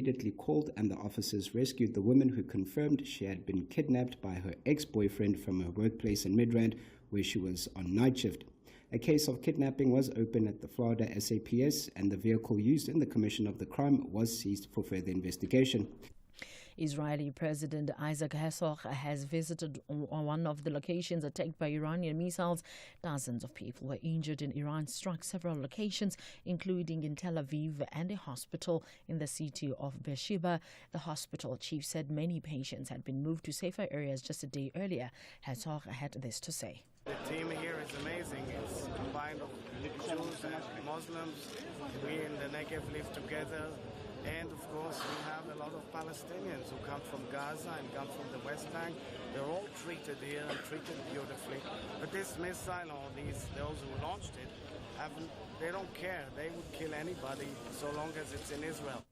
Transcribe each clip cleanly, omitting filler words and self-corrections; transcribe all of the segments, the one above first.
immediately called, and the officers rescued the woman, who confirmed she had been kidnapped by her ex-boyfriend from her workplace in Midrand, where she was on night shift. A case of kidnapping was opened at the Florida SAPS, and the vehicle used in the commission of the crime was seized for further investigation. Israeli President Isaac Herzog has visited one of the locations attacked by Iranian missiles. Dozens of people were injured in Iran struck several locations, including in Tel Aviv and a hospital in the city of Beersheba. The hospital chief said many patients had been moved to safer areas just a day earlier. Herzog had this to say. The team here is amazing. It's combined of Jews and Muslims. We in the Negev live together. And of course, we have a lot of Palestinians who come from Gaza and come from the West Bank. They're all treated here and treated beautifully. But this missile, or those who launched it, they don't care. They would kill anybody so long as it's in Israel.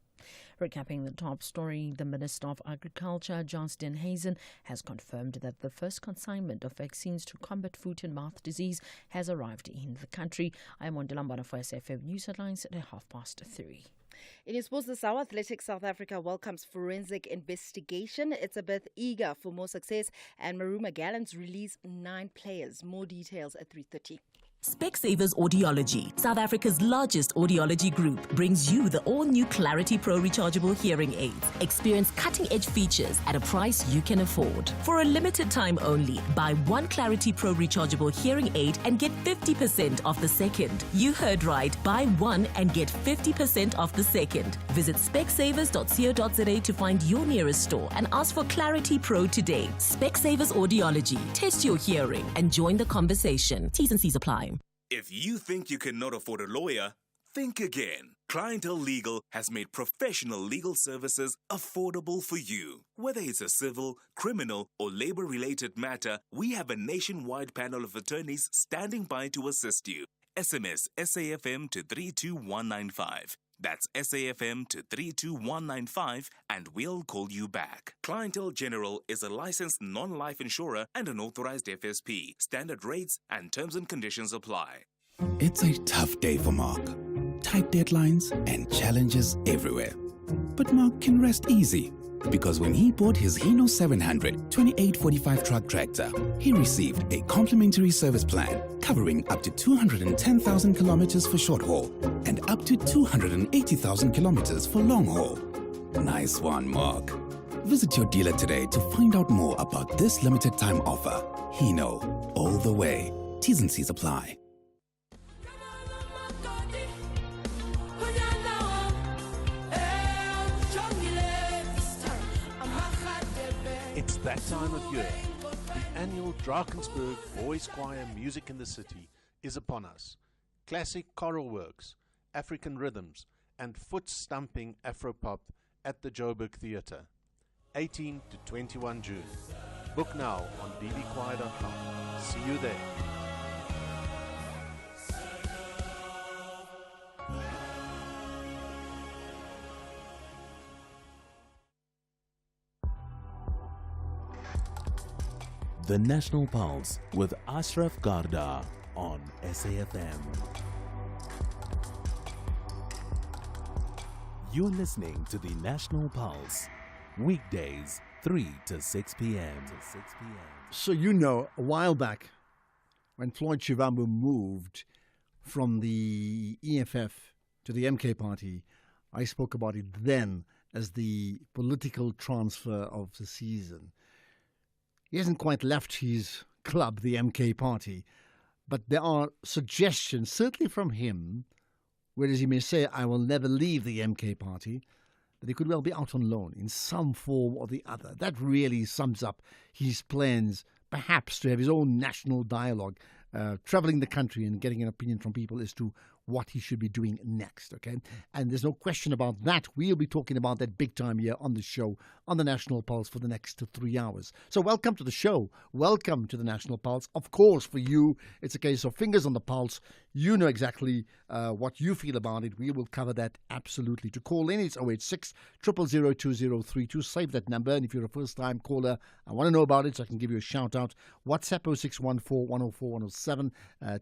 Recapping the top story, the Minister of Agriculture, John Steenhuisen, has confirmed that the first consignment of vaccines to combat foot and mouth disease has arrived in the country. I am Mondilambana for SFM News Headlines at 3:30. In sports, the South Athletics South Africa welcomes forensic investigation. It's a bit eager for more success, and Maruma Gallants release 9 players. More details at 3:30. Specsavers Audiology, South Africa's largest audiology group, brings you the all-new Clarity Pro rechargeable hearing aids. Experience cutting-edge features at a price you can afford. For a limited time only, buy one Clarity Pro rechargeable hearing aid and get 50% off the second. You heard right, buy one and get 50% off the second. Visit specsavers.co.za to find your nearest store and ask for Clarity Pro today. Specsavers Audiology, test your hearing and join the conversation. T's and C's apply. If you think you cannot afford a lawyer, think again. Clientele Legal has made professional legal services affordable for you. Whether it's a civil, criminal, or labor-related matter, we have a nationwide panel of attorneys standing by to assist you. SMS SAFM to 32195. That's SAFM to 32195 and we'll call you back. Clientele General is a licensed non-life insurer and an authorized FSP. Standard rates and terms and conditions apply. It's a tough day for Mark. Tight deadlines and challenges everywhere. But Mark can rest easy, because when he bought his Hino 700 2845 truck tractor, he received a complimentary service plan covering up to 210,000 kilometers for short haul and up to 280,000 kilometers for long haul. Nice one, Mark. Visit your dealer today to find out more about this limited time offer. Hino, all the way. T's and C's apply. It's that time of year. The annual Drakensberg Boys Choir Music in the City is upon us. Classic choral works, African rhythms, and foot-stumping Afropop at the Joburg Theatre. 18 to 21 June. Book now on bbchoir.com. See you there. The National Pulse with Ashraf Garda on SAFM. You're listening to the National Pulse, weekdays 3 to 6 p.m. So a while back, when Floyd Shivamu moved from the EFF to the MK party, I spoke about it then as the political transfer of the season. He hasn't quite left his club, the MK party, but there are suggestions, certainly from him, whereas he may say, I will never leave the MK party, that he could well be out on loan in some form or the other. That really sums up his plans, perhaps, to have his own national dialogue, traveling the country and getting an opinion from people as to what he should be doing next, okay? And there's no question about that. We'll be talking about that big time here on the show, on the National Pulse for the next 3 hours. So welcome to the show. Welcome to the National Pulse. Of course, for you, it's a case of fingers on the pulse. You know exactly what you feel about it. We will cover that absolutely. To call in, it's 086 000 2032. Save that number. And if you're a first-time caller, I want to know about it so I can give you a shout-out. WhatsApp 0614 104 107.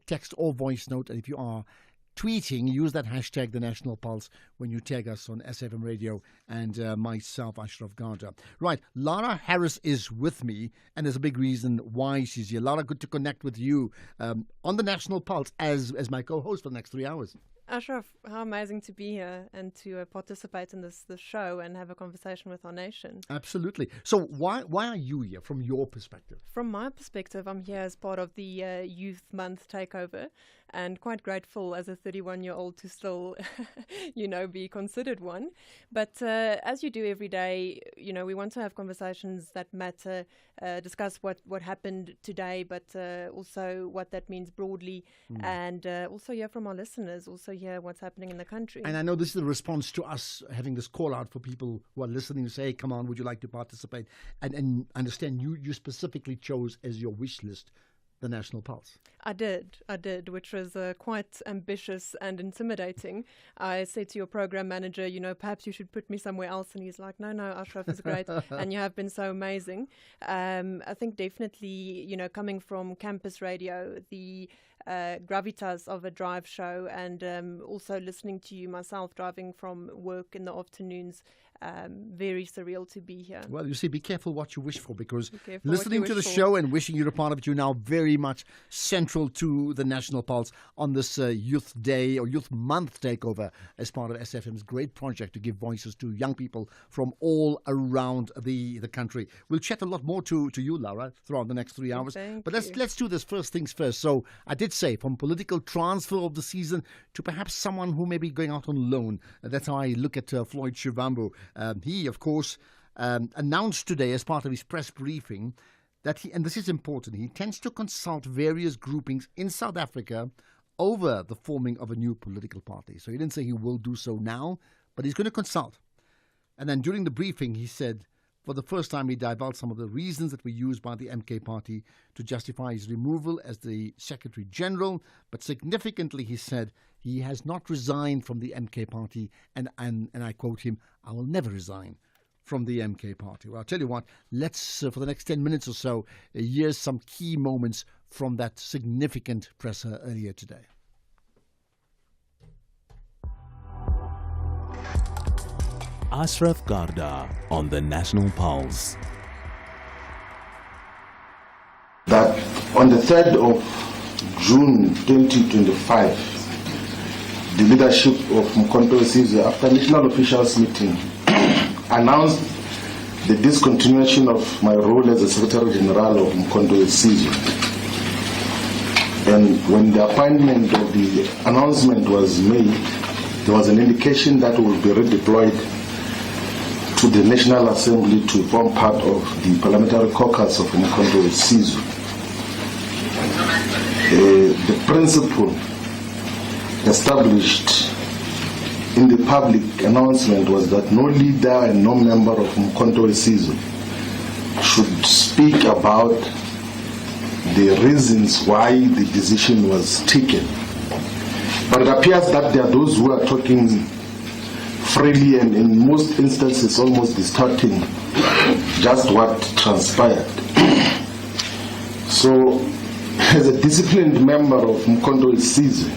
Text or voice note. And if you are tweeting. Use that hashtag, The National Pulse, when you tag us on SFM Radio and myself, Ashraf Garda. Right, Lara Harris is with me, and there's a big reason why she's here. Lara, good to connect with you on The National Pulse as my co-host for the next 3 hours. Ashraf, how amazing to be here and to participate in this show and have a conversation with our nation. Absolutely. So why are you here from your perspective? From my perspective, I'm here as part of the Youth Month takeover, and quite grateful as a 31-year-old to still, be considered one. But as you do every day, we want to have conversations that matter, discuss what happened today, but also what that means broadly, and also hear from our listeners, also hear what's happening in the country. And I know this is a response to us having this call out for people who are listening to say, hey, come on, would you like to participate? And understand you specifically chose as your wish list The National Pulse. I did, which was quite ambitious and intimidating. I said to your program manager, perhaps you should put me somewhere else. And he's like, no, Ashraf is great. And you have been so amazing. I think definitely, coming from campus radio, the gravitas of a drive show, and also listening to you myself driving from work in the afternoons, very surreal to be here. Well, you see, be careful what you wish for, because listening to the show and wishing you're a part of it, you're now very much central to the National Pulse on this Youth Day or Youth Month takeover as part of SFM's great project to give voices to young people from all around the country. We'll chat a lot more to you, Lara, throughout the next 3 hours. But let's do this first things first. So I did say, from political transfer of the season to perhaps someone who may be going out on loan. That's how I look at Floyd Shivamu. He, of course, announced today as part of his press briefing that and this is important, he tends to consult various groupings in South Africa over the forming of a new political party. So he didn't say he will do so now, but he's going to consult. And then during the briefing, he said, for the first time, he divulged some of the reasons that were used by the MK party to justify his removal as the Secretary General. But significantly, he said he has not resigned from the MK party. And I quote him, I will never resign from the MK party. Well, I'll tell you what, let's, for the next 10 minutes or so, hear some key moments from that significant presser earlier today. Ashraf Garda on the National Pulse. That on the 3rd of June 2025, the leadership of Mkhonto Sizwe, after national officials meeting, announced the discontinuation of my role as the Secretary General of Mkhonto Sizwe. And when the appointment of the announcement was made, there was an indication that will be redeployed to the National Assembly to form part of the parliamentary caucus of Mkhonto Sizwe. The principle established in the public announcement was that no leader and no member of Mkhonto Sizwe should speak about the reasons why the decision was taken. But it appears that there are those who are talking freely and in most instances almost distorting just what transpired. So, as a disciplined member of Mkhonto Sizwe,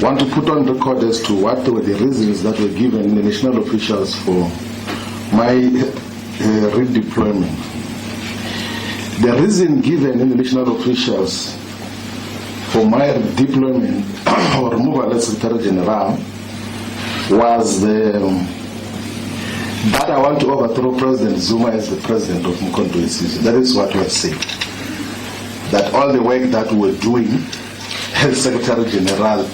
I want to put on record as to what were the reasons that were given in the national officials for my redeployment. The reason given in the national officials for my redeployment or removal as Secretary General was that I want to overthrow President Zuma as the president of Mkhonto Sizwe. That is what was said. That all the work that we were doing as Secretary General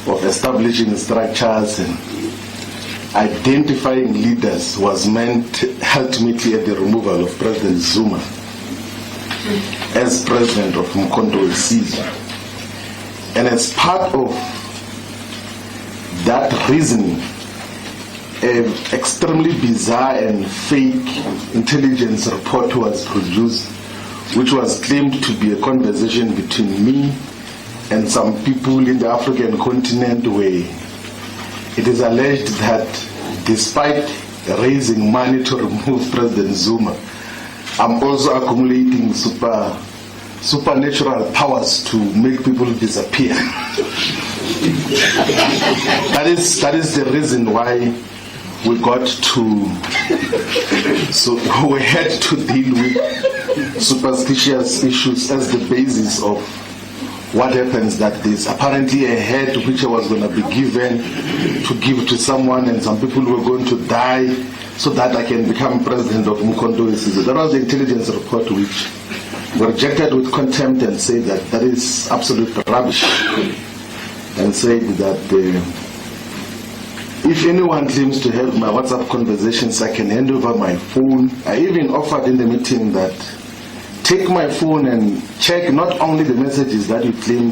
of establishing structures and identifying leaders was meant ultimately at the removal of President Zuma as president of Mkhonto Sizwe. And as part of that reasoning, an extremely bizarre and fake intelligence report was produced, which was claimed to be a conversation between me and some people in the African continent, where it is alleged that despite raising money to remove President Zuma, I'm also accumulating super supernatural powers to make people disappear. That is the reason why we got to, so we had to deal with superstitious issues as the basis of what happens, that there's apparently a head which was going to be given to give to someone, and some people were going to die so that I can become president of Umkhonto weSizwe. That was the intelligence report which were rejected with contempt and said that that is absolute rubbish, and said that if anyone claims to have my WhatsApp conversations, I can hand over my phone. I even offered in the meeting that take my phone and check not only the messages that you claim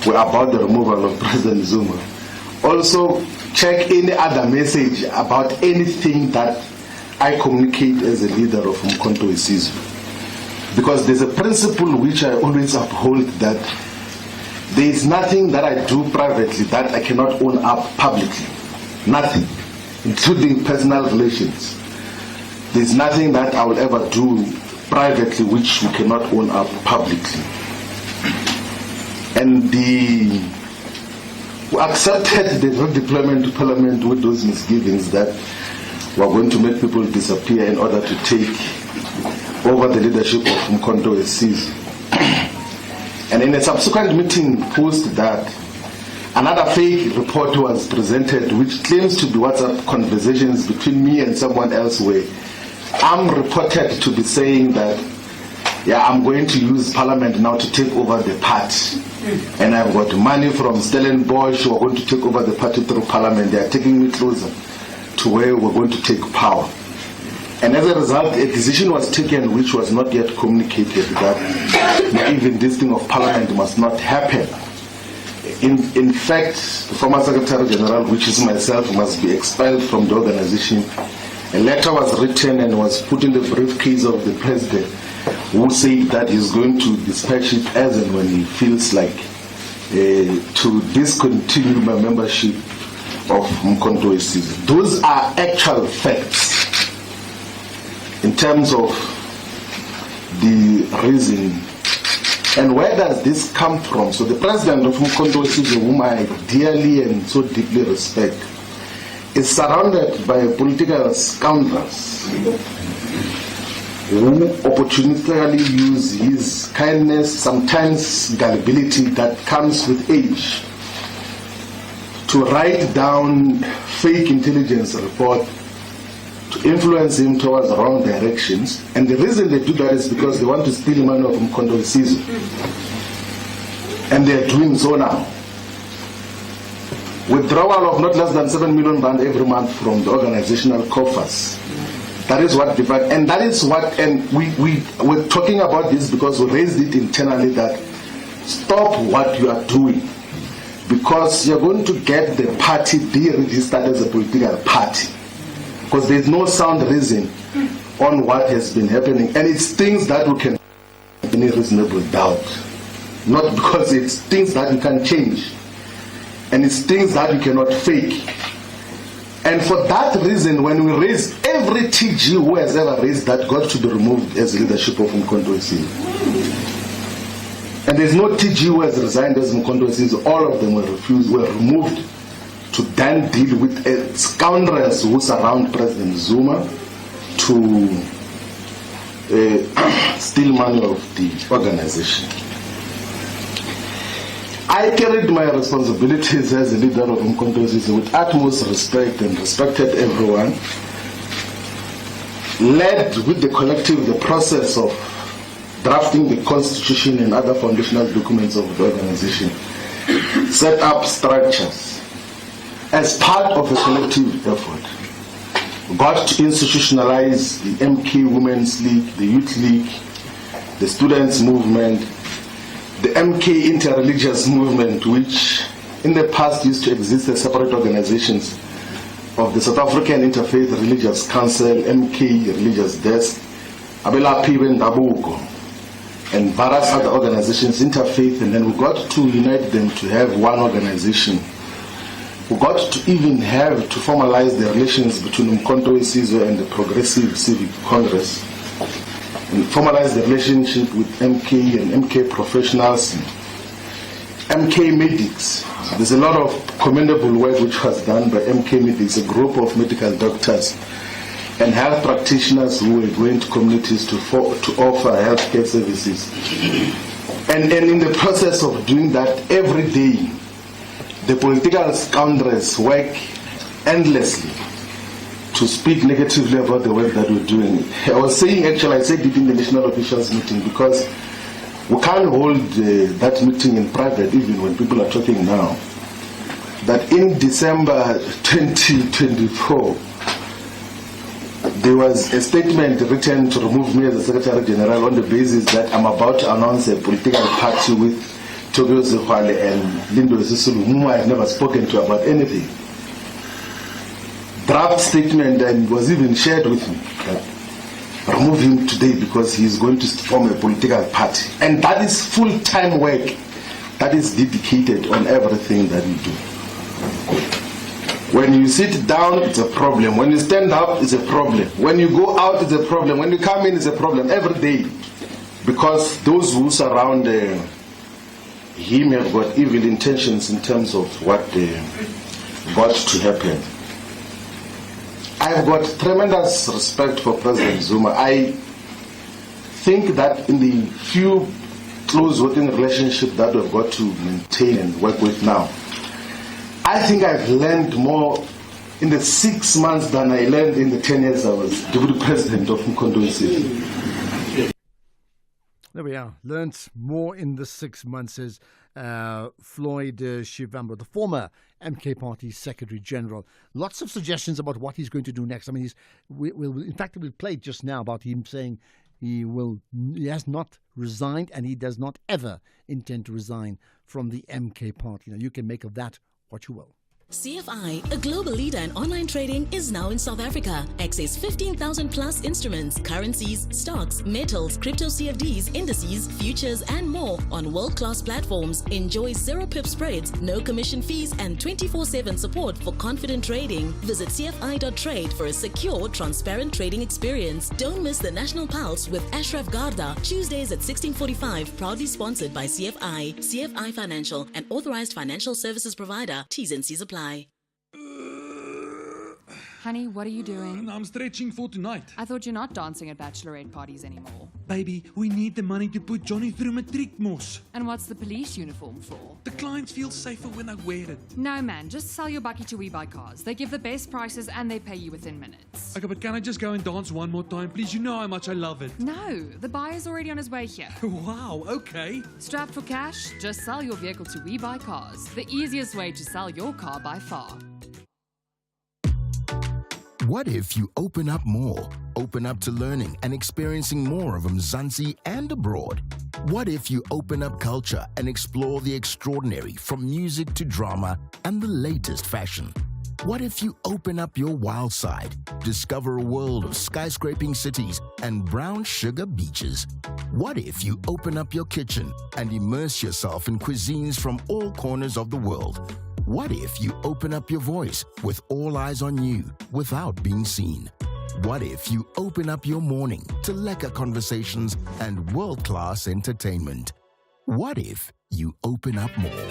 were about the removal of President Zuma, also check any other message about anything that I communicate as a leader of Umkhonto weSizwe. Because there's a principle which I always uphold, that there is nothing that I do privately that I cannot own up publicly. Nothing, including personal relations. There's nothing that I will ever do privately which we cannot own up publicly. And we accepted the redeployment to Parliament with those misgivings that we're going to make people disappear in order to take over the leadership of Umkhonto weSizwe. And in a subsequent meeting post that, another fake report was presented which claims to be WhatsApp conversations between me and someone else, where I'm reported to be saying that, yeah, I'm going to use Parliament now to take over the party. And I've got money from Stellenbosch who are going to take over the party through Parliament. They are taking me closer to where we're going to take power. And as a result, a decision was taken which was not yet communicated, that even this thing of Parliament must not happen. In fact, the former Secretary General, which is myself, must be expelled from the organization. A letter was written and was put in the briefcase of the president, who said that he's going to dispatch it as and when he feels like to discontinue my membership of Umkhonto weSizwe. Those are actual facts in terms of the reason. And where does this come from? So the president of Umkhonto weSizwe, whom I dearly and so deeply respect, is surrounded by political scoundrels who opportunistically use his kindness, sometimes gullibility that comes with age, to write down fake intelligence report to influence him towards the wrong directions. And the reason they do that is because they want to steal money of Umkhonto weSizwe. And they are doing so now. Withdrawal of not less than 7 million rand every month from the organizational coffers. That is what divided, and that is what, and we're talking about this because we raised it internally, that stop what you are doing, because you're going to get the party deregistered as a political party, because there's no sound reason on what has been happening, and it's things that we can have any reasonable doubt, not because it's things that you can change, and it's things that you cannot fake. And for that reason, when we raise every TG who has ever raised that, got to be removed as leadership of Umkhonto weSizwe. And there's no TG who has resigned as Umkhonto weSizwe. All of them were removed to then deal with scoundrels who surround President Zuma to steal money of the organization. I carried my responsibilities as a leader of Umkhonto weSizwe with utmost respect and respected everyone. Led with the collective the process of drafting the constitution and other foundational documents of the organization. Set up structures as part of a collective effort. Got to institutionalize the MK Women's League, the Youth League, the Students' Movement, the MK Interreligious Movement, which in the past used to exist as separate organizations of the South African Interfaith Religious Council, MK Religious Desk, Abela Piben Dabuko, and various other organizations, interfaith, and then we got to unite them to have one organization. We got to even have to formalize the relations between Umkhonto weSizwe and the Progressive Civic Congress. and formalize the relationship with MK and MK professionals, MK medics. There's a lot of commendable work which was done by MK medics, a group of medical doctors and health practitioners who were going to communities to offer healthcare services. And in the process of doing that, every day, the political scoundrels work endlessly to speak negatively about the work that we're doing. I was saying, actually, I said it in the national officials meeting, because we can't hold that meeting in private, even when people are talking now, that in December 2024, there was a statement written to remove me as the Secretary General on the basis that I'm about to announce a political party with Togyo Zekwale and Lindo Sisulu, whom I have never spoken to about anything. Draft statement and was even shared with me that remove him today because he is going to form a political party. And that is full-time work that is dedicated on everything that we do. When you sit down, it's a problem. When you stand up, it's a problem. When you go out, it's a problem. When you come in, it's a problem every day. Because those who surround him have got evil intentions in terms of what got to happen. I've got tremendous respect for President Zuma. I think that in the few close working relationships that we've got to maintain and work with now, I think I've learned more in the 6 months than I learned in the 10 years I was deputy president of Mkondo City. There we are. Learned more in the 6 months, says Floyd Shivamu, the former MK Party Secretary General. Lots of suggestions about what he's going to do next. I mean, in fact, we played just now about him saying he has not resigned and he does not ever intend to resign from the MK Party. Now, you can make of that what you will. CFI, a global leader in online trading, is now in South Africa. Access 15,000 plus instruments, currencies, stocks, metals, crypto CFDs, indices, futures, and more on world-class platforms. Enjoy zero pip spreads, no commission fees, and 24/7 support for confident trading. Visit cfi.trade for a secure, transparent trading experience. Don't miss the National Pulse with Ashraf Garda, Tuesdays at 16:45. Proudly sponsored by CFI, CFI Financial, an authorized financial services provider. T's and C's apply. Honey, what are you doing? I'm stretching for tonight. I thought you're not dancing at bachelorette parties anymore. Baby, we need the money to put Johnny through matriek mos. And what's the police uniform for? The clients feel safer when I wear it. No man, just sell your bucky to We Buy Cars. They give the best prices and they pay you within minutes. Okay, but can I just go and dance one more time, please? You know how much I love it. No, the buyer's already on his way here. Wow, okay. Strapped for cash? Just sell your vehicle to We Buy Cars. The easiest way to sell your car by far. What if you open up more? Open up to learning and experiencing more of Mzansi and abroad? What if you open up culture and explore the extraordinary from music to drama and the latest fashion? What if you open up your wild side, discover a world of skyscraping cities and brown sugar beaches? What if you open up your kitchen and immerse yourself in cuisines from all corners of the world? What if you open up your voice with all eyes on you without being seen? What if you open up your morning to lekker conversations and world-class entertainment? What if you open up more?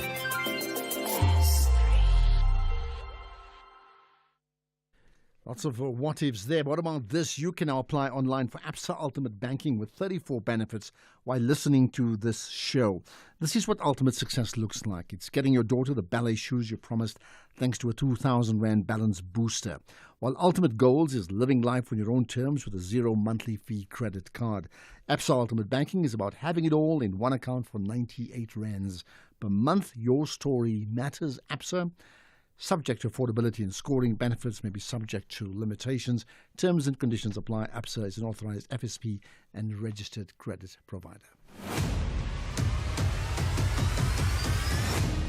Lots of what ifs there. What about this? You can now apply online for Absa Ultimate Banking with 34 benefits while listening to this show. This is what ultimate success looks like. It's getting your daughter the ballet shoes you promised thanks to a 2,000 Rand balance booster. While ultimate goals is living life on your own terms with a 0 monthly fee credit card. Absa Ultimate Banking is about having it all in one account for 98 Rands per month. Your story matters. Absa. Subject to affordability and scoring. Benefits may be subject to limitations. Terms and conditions apply. Absa is an authorized FSP and registered credit provider.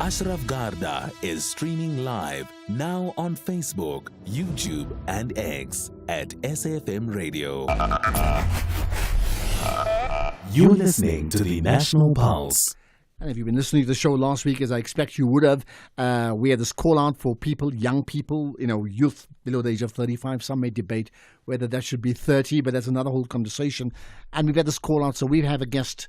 Ashraf Garda is streaming live now on Facebook, YouTube, and X at SAFM Radio. You're listening to the National Pulse. And if you've been listening to the show last week, as I expect you would have, we had this call out for people, young people, youth below the age of 35. Some may debate whether that should be 30, but that's another whole conversation. And we've had this call out, so we have a guest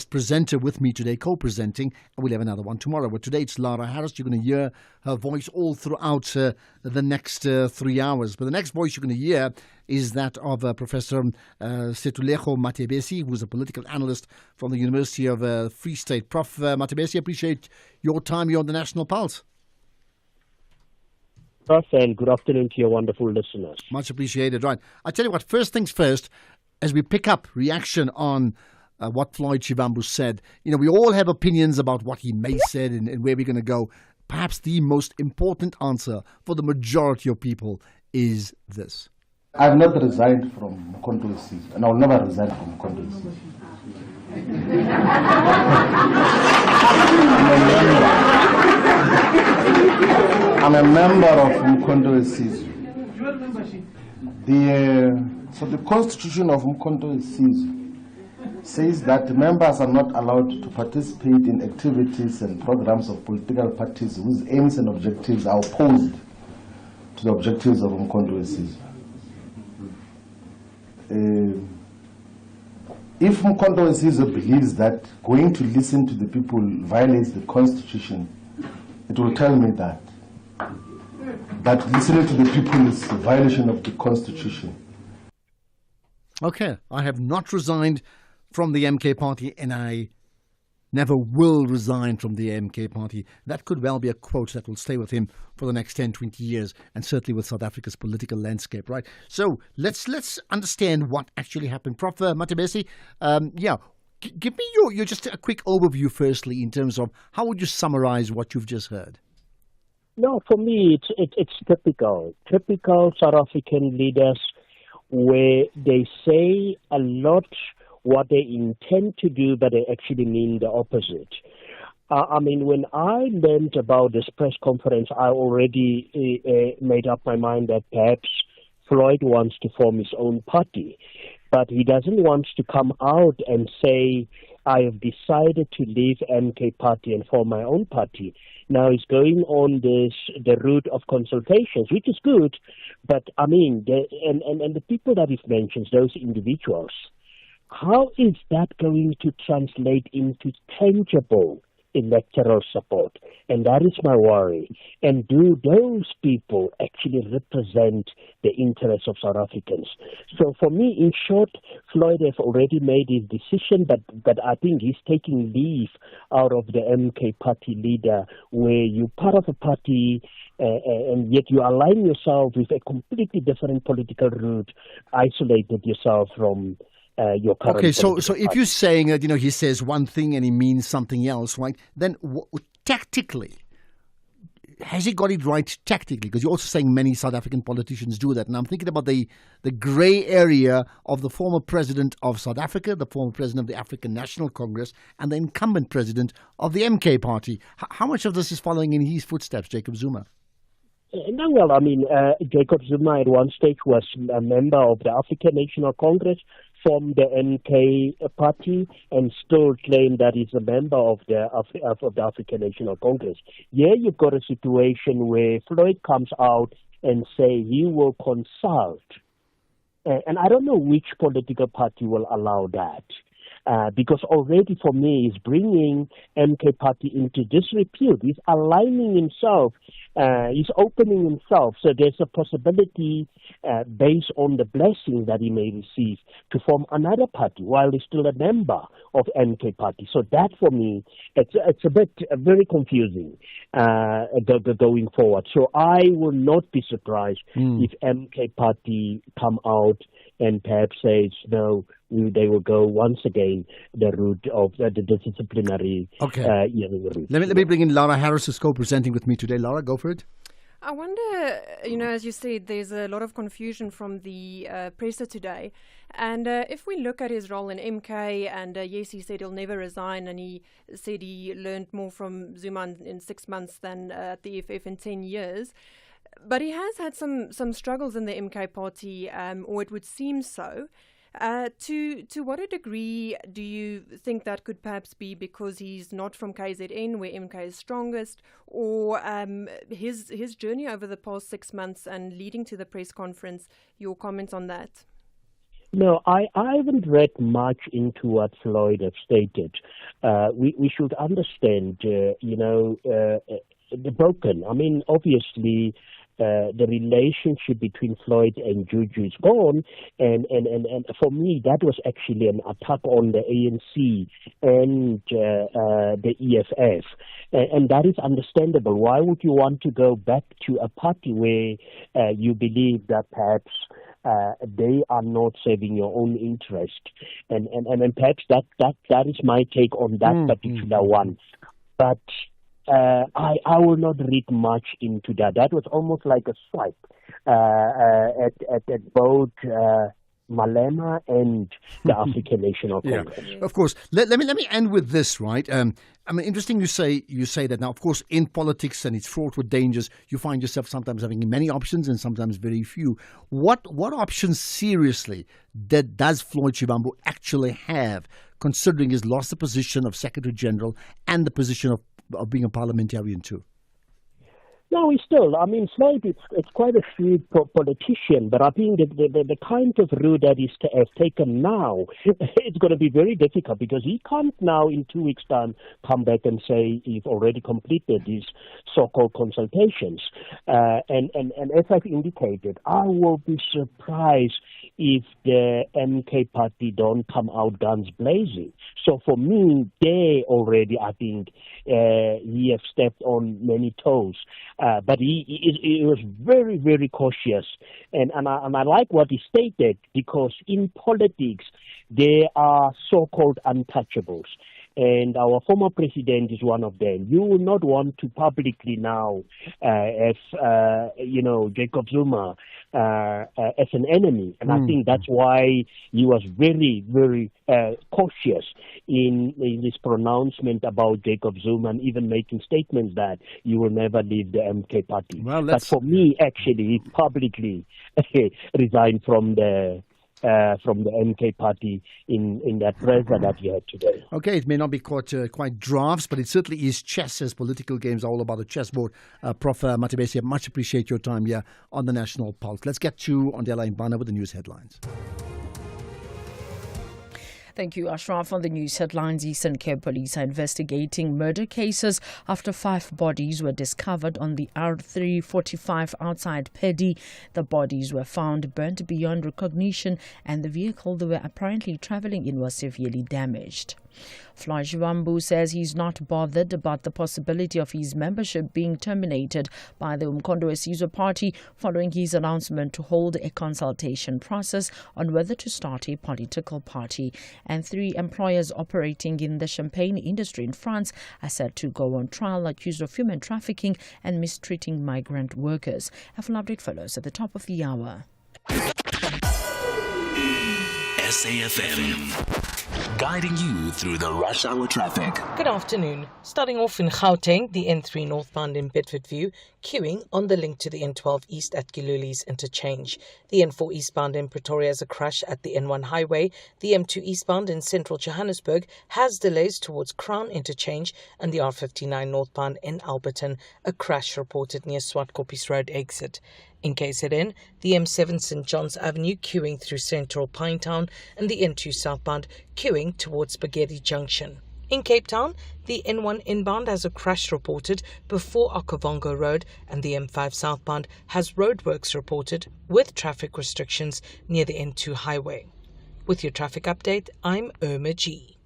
presenter with me today, co-presenting, and we'll have another one tomorrow. But today it's Lara Harris. You're going to hear her voice all throughout the next 3 hours. But the next voice you're going to hear is that of Professor Setli Matei, who's a political analyst from the University of Free State. Prof. Matei, appreciate your time. You're on the National Pulse. Prof, and good afternoon to your wonderful listeners. Much appreciated. Right. I tell you what, first things first, as we pick up reaction on what Floyd Shivamu said, we all have opinions about what he may said and where we're going to go. Perhaps the most important answer for the majority of people is this. I've not resigned from Mkhonto Sizwe, and I will never resign from Mkhonto Sizwe. I'm a member of Mkhonto Sizwe. So the constitution of Mkhonto Sizwe says that members are not allowed to participate in activities and programs of political parties whose aims and objectives are opposed to the objectives of Mkhonto Sizwe. If Mkhonto Sizwe believes that going to listen to the people violates the constitution, it will tell me that listening to the people is a violation of the constitution. Okay, I have not resigned from the MK party, and I never will resign from the MK party. That could well be a quote that will stay with him for the next 10, 20 years, and certainly with South Africa's political landscape, right? So let's understand what actually happened. Prof. Matei, give me your just a quick overview firstly in terms of how would you summarize what you've just heard? No, for me, it's typical South African leaders where they say a lot what they intend to do, but they actually mean the opposite. When I learned about this press conference, I already made up my mind that perhaps Floyd wants to form his own party, but he doesn't want to come out and say, I have decided to leave MK party and form my own party. Now he's going on the route of consultations, which is good, but the people that he's mentioned, those individuals, how is that going to translate into tangible electoral support? And that is my worry. And do those people actually represent the interests of South Africans? So for me, in short, Floyd has already made his decision, but I think he's taking leave out of the MK party leader, where you're part of a party and yet you align yourself with a completely different political route, isolated yourself from your current. Okay, so if party. you're saying that he says one thing and he means something else, right? Then tactically, has he got it right tactically? Because you're also saying many South African politicians do that, and I'm thinking about the grey area of the former president of South Africa, the former president of the African National Congress, and the incumbent president of the MK party. How much of this is following in his footsteps, Jacob Zuma? Jacob Zuma at one stage was a member of the African National Congress, from the MK party, and still claim that he's a member of the African National Congress. Here you've got a situation where Floyd comes out and say he will consult, and I don't know which political party will allow that. Because already for me, he's bringing MK party into disrepute. He's aligning himself. He's opening himself. So there's a possibility, based on the blessing that he may receive, to form another party while he's still a member of MK party. So that for me, it's a bit very confusing going forward. So I will not be surprised if MK party come out and perhaps says no. They will go once again the route of the disciplinary route. Let me bring in Lara Harris, who's co-presenting with me today. Lara, go for it. I wonder, as you said, there's a lot of confusion from the presser today. And if we look at his role in MK, and yes, he said he'll never resign, and he said he learned more from Zuma in 6 months than at the EFF in 10 years. But he has had some struggles in the MK party, or it would seem so. To what a degree do you think that could perhaps be because he's not from KZN, where MK is strongest, or his journey over the past 6 months and leading to the press conference? Your comments on that? No, I haven't read much into what Floyd has stated. We should understand, the broken. I mean, obviously, the relationship between Floyd and Juju is gone, and for me, that was actually an attack on the ANC and the EFF, and that is understandable. Why would you want to go back to a party where you believe that perhaps they are not serving your own interest, and perhaps that is my take on that particular one. But I will not read much into that. That was almost like a swipe at both Malema and the African National Congress. Yeah, of course. Let me end with this, right? I mean, interesting you say that. Now, of course, in politics, and it's fraught with dangers, you find yourself sometimes having many options and sometimes very few. What options seriously does Floyd Shivamu actually have, considering he's lost the position of Secretary General and the position of being a parliamentarian too? No, Floyd, it's quite a shrewd politician, but I think the kind of route that he has taken now, it's going to be very difficult because he can't now in 2 weeks' time come back and say he's already completed these so-called consultations. And as I've indicated, I will be surprised if the MK party don't come out guns blazing. So for me, they already, I think, he have stepped on many toes. But he was very, very cautious. And I like what he stated, because in politics, there are so-called untouchables. And our former president is one of them. You will not want to publicly now, Jacob Zuma as an enemy. And I think that's why he was very, very cautious in his pronouncement about Jacob Zuma, and even making statements that you will never leave the MK party. But for me, actually, he publicly resigned from the MK party in that presser that we had today. Okay, it may not be quite drafts, but it certainly is chess, as political games are all about the chessboard. Prof. Matei, much appreciate your time here on the National Pulse. Let's get to Ondela Imbana with the news headlines. Thank you, Ashraf. On the news headlines, Eastern Cape Police are investigating murder cases after 5 bodies were discovered on the R345 outside Pedi. The bodies were found burnt beyond recognition, and the vehicle they were apparently travelling in was severely damaged. Floyd Shivamu says he's not bothered about the possibility of his membership being terminated by the Umkhonto weSizwe Party following his announcement to hold a consultation process on whether to start a political party. And 3 employers operating in the champagne industry in France are set to go on trial accused of human trafficking and mistreating migrant workers. A full update follows at the top of the hour. SAFM. Guiding you through the rush hour traffic. Good afternoon. Starting off in Gauteng, the N3 northbound in Bedfordview, queuing on the link to the N12 east at Giluli's interchange. The N4 eastbound in Pretoria has a crash at the N1 highway. The M2 eastbound in central Johannesburg has delays towards Crown interchange, and the R59 northbound in Alberton, a crash reported near Swartkoppies Road exit. In KZN, the M7 St John's Avenue queuing through central Pinetown, and the N2 southbound queuing towards Spaghetti Junction. In Cape Town, the N1 inbound has a crash reported before Okavango Road, and the M5 southbound has roadworks reported with traffic restrictions near the N2 highway. With your traffic update, I'm Irma G.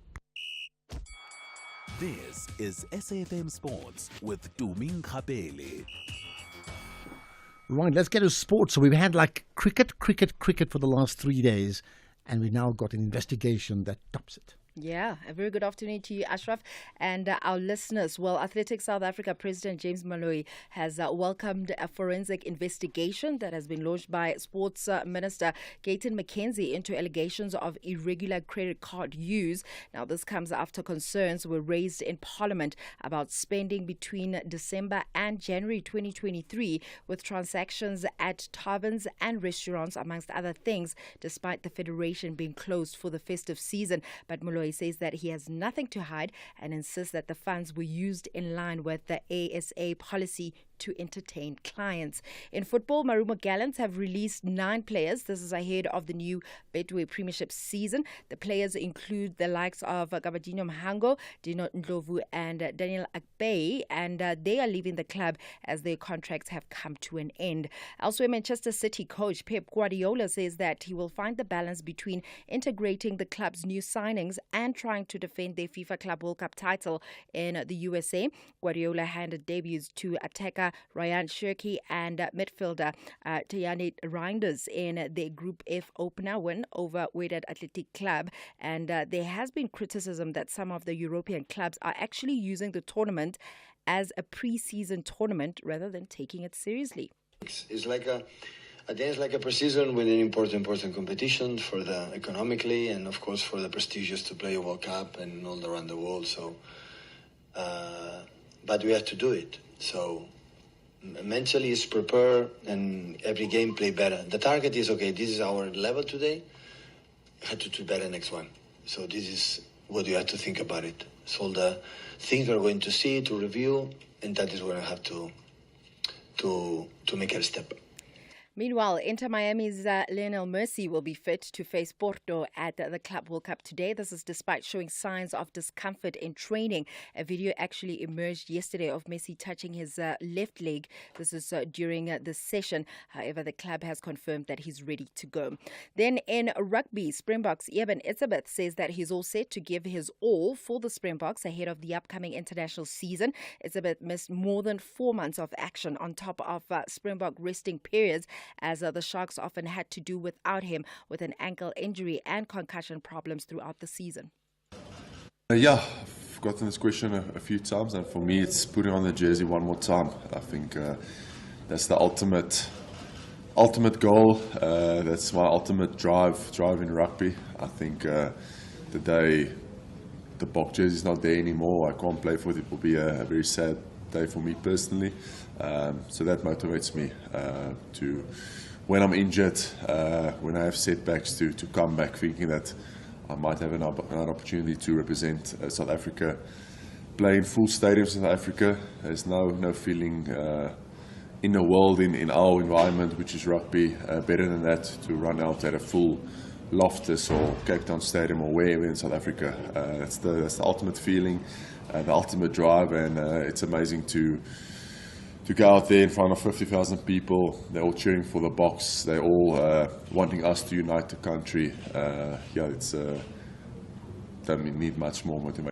This is SAFM Sports with Tuming Kapele. Right, let's get to sports. So we've had cricket for the last 3 days, and we've now got an investigation that tops it. Yeah, a very good afternoon to you, Ashraf, and our listeners. Well, Athletics South Africa President James Moloi has welcomed a forensic investigation that has been launched by Sports Minister Gayton McKenzie into allegations of irregular credit card use. Now, this comes after concerns were raised in Parliament about spending between December and January 2023 with transactions at taverns and restaurants, amongst other things, despite the Federation being closed for the festive season. But Moloi says that he has nothing to hide and insists that the funds were used in line with the ASA policy to entertain clients. In football, Marumo Gallants have released 9 players. This is ahead of the new Betway Premiership season. The players include the likes of Gabadinho Mhango, Dino Ndlovu and Daniel Akbay, and they are leaving the club as their contracts have come to an end. Elsewhere, Manchester City coach Pep Guardiola says that he will find the balance between integrating the club's new signings and trying to defend their FIFA Club World Cup title in the USA. Guardiola handed debuts to attacker Ryan Cherki and midfielder Tijani Reinders in their Group F opener win over Wydad Athletic Club. And there has been criticism that some of the European clubs are actually using the tournament as a pre-season tournament rather than taking it seriously. It's like it's like a pre-season with an important competition for the economically and of course for the prestigious to play a World Cup and all around the world. So, but we have to do it. So mentally is prepare and every game play better. The target is, okay, this is our level today, have to do better next one. So this is what you have to think about it. So all the things we're going to see, to review, and that is where I have to make a step. Meanwhile, Inter Miami's Lionel Messi will be fit to face Porto at the Club World Cup today. This is despite showing signs of discomfort in training. A video actually emerged yesterday of Messi touching his left leg. This is during the session. However, the club has confirmed that he's ready to go. Then in rugby, Springboks Eben Etzebeth says that he's all set to give his all for the Springboks ahead of the upcoming international season. Etzebeth missed more than 4 months of action on top of Springbok resting periods, as the Sharks often had to do without him with an ankle injury and concussion problems throughout the season. Yeah, I've gotten this question a few times, and for me it's putting on the jersey one more time. I think that's the ultimate goal. That's my ultimate drive in rugby. I think the day the Bok jersey is not there anymore, I can't play for it. It will be a very sad day for me personally. So that motivates me to, when I'm injured, when I have setbacks, to come back thinking that I might have another opportunity to represent South Africa, play in full stadiums in South Africa. There's no feeling in the world, in our environment, which is rugby, better than that, to run out at a full Loftus or Cape Town Stadium or wherever in South Africa. That's the ultimate feeling, the ultimate drive, and it's amazing to go out there in front of 50,000 people. They're all cheering for the Boks. They're all wanting us to unite the country. It's don't need much more motivation.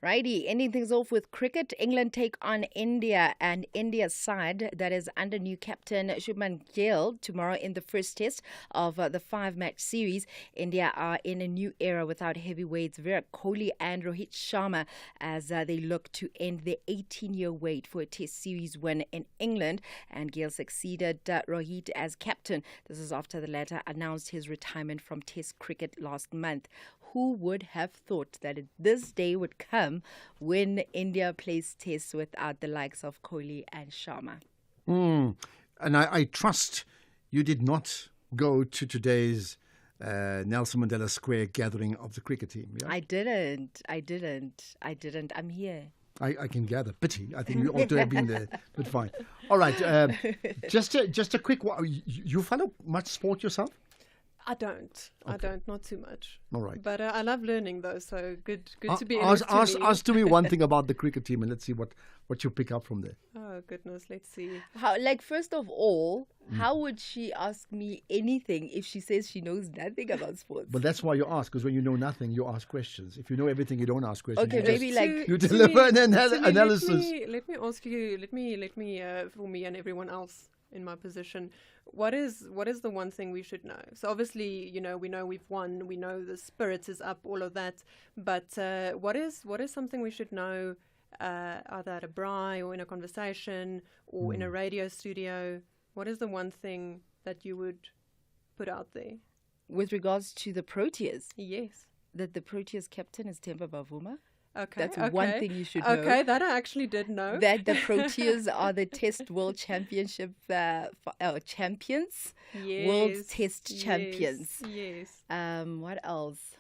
Righty, ending things off with cricket. England take on India, and India's side that is under new captain Shubman Gill tomorrow in the first test of the 5-match series. India are in a new era without heavyweights Virat Kohli and Rohit Sharma as they look to end their 18-year wait for a test series win in England. And Gill succeeded Rohit as captain. This is after the latter announced his retirement from test cricket last month. Who would have thought that this day would come when India plays tests without the likes of Kohli and Sharma? And I trust you did not go to today's Nelson Mandela Square gathering of the cricket team. Yeah? I didn't. I'm here. I can gather. Pity. I think you ought to have been there, but fine. All right. Just a quick one. You follow much sport yourself? I don't. Okay. I don't. Not too much. All right. But I love learning, though, so good to be ask to me one thing about the cricket team, and let's see what you pick up from there. Oh, goodness. Let's see. First of all, how would she ask me anything if she says she knows nothing about sports? But that's why you ask, because when you know nothing, you ask questions. If you know everything, you don't ask questions. Okay, maybe you deliver an analysis. Let me ask you, let me, for me and everyone else. in my position. What is the one thing we should know? So obviously, we know we've won. We know the spirits is up, all of that. But what is something we should know, either at a braai or in a conversation or in a radio studio? What is the one thing that you would put out there? With regards to the Proteas? Yes. That the Proteas captain is Temba Bavuma. Okay. That's one thing you should know. Okay, that I actually did know. That the Proteas are the Test World Championship champions. Yes. World Test champions. Yes. What else?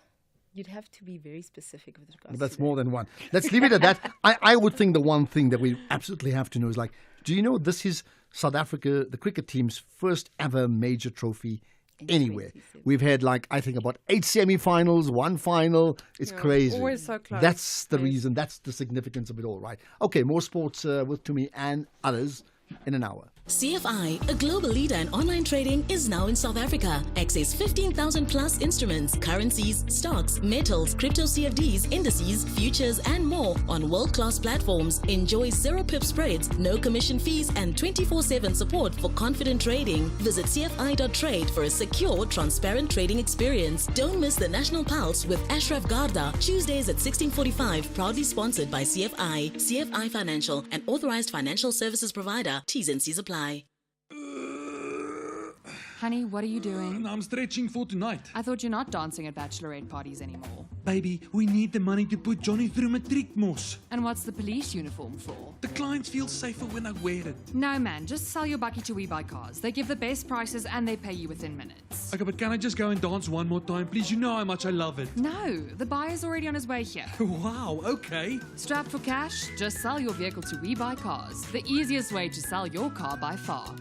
You'd have to be very specific with regards That's to more than one. Let's leave it at that. I would think the one thing that we absolutely have to know is do you know this is South Africa, the cricket team's first ever major trophy anywhere. We've had I think about 8 semi-finals, 1 final. It's crazy. Always so close. That's the reason. That's the significance of it all, right? Okay, more sports with Tumi and others in an hour. CFI, a global leader in online trading, is now in South Africa. Access 15,000 plus instruments, currencies, stocks, metals, crypto CFDs, indices, futures, and more on world-class platforms. Enjoy zero pip spreads, no commission fees, and 24/7 support for confident trading. Visit cfi.trade for a secure, transparent trading experience. Don't miss the National Pulse with Ashraf Garda, Tuesdays at 16:45, proudly sponsored by CFI. CFI Financial, an authorized financial services provider. T's and C's apply. Honey, what are you doing? I'm stretching for tonight. I thought you're not dancing at bachelorette parties anymore. Baby, we need the money to put Johnny through matriek mos. And what's the police uniform for? The clients feel safer when I wear it. No, man, just sell your bakkie to We Buy Cars. They give the best prices and they pay you within minutes. Okay, but can I just go and dance one more time, please? You know how much I love it. No, the buyer's already on his way here. Wow, okay. Strapped for cash? Just sell your vehicle to We Buy Cars. The easiest way to sell your car by far.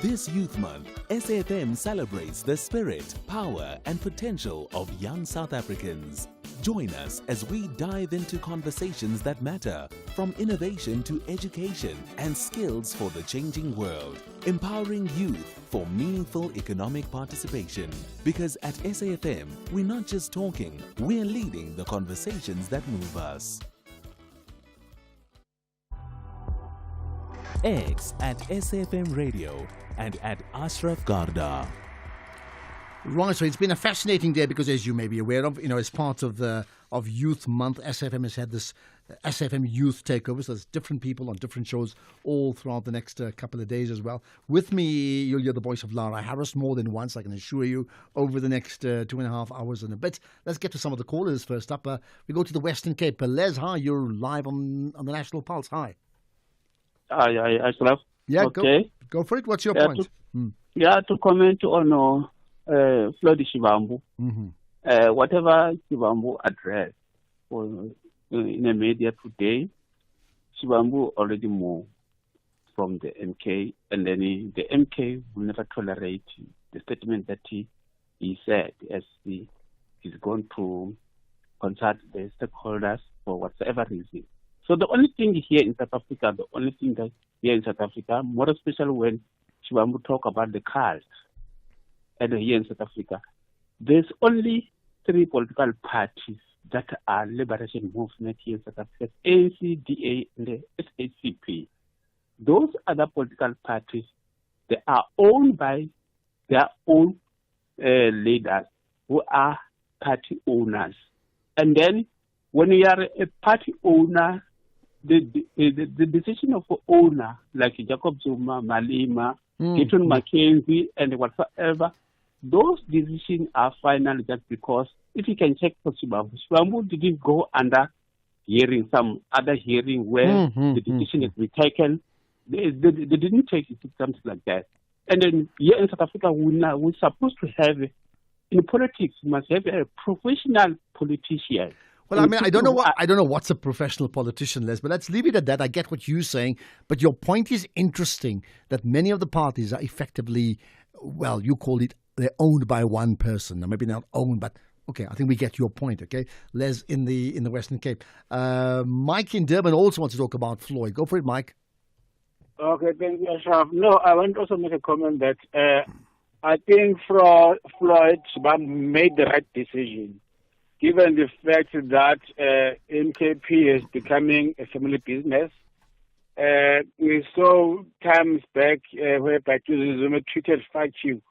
This Youth Month, SAFM celebrates the spirit, power, and potential of young South Africans. Join us as we dive into conversations that matter, from innovation to education and skills for the changing world, empowering youth for meaningful economic participation. Because at SAFM, we're not just talking, we're leading the conversations that move us. X at SAFM Radio and at Ashraf Garda. Right, so it's been a fascinating day because, as you may be aware of, as part of Youth Month, SAFM has had this SAFM Youth Takeover. So there's different people on different shows all throughout the next couple of days as well. With me, you'll hear the voice of Lara Harris more than once, I can assure you, over the next 2.5 hours and a bit. Let's get to some of the callers first up. We go to the Western Cape. Les, hi, you're live on the National Pulse. Hi. Hi, Ashraf. Yeah, okay. Go for it. What's your point? To comment on Floyd Shivamu. Mm-hmm. Whatever Shivamu addressed in the media today, Shivamu already moved from the MK, and then the MK will never tolerate the statement that he said as he's going to consult the stakeholders for whatever reason. So the only thing here in South Africa, more especially when Shivamu talk about the cult, and here in South Africa, there's only 3 political parties that are liberation movement here in South Africa: ANC, DA, and the SACP. Those other political parties, they are owned by their own leaders who are party owners. And then when you are a party owner, the decision of the owner, like Jacob Zuma, Malema, Gideon Mackenzie, and whatsoever, those decisions are final just because if you can check for Shivamu didn't go under some other hearing where the decision has been taken. They didn't take it, something like that. And then here in South Africa, we're supposed to have, in politics, we must have a professional politician. Well, I mean, I don't know what's a professional politician, Les, but let's leave it at that. I get what you're saying, but your point is interesting that many of the parties are effectively, well, you called it, they're owned by one person. Now, maybe not owned, but okay, I think we get your point, okay? Les in the Western Cape. Mike in Durban also wants to talk about Floyd. Go for it, Mike. Okay, thank you, Ashraf. No, I want to also make a comment that I think Floyd Shivamu made the right decision, given the fact that MKP is becoming a family business, We saw times back whereby Zuma treated fuck you,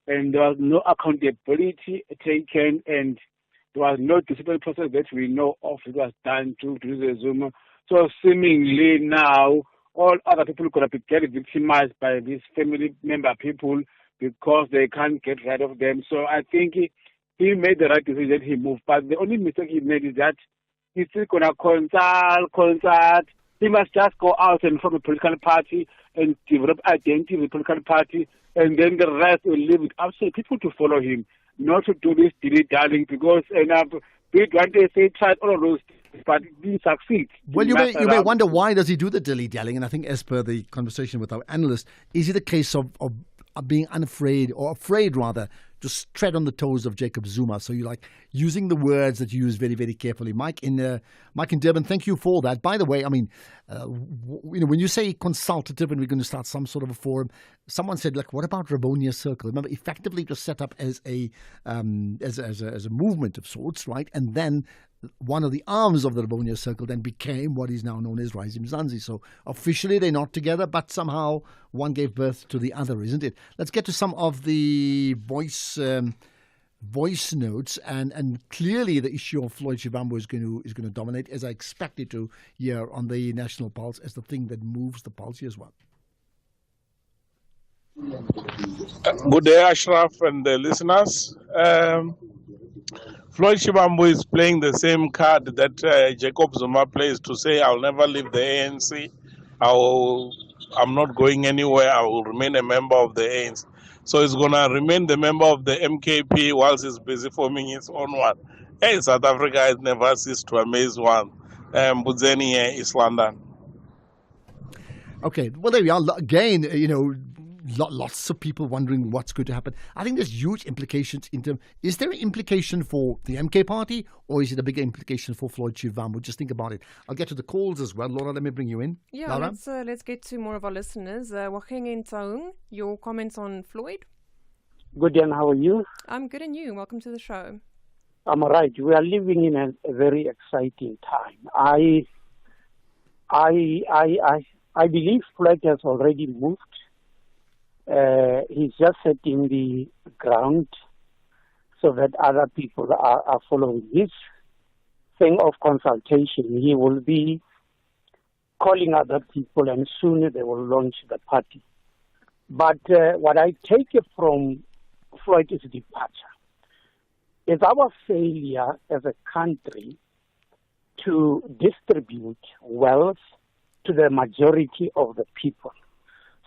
and there was no accountability taken, and there was no discipline process that we know of that was done to Zuma. So seemingly now, all other people are going to be getting victimized by these family member people because they can't get rid of them. So I think he made the right decision, he moved. But the only mistake he made is that he's still going to consult. He must just go out and form a political party and develop identity with the political party, and then the rest will leave it up to people to follow him, not to do this dilly-dallying, because Big one day they tried all of those things, but it didn't succeed. Well, you may wonder, why does he do the dilly-dallying? And I think, as per the conversation with our analyst, is it a case of being unafraid, or afraid rather, to tread on the toes of Jacob Zuma? So you're using the words that you use very, very carefully. Mike in Durban, thank you for that. By the way, I mean, when you say consultative and we're going to start some sort of a forum, someone said, what about Rivonia Circle? Remember, effectively it was set up as a movement of sorts, right? And then one of the arms of the Rivonia Circle then became what is now known as Rising Mzansi. So officially they're not together, but somehow one gave birth to the other, isn't it? Let's get to some of the voice notes, and clearly the issue of Floyd Shivamu is going to dominate, as I expect it to here on the National Pulse, as the thing that moves the pulse here as well. Good day, Ashraf and the listeners. Floyd Shivamu is playing the same card that Jacob Zuma plays, to say, I'll never leave the ANC. I'm not going anywhere. I will remain a member of the ANC. So he's going to remain the member of the MKP whilst he's busy forming his own one. Hey, South Africa has never ceased to amaze one. Budzeni, East London. Okay, well, there we are. Again, lots of people wondering what's going to happen. I think there's huge implications in terms. Is there an implication for the MK party, or is it a bigger implication for Floyd Shivamu? Just think about it. I'll get to the calls as well. Laura, let me bring you in. Yeah, let's get to more of our listeners. Wacheng in Taung, your comments on Floyd? Good day, how are you? I'm good, and you? Welcome to the show. I'm all right. We are living in a very exciting time. I believe Floyd has already moved. He's just setting the ground so that other people are following his thing of consultation. He will be calling other people, and soon they will launch the party. But what I take from Floyd's departure is our failure as a country to distribute wealth to the majority of the people.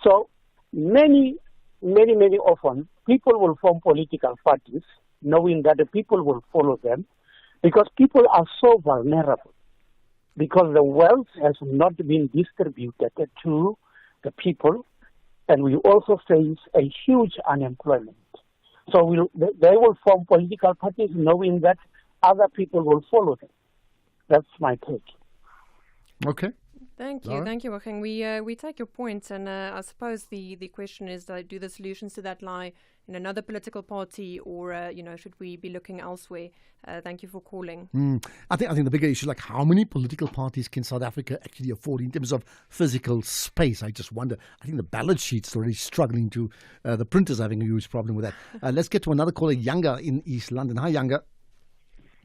So many often, people will form political parties knowing that the people will follow them, because people are so vulnerable, because the wealth has not been distributed to the people, and we also face a huge unemployment. So they will form political parties knowing that other people will follow them. That's my take. Okay. Thank you, Wacheng. We take your point, and I suppose the question is, do the solutions to that lie in another political party, or should we be looking elsewhere? Thank you for calling. I think the bigger issue is how many political parties can South Africa actually afford in terms of physical space? I just wonder. I think the ballot sheets are already struggling to. The printers having a huge problem with that. Let's get to another caller, Younger in East London. Hi, Younger.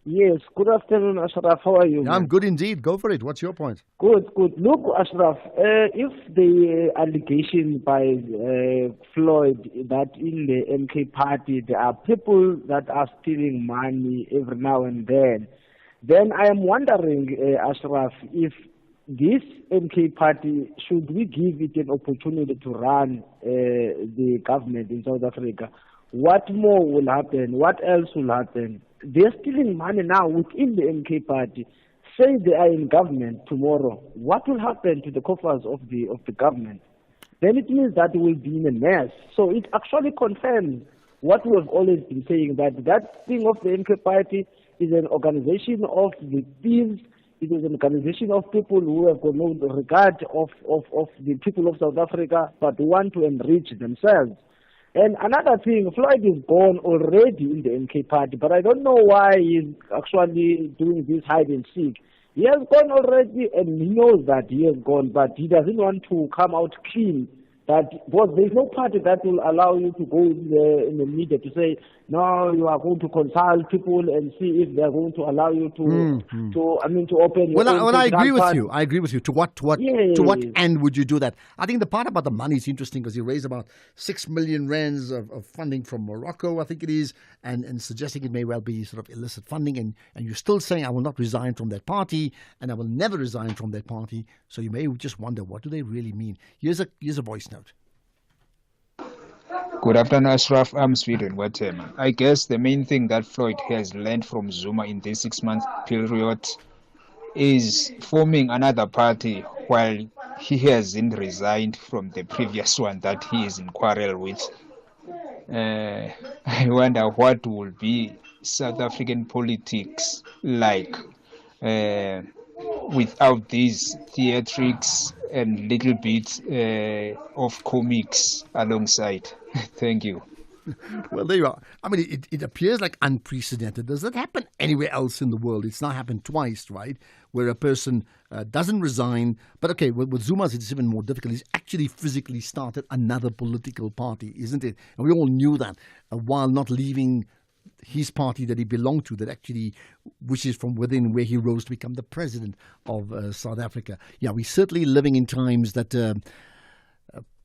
Yes, good afternoon, Ashraf. How are you? Yeah, I'm good indeed. Go for it. What's your point? Good. Look, Ashraf, if the allegation by Floyd that in the MK party there are people that are stealing money every now and then I am wondering, Ashraf, if this MK party, should we give it an opportunity to run the government in South Africa? What more will happen? What else will happen? They're stealing money now within the MK party. Say they are in government tomorrow. What will happen to the coffers of the government? Then it means that we will be in a mess. So it actually confirms what we have always been saying, that thing of the MK party is an organization of the thieves. It is an organization of people who have no regard of the people of South Africa, but want to enrich themselves. And another thing, Floyd is gone already in the MK party, but I don't know why he's actually doing this hide and seek. He has gone already, and he knows that he has gone, but he doesn't want to come out clean. That because there's no party that will allow you to go in the media to say, no, you are going to consult people and see if they're going to allow you to open. Well, I agree with you. I agree with you. To what Yes. to what end would you do that? I think the part about the money is interesting because he raised about 6 million rands of funding from Morocco, I think it is, and suggesting it may well be sort of illicit funding. And you're still saying, I will not resign from that party, and I will never resign from that party. So you may just wonder, what do they really mean? Here's a voice note. Good afternoon, Ashraf. I'm Sweden. I guess the main thing that Floyd has learned from Zuma in this 6-month period is forming another party while he hasn't resigned from the previous one that he is in quarrel with. I wonder what will be South African politics like without these theatrics and little bits of comics alongside. Thank you. Well, there you are. I mean, it appears like unprecedented. Does that happen anywhere else in the world? It's now happened twice, right? Where a person doesn't resign. But okay, with Zuma's, it's even more difficult. He's actually physically started another political party, isn't it? And we all knew that while not leaving his party that he belonged to, that actually wishes from within, where he rose to become the president of South Africa. Yeah, we're certainly living in times that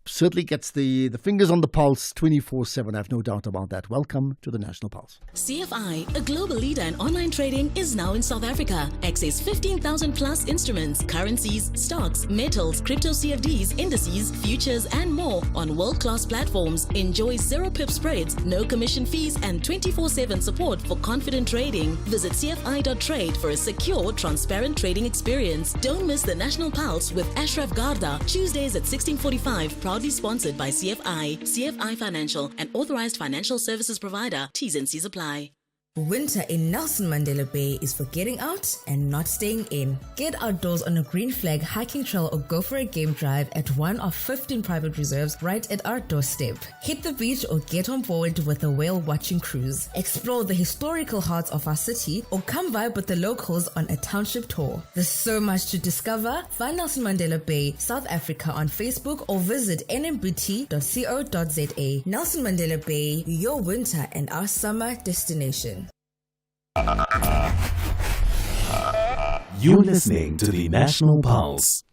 certainly gets the fingers on the pulse 24/7. I have no doubt about that. Welcome to the National Pulse. CFI, a global leader in online trading, is now in South Africa. Access 15,000 plus instruments, currencies, stocks, metals, crypto CFDs, indices, futures, and more on world-class platforms. Enjoy zero pip spreads, no commission fees, and 24/7 support for confident trading. Visit cfi.trade for a secure, transparent trading experience. Don't miss the National Pulse with Ashraf Garda, Tuesdays at 16:45. Proudly sponsored by CFI, CFI Financial, an authorized financial services provider. T's and C's apply. Winter in Nelson Mandela Bay is for getting out and not staying in. Get outdoors on a green flag hiking trail or go for a game drive at one of 15 private reserves right at our doorstep. Hit the beach or get on board with a whale watching cruise. Explore the historical hearts of our city or come vibe with the locals on a township tour. There's so much to discover. Find Nelson Mandela Bay, South Africa on Facebook or visit nmbt.co.za. Nelson Mandela Bay, your winter and our summer destination. You're listening to the National Pulse.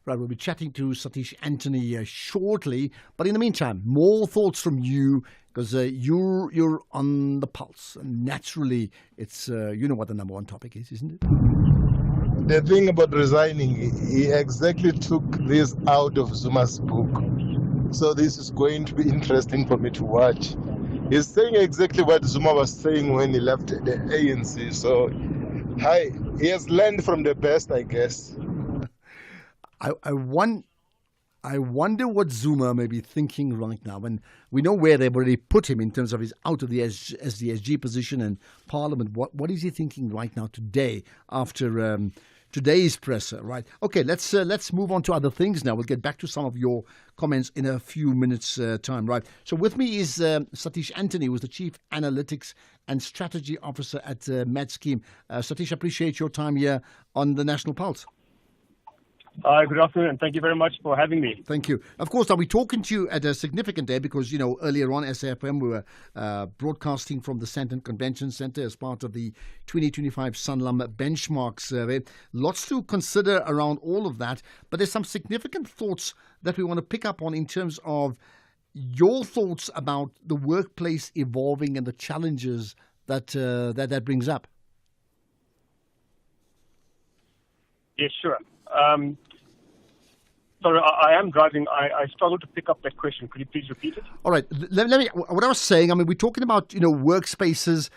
Right, we'll be chatting to Satish Anthony shortly. But in the meantime, more thoughts from you, because you're on the pulse. And naturally, it's you know what the number one topic is, isn't it? The thing about resigning, he exactly took this out of Zuma's book. So this is going to be interesting for me to watch. He's saying exactly what Zuma was saying when he left the ANC. So, he has learned from the best, I guess. I wonder what Zuma may be thinking right now. And we know where they've already put him in terms of his out of the SDSG position and Parliament. What is he thinking right now today after today's presser, right? Okay, let's move on to other things now. We'll get back to some of your comments in a few minutes' time, right? So with me is Satish Anthony, who's the Chief Analytics and Strategy Officer at MedScheme. Satish, appreciate your time here on the National Pulse. Good afternoon, and thank you very much for having me. Thank you. Of course, I'll be talking to you at a significant day because, earlier on, SAFM, we were broadcasting from the Sandton Convention Centre as part of the 2025 Sanlam Benchmark Survey. Lots to consider around all of that, but there's some significant thoughts that we want to pick up on in terms of your thoughts about the workplace evolving and the challenges that brings up. Yes, sure. Sorry, I am driving. I struggled to pick up that question. Could you please repeat it? All right. Let me. What I was saying. We're talking about workspaces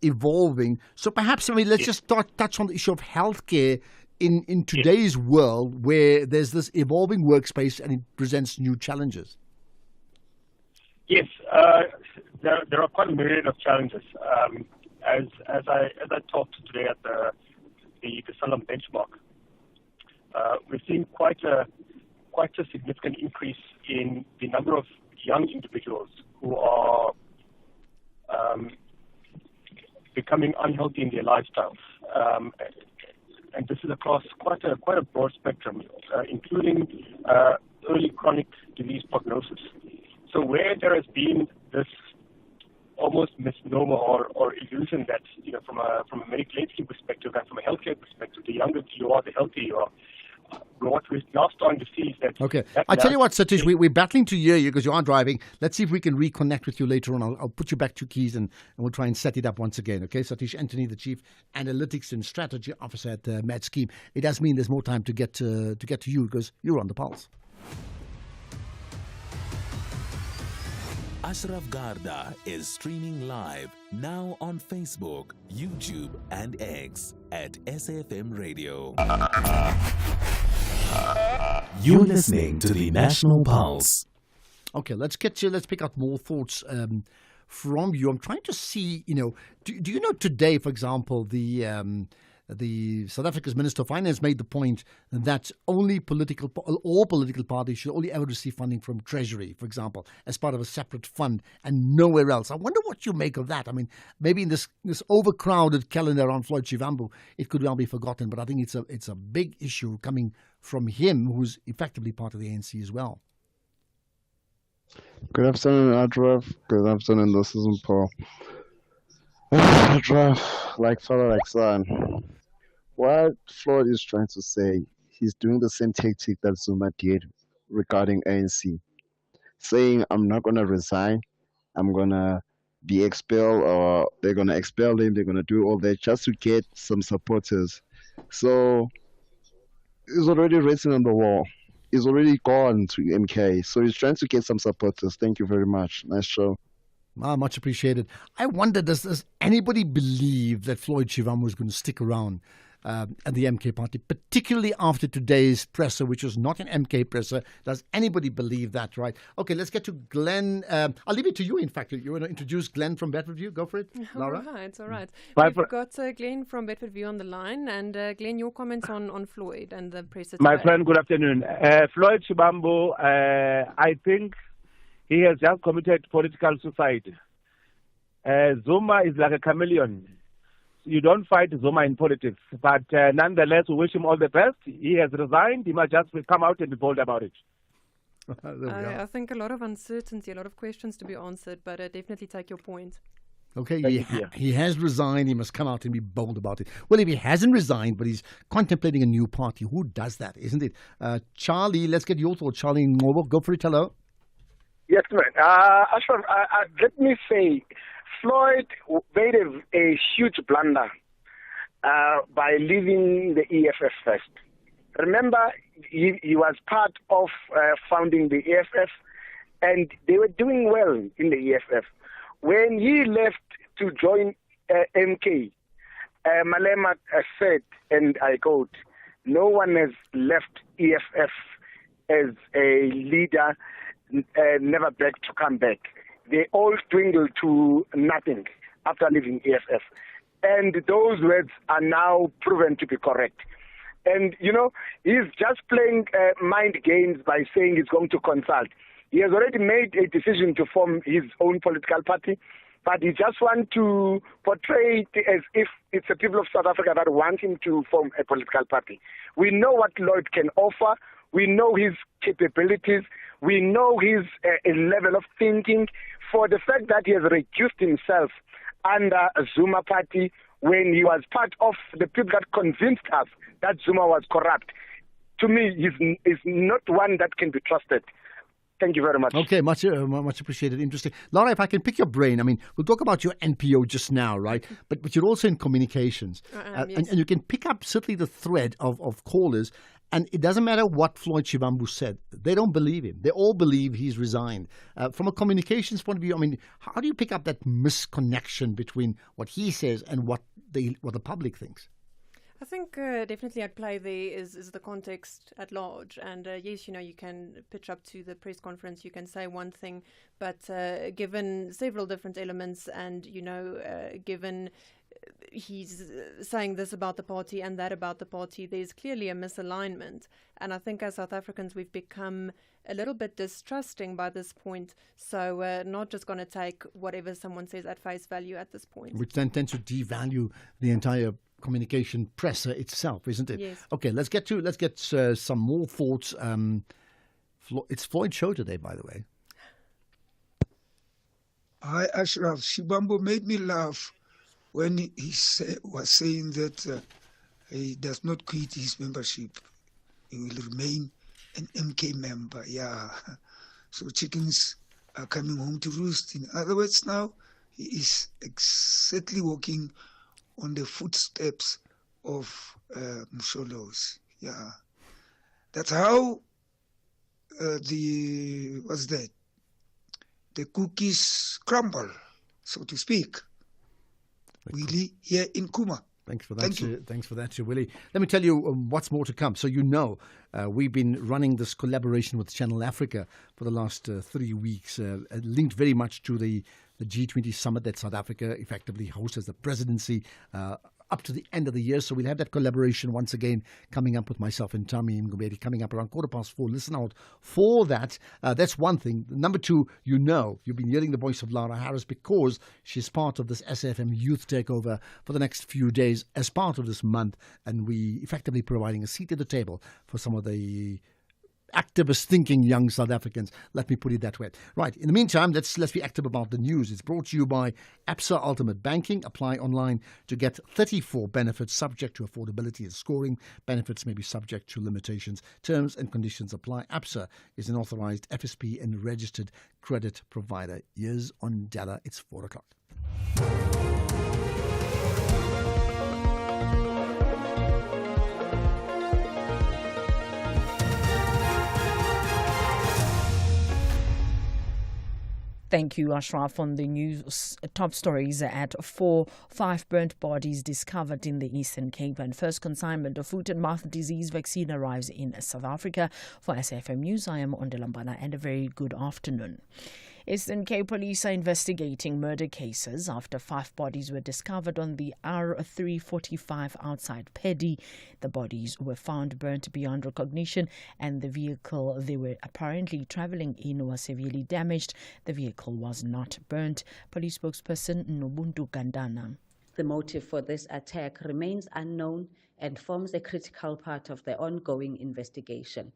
evolving. So perhaps let's just touch on the issue of healthcare in today's world, where there's this evolving workspace and it presents new challenges. Yes, there are quite a myriad of challenges. As I talked today at the Sanlam benchmark, we've seen quite a significant increase in the number of young individuals who are becoming unhealthy in their lifestyles and this is across quite a broad spectrum, including early chronic disease prognosis. So where there has been this almost misnomer or illusion that, from a medical aid perspective and from a healthcare perspective, the younger you are, the healthier you are. What we're now starting to see is that... Okay. I tell you what, Satish, we're battling to hear you because you are driving. Let's see if we can reconnect with you later on. I'll put you back to keys and we'll try and set it up once again. Okay, Satish Anthony, the Chief Analytics and Strategy Officer at Med Scheme. It does mean there's more time to get to you because you're on the pulse. Ashraf Garda is streaming live now on Facebook, YouTube, and X at SAFM Radio. You're listening to the National Pulse. Okay, let's pick up more thoughts from you. I'm trying to see, do you know today, for example, the South Africa's Minister of Finance made the point that all political parties should only ever receive funding from Treasury, for example, as part of a separate fund and nowhere else. I wonder what you make of that. I mean, maybe in this overcrowded calendar around Floyd Shivamu, it could well be forgotten, but I think it's a big issue coming from him, who's effectively part of the ANC as well. Good afternoon, Ashraf. Good afternoon, this is Paul. Ashraf, like father, like son. What Floyd is trying to say, he's doing the same tactic that Zuma did regarding ANC, saying, I'm not going to resign, I'm going to be expelled, or they're going to expel him, they're going to do all that just to get some supporters. So it's already written on the wall. It's already gone to MK, so he's trying to get some supporters. Thank you very much. Nice show. Much appreciated. I wonder, does anybody believe that Floyd Shivamu is going to stick around at the MK party, particularly after today's presser, which was not an MK presser? Does anybody believe that, right? Okay, let's get to Glenn. I'll leave it to you, in fact. You want to introduce Glenn from Bedfordview? Go for it, Laura. All right. We've got Glenn from Bedfordview on the line. And Glenn, your comments on Floyd and the presser today. My friend, good afternoon. Floyd Shivamu, I think he has just committed political suicide. Zuma is like a chameleon. You don't fight Zuma in politics. But nonetheless, we wish him all the best. He has resigned. He must just come out and be bold about it. I think a lot of uncertainty, a lot of questions to be answered, but definitely take your point. Okay, he has resigned. He must come out and be bold about it. Well, if he hasn't resigned, but he's contemplating a new party, who does that, isn't it? Charlie, let's get your thoughts. Charlie in Ngobo, go for it. Hello. Yes, man. Ashraf, let me say, Floyd made a huge blunder by leaving the EFF first. Remember, he was part of founding the EFF, and they were doing well in the EFF. When he left to join MK, Malema said, and I quote, "No one has left EFF as a leader, never back to come back. They all dwindled to nothing after leaving EFF." And those words are now proven to be correct. And, he's just playing mind games by saying he's going to consult. He has already made a decision to form his own political party, but he just wants to portray it as if it's the people of South Africa that want him to form a political party. We know what Lloyd can offer. We know his capabilities. We know his level of thinking. For the fact that he has reduced himself under a Zuma party when he was part of the people that convinced us that Zuma was corrupt, to me, he's not one that can be trusted. Thank you very much. Okay, much appreciated. Interesting. Laura, if I can pick your brain, I mean, we'll talk about your NPO just now, right? But you're also in communications. Yes. And you can pick up certainly the thread of callers. And it doesn't matter what Floyd Shivamu said. They don't believe him. They all believe he's resigned. From a communications point of view, I mean, how do you pick up that misconnection between what he says and what the public thinks? I think definitely at play there is the context at large. And yes, you can pitch up to the press conference, you can say one thing, but given several different elements and, given he's saying this about the party and that about the party, there's clearly a misalignment. And I think as South Africans, we've become a little bit distrusting by this point. So we're not just going to take whatever someone says at face value at this point. Which then tends to devalue the entire communication presser itself, isn't it? Yes. Okay, let's get some more thoughts. It's Floyd's show today, by the way. Hi, Ashraf. Shivambu made me laugh when he was saying that he does not quit his membership. He will remain an MK member. Yeah. So chickens are coming home to roost. In other words, now he is exactly walking on the footsteps of Msholo's. Yeah. That's how the cookies crumble, so to speak. Willie here in Kuma. Thanks for that. Thanks for that, Willie. Let me tell you what's more to come. So we've been running this collaboration with Channel Africa for the last 3 weeks, linked very much to the G20 summit that South Africa effectively hosts as the presidency up to the end of the year. So we'll have that collaboration once again coming up with myself and Tommy Ngubedi coming up around 4:15. Listen out for that. That's one thing. Number two, you've been hearing the voice of Lara Harris because she's part of this SAFM youth takeover for the next few days as part of this month. And we effectively providing a seat at the table for some of the activist thinking young South Africans. Let me put it that way. Right. In the meantime, let's be active about the news. It's brought to you by Absa Ultimate Banking. Apply online to get 34 benefits subject to affordability and scoring. Benefits may be subject to limitations. Terms and conditions apply. Absa is an authorized FSP and registered credit provider. Years on data. It's 4:00. Thank you, Ashraf. On the news, top stories at 4, 5 burnt bodies discovered in the Eastern Cape, and first consignment of foot and mouth disease vaccine arrives in South Africa. For SAFM News, I am Ondelambana, and a very good afternoon. Eastern Cape police are investigating murder cases after 5 bodies were discovered on the R345 outside Pedi. The bodies were found burnt beyond recognition, and the vehicle they were apparently travelling in was severely damaged. The vehicle was not burnt. Police spokesperson Nobuntu Gandana. The motive for this attack remains unknown and forms a critical part of the ongoing investigation.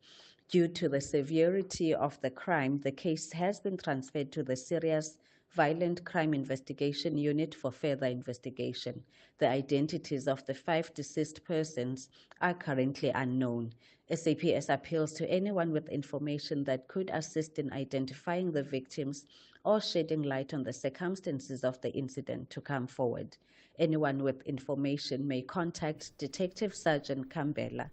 Due to the severity of the crime, the case has been transferred to the Serious Violent Crime Investigation Unit for further investigation. The identities of the 5 deceased persons are currently unknown. SAPS appeals to anyone with information that could assist in identifying the victims or shedding light on the circumstances of the incident to come forward. Anyone with information may contact Detective Sergeant Kambela.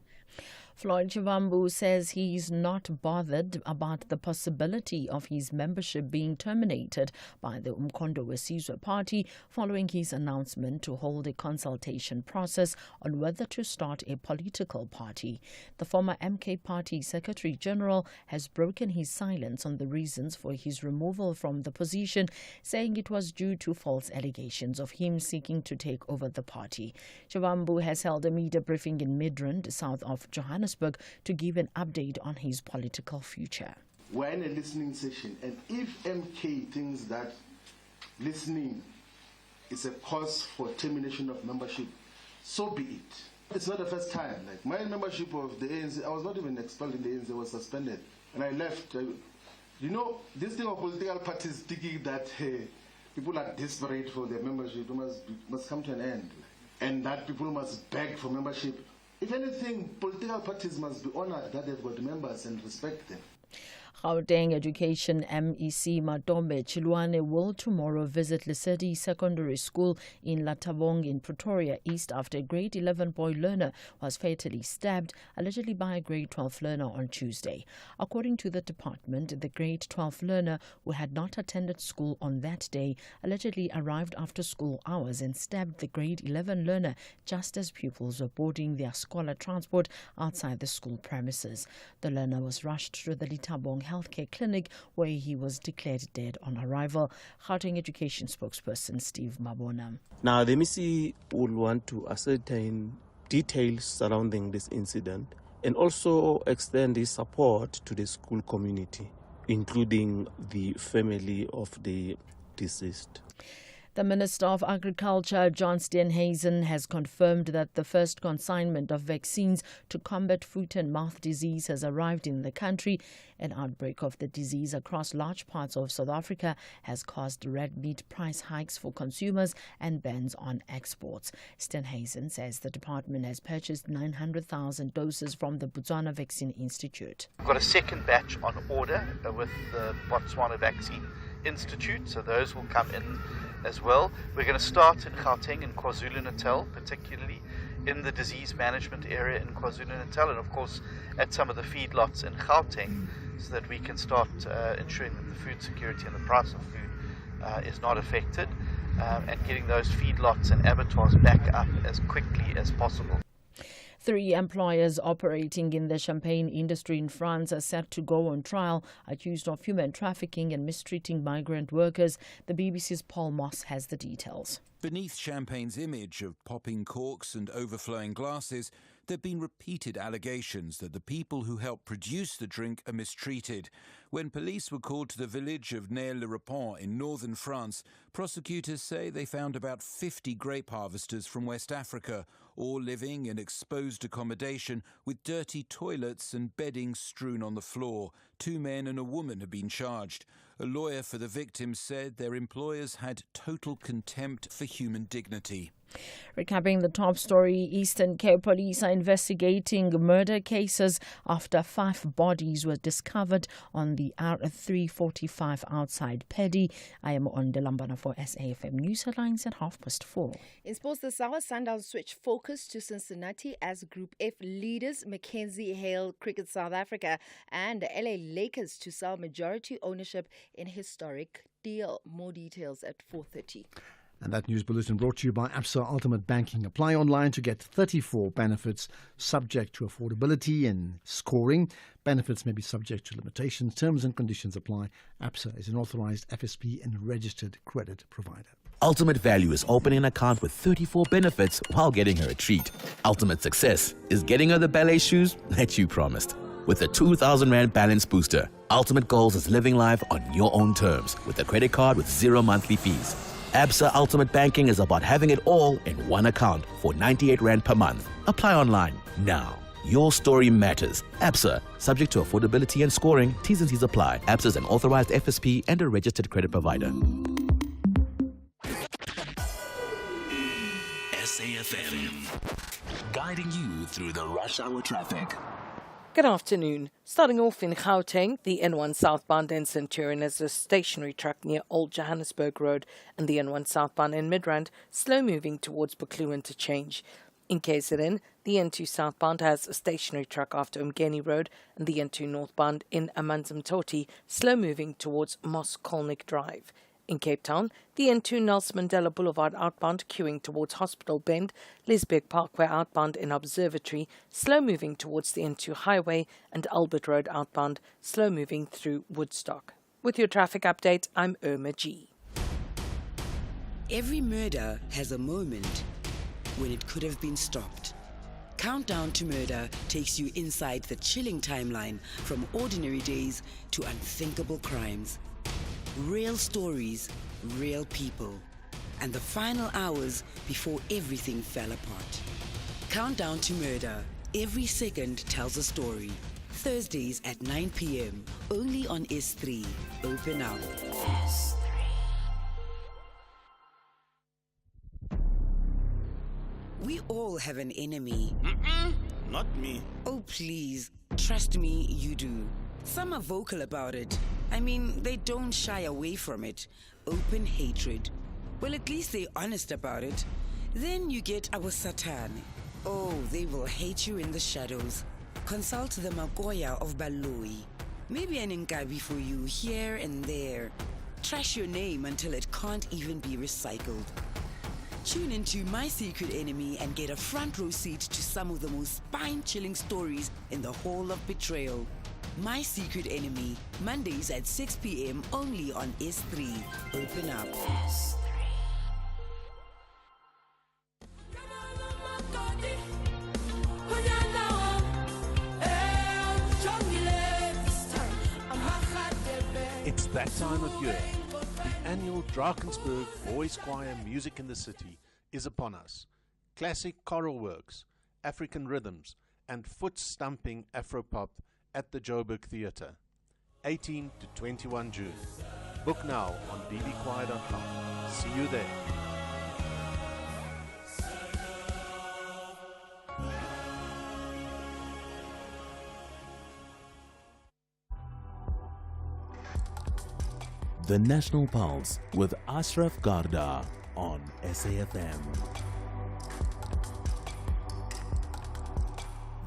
Floyd Shivamu says he's not bothered about the possibility of his membership being terminated by the Umkhonto weSizwe party following his announcement to hold a consultation process on whether to start a political party. The former MK Party Secretary General has broken his silence on the reasons for his removal from the position, saying it was due to false allegations of him seeking to take over the party. Shivamu has held a media briefing in Midrand, south of Johannesburg, to give an update on his political future. We're in a listening session, and if MK thinks that listening is a cause for termination of membership, so be it. It's not the first time. Like my membership of the ANC, I was not even expelled in the ANC, I was suspended, and I left. This thing of political parties thinking that people are desperate for their membership must come to an end, and that people must beg for membership. If anything, political parties must be honored that they've got members and respect them. Gauteng Education MEC Matombe Chilwane will tomorrow visit Lesedi Secondary School in Latabong in Pretoria East after a grade 11 boy learner was fatally stabbed, allegedly by a grade 12 learner on Tuesday. According to the department, the grade 12 learner, who had not attended school on that day, allegedly arrived after school hours and stabbed the grade 11 learner just as pupils were boarding their scholar transport outside the school premises. The learner was rushed to the Latabong Healthcare Clinic, where he was declared dead on arrival. Gauteng Education spokesperson Steve Mabona. Now, the MEC will want to ascertain details surrounding this incident and also extend his support to the school community, including the family of the deceased. The Minister of Agriculture, John Steenhuisen, has confirmed that the first consignment of vaccines to combat foot and mouth disease has arrived in the country. An outbreak of the disease across large parts of South Africa has caused red meat price hikes for consumers and bans on exports. Steenhuisen says the department has purchased 900,000 doses from the Botswana Vaccine Institute. We've got a second batch on order with the Botswana Vaccine Institute, so those will come in as well. We're going to start in Gauteng and KwaZulu-Natal, particularly in the disease management area in KwaZulu-Natal, and of course at some of the feedlots in Gauteng, so that we can start ensuring that the food security and the price of food is not affected, and getting those feedlots and abattoirs back up as quickly as possible. 3 employers operating in the champagne industry in France are set to go on trial, accused of human trafficking and mistreating migrant workers. The BBC's Paul Moss has the details. Beneath champagne's image of popping corks and overflowing glasses, there have been repeated allegations that the people who help produce the drink are mistreated. When police were called to the village of Ney-le-Repont in northern France, prosecutors say they found about 50 grape harvesters from West Africa, all living in exposed accommodation with dirty toilets and bedding strewn on the floor. 2 men and a woman have been charged. A lawyer for the victims said their employers had total contempt for human dignity. Recapping the top story, Eastern Cape police are investigating murder cases after 5 bodies were discovered on the R345 outside Paddy. I am on Delambana for SAFM News Headlines at 4:30. In sports, the Sour Sundowns switch focus to Cincinnati as Group F leaders Mackenzie hail Cricket South Africa and the LA Lakers to sell majority ownership in a historic deal. More details at 4:30. And that news bulletin brought to you by Absa Ultimate Banking. Apply online to get 34 benefits subject to affordability and scoring. Benefits may be subject to limitations. Terms and conditions apply. Absa is an authorized FSP and registered credit provider. Ultimate Value is opening an account with 34 benefits while getting her a treat. Ultimate Success is getting her the ballet shoes that you promised. With a 2,000 Rand balance booster, Ultimate Goals is living life on your own terms with a credit card with 0 monthly fees. Absa Ultimate Banking is about having it all in one account for 98 Rand per month. Apply online now. Your story matters. Absa, subject to affordability and scoring. T's and C's apply. Absa is an authorized FSP and a registered credit provider. SAFM, guiding you through the rush hour traffic. Good afternoon. Starting off in Gauteng, the N1 southbound in Centurion has a stationary truck near Old Johannesburg Road, and the N1 southbound in Midrand slow moving towards Buccleuch Interchange. In KZN, the N2 southbound has a stationary truck after Umgeni Road, and the N2 northbound in Amanzimtoti slow moving towards Moskolnik Drive. In Cape Town, the N2 Nelson Mandela Boulevard outbound queuing towards Hospital Bend, Lisbeck Parkway outbound in Observatory, slow moving towards the N2 Highway, and Albert Road outbound, slow moving through Woodstock. With your traffic update, I'm Irma G. Every murder has a moment when it could have been stopped. Countdown to Murder takes you inside the chilling timeline from ordinary days to unthinkable crimes. Real stories, real people, and the final hours before everything fell apart. Countdown to Murder. Every second tells a story. Thursdays at 9 p.m. only on S3. Open up. We all have an enemy. Not me. Oh, please. Trust me, you do. Some are vocal about it. I mean, they don't shy away from it. Open hatred. Well, at least they're honest about it. Then you get our Satan. Oh, they will hate you in the shadows. Consult the Magoya of Baloi. Maybe an Nkabi for you here and there. Trash your name until it can't even be recycled. Tune into My Secret Enemy and get a front row seat to some of the most spine-chilling stories in the Hall of Betrayal. My Secret Enemy, Mondays at 6 p.m. only on S3. Open up. It's that time of year. The annual Drakensberg Boys Choir Music in the City is upon us. Classic choral works, African rhythms, and foot-stumping Afropop at the Joburg Theatre. 18 to 21 June. Book now on bbchoir.com. See you there. The National Pulse with Ashraf Garda on SAFM.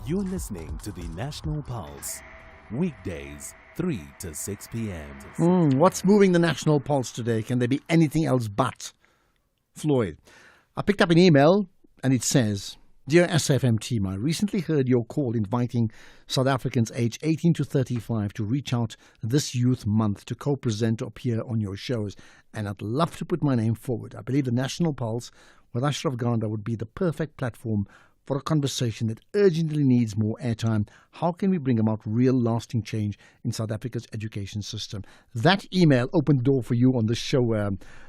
You're listening to the National Pulse, weekdays 3 to 6 p.m. What's moving the National Pulse today? Can there be anything else but Floyd? I picked up an email and it says, "Dear SFM team, I recently heard your call inviting South Africans aged 18 to 35 to reach out this youth month to co-present or appear on your shows, and I'd love to put my name forward. I believe the National Pulse with Ashraf Garda would be the perfect platform for a conversation that urgently needs more airtime. How can we bring about real lasting change in South Africa's education system?" That email opened the door for you on the show,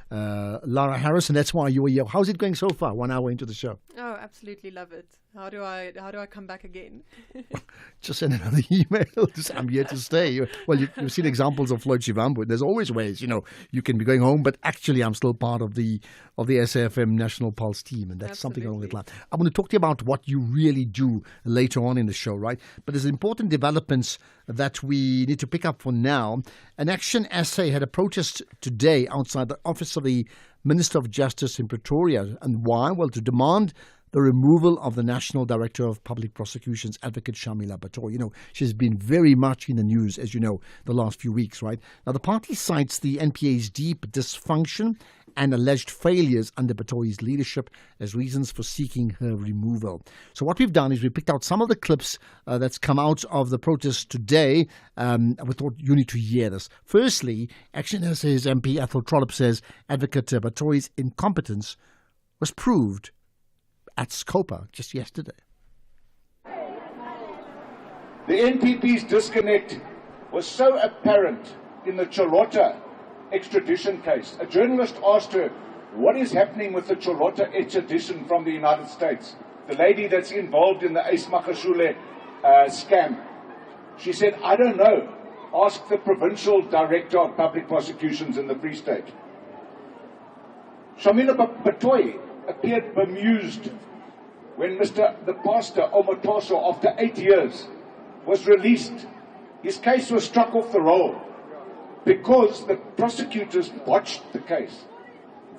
Lara Harris, and that's why you were here. How's it going so far, 1 hour into the show? Oh, absolutely love it. How do I come back again? Just send another email. I'm here to stay. Well, you've seen examples of Floyd Shivamu. There's always ways, you can be going home, but actually I'm still part of the SAFM National Pulse team, and that's something along that line. I'm going to talk to you about what you really do later on in the show, right? But there's important developments that we need to pick up for now. An Action SA had a protest today outside the office of the Minister of Justice in Pretoria. And why? Well, to demand the removal of the National Director of Public Prosecutions, Advocate Shamila Batoy. She's been very much in the news, as you know, the last few weeks, right? Now, the party cites the NPA's deep dysfunction and alleged failures under Batoy's leadership as reasons for seeking her removal. So what we've done is we picked out some of the clips that's come out of the protest today. We thought you need to hear this. Firstly, Action SA's MP Athol Trollip says Advocate Batoy's incompetence was proved at Scopa just yesterday. The NPP's disconnect was so apparent in the Chirota extradition case. A journalist asked her, what is happening with the Chirota extradition from the United States? The lady that's involved in the Ace Makashule scam. She said, I don't know. Ask the provincial director of public prosecutions in the Free State. Shamila Batoy appeared bemused when the pastor Omotoso, after 8 years, was released. His case was struck off the roll because the prosecutors botched the case.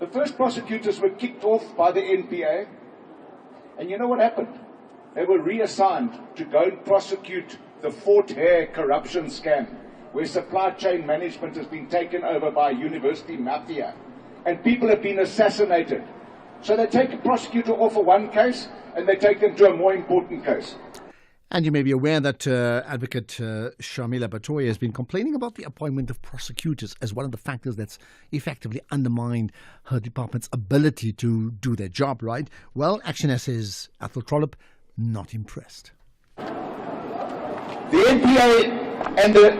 The first prosecutors were kicked off by the NPA, and you know what happened? They were reassigned to go and prosecute the Fort Hare corruption scam, where supply chain management has been taken over by a university mafia, and people have been assassinated. So they take a prosecutor off of one case, and they take them to a more important case. And you may be aware that Advocate Shamila Batoy has been complaining about the appointment of prosecutors as one of the factors that's effectively undermined her department's ability to do their job, right? Well, Action SA's Athol Trollip, not impressed. The NPA and the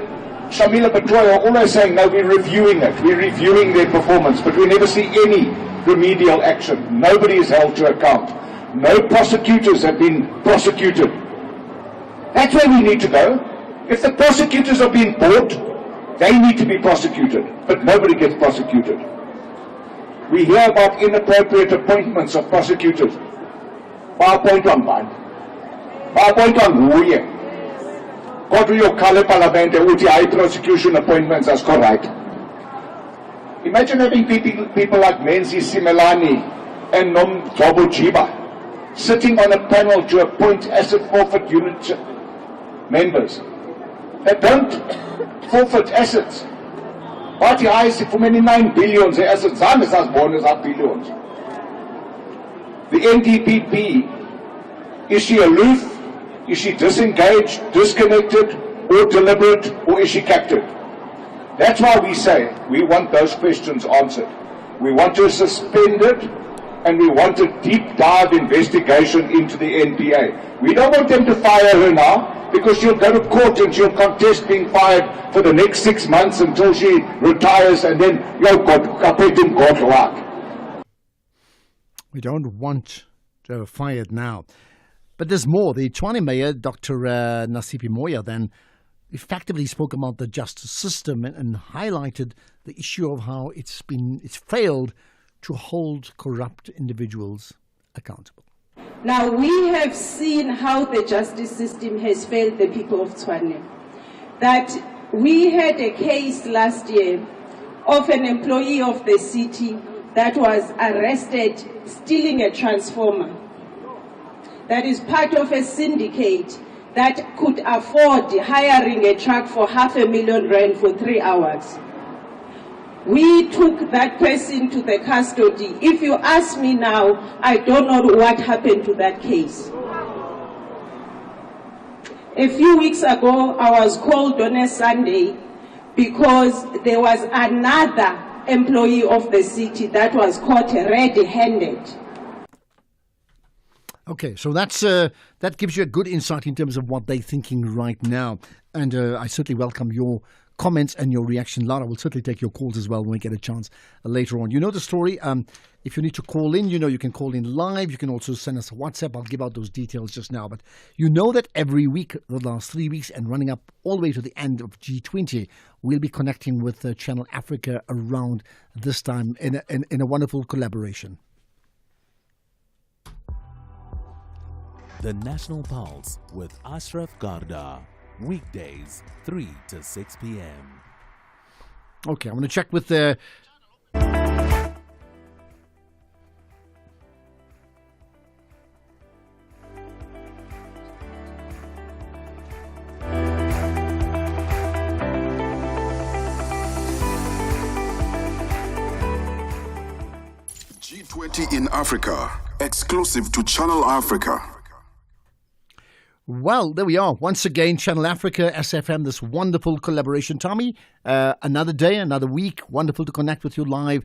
Shamila Batoy are always saying, no, we're reviewing it. We're reviewing their performance, but we never see any remedial action. Nobody is held to account. No prosecutors have been prosecuted. That's where we need to go. If the prosecutors are being bought, they need to be prosecuted, but nobody gets prosecuted. We hear about inappropriate appointments of prosecutors. Appoint on ban. Appoint on who ye? Go to your Kale Parliament and high prosecution appointments as correct. Imagine having people like Menzi Simelani and Nom Jobo Jiba sitting on a panel to appoint asset forfeit unit members that don't forfeit assets. Party eyes for many 9 billion assets, as bonus are billions. The NDPP, is she aloof? Is she disengaged, disconnected, or deliberate, or is she captive? That's why we say we want those questions answered. We want to suspend it, and we want a deep dive investigation into the NPA. We don't want them to fire her now. because she'll go to court and she'll contest being fired for the next 6 months until she retires, and then, we don't want to have her fired now. But there's more. The Tshwane Mayor, Dr. Nasipi Moya, then effectively spoke about the justice system and highlighted the issue of how it's failed to hold corrupt individuals accountable. Now, we have seen how the justice system has failed the people of Tshwane. That we had a case last year of an employee of the city that was arrested stealing a transformer. That is part of a syndicate that could afford hiring a truck for R500,000 for 3 hours. We took that person to the custody. If you ask me now, I don't know what happened to that case. A few weeks ago, I was called on a Sunday because there was another employee of the city that was caught red-handed. Okay, so that gives you a good insight in terms of what they're thinking right now. And I certainly welcome your comments and your reaction. Lara will certainly take your calls as well when we get a chance later on. You know the story. If you need to call in, you can call in live. You can also send us a WhatsApp. I'll give out those details just now. But you know that every week, the last 3 weeks, and running up all the way to the end of G20, we'll be connecting with Channel Africa around this time in a wonderful collaboration. The National Pulse with Ashraf Garda. Weekdays, 3 to 6 p.m. Okay, I'm going to check with the... G20 in Africa, exclusive to Channel Africa. Well, there we are. Once again, Channel Africa, SFM, this wonderful collaboration. Tommy, another day, another week. Wonderful to connect with you live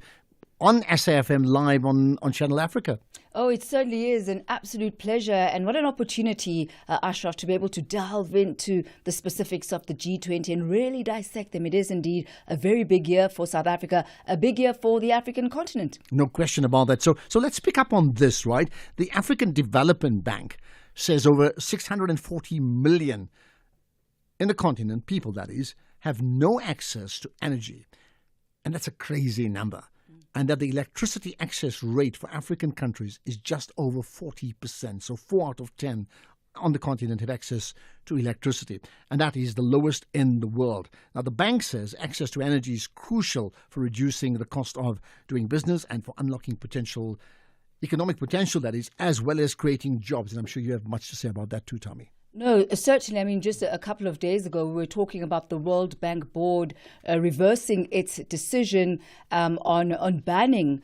on SAFM, live on Channel Africa. Oh, it certainly is an absolute pleasure. And what an opportunity, Ashraf, to be able to delve into the specifics of the G20 and really dissect them. It is indeed a very big year for South Africa, a big year for the African continent. No question about that. So let's pick up on this, right? The African Development Bank says over 640 million in the continent, people that is, have no access to energy. And that's a crazy number. And that the electricity access rate for African countries is just over 40%. So 4 out of 10 on the continent have access to electricity. And that is the lowest in the world. Now, the bank says access to energy is crucial for reducing the cost of doing business and for unlocking economic potential, that is, as well as creating jobs. And I'm sure you have much to say about that too, Tommy. No, certainly. I mean, just a couple of days ago, we were talking about the World Bank Board reversing its decision on banning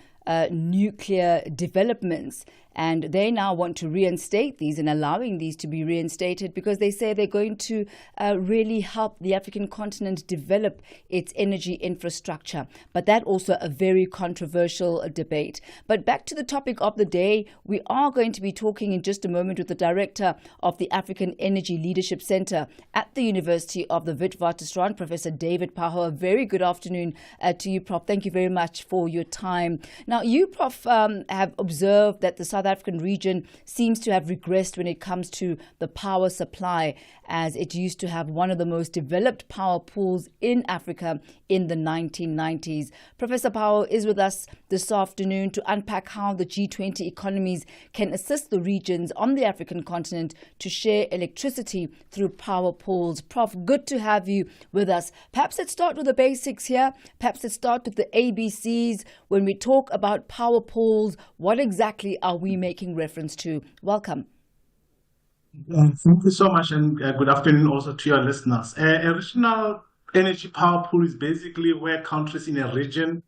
nuclear developments. And they now want to reinstate these and allowing these to be reinstated because they say they're going to really help the African continent develop its energy infrastructure. But that also a very controversial debate. But back to the topic of the day, we are going to be talking in just a moment with the director of the African Energy Leadership Center at the University of the Witwatersrand, Professor David Paho. A very good afternoon to you, Prof. Thank you very much for your time. Now, you, Prof, have observed that the South African region seems to have regressed when it comes to the power supply, as it used to have one of the most developed power pools in Africa in the 1990s. Professor Powell is with us this afternoon to unpack how the G20 economies can assist the regions on the African continent to share electricity through power pools. Prof, good to have you with us. Perhaps let's start with the basics here. Perhaps let's start with the ABCs. When we talk about power pools, what exactly are we making reference to? Welcome. Thank you so much, and good afternoon also to your listeners. A regional energy power pool is basically where countries in a region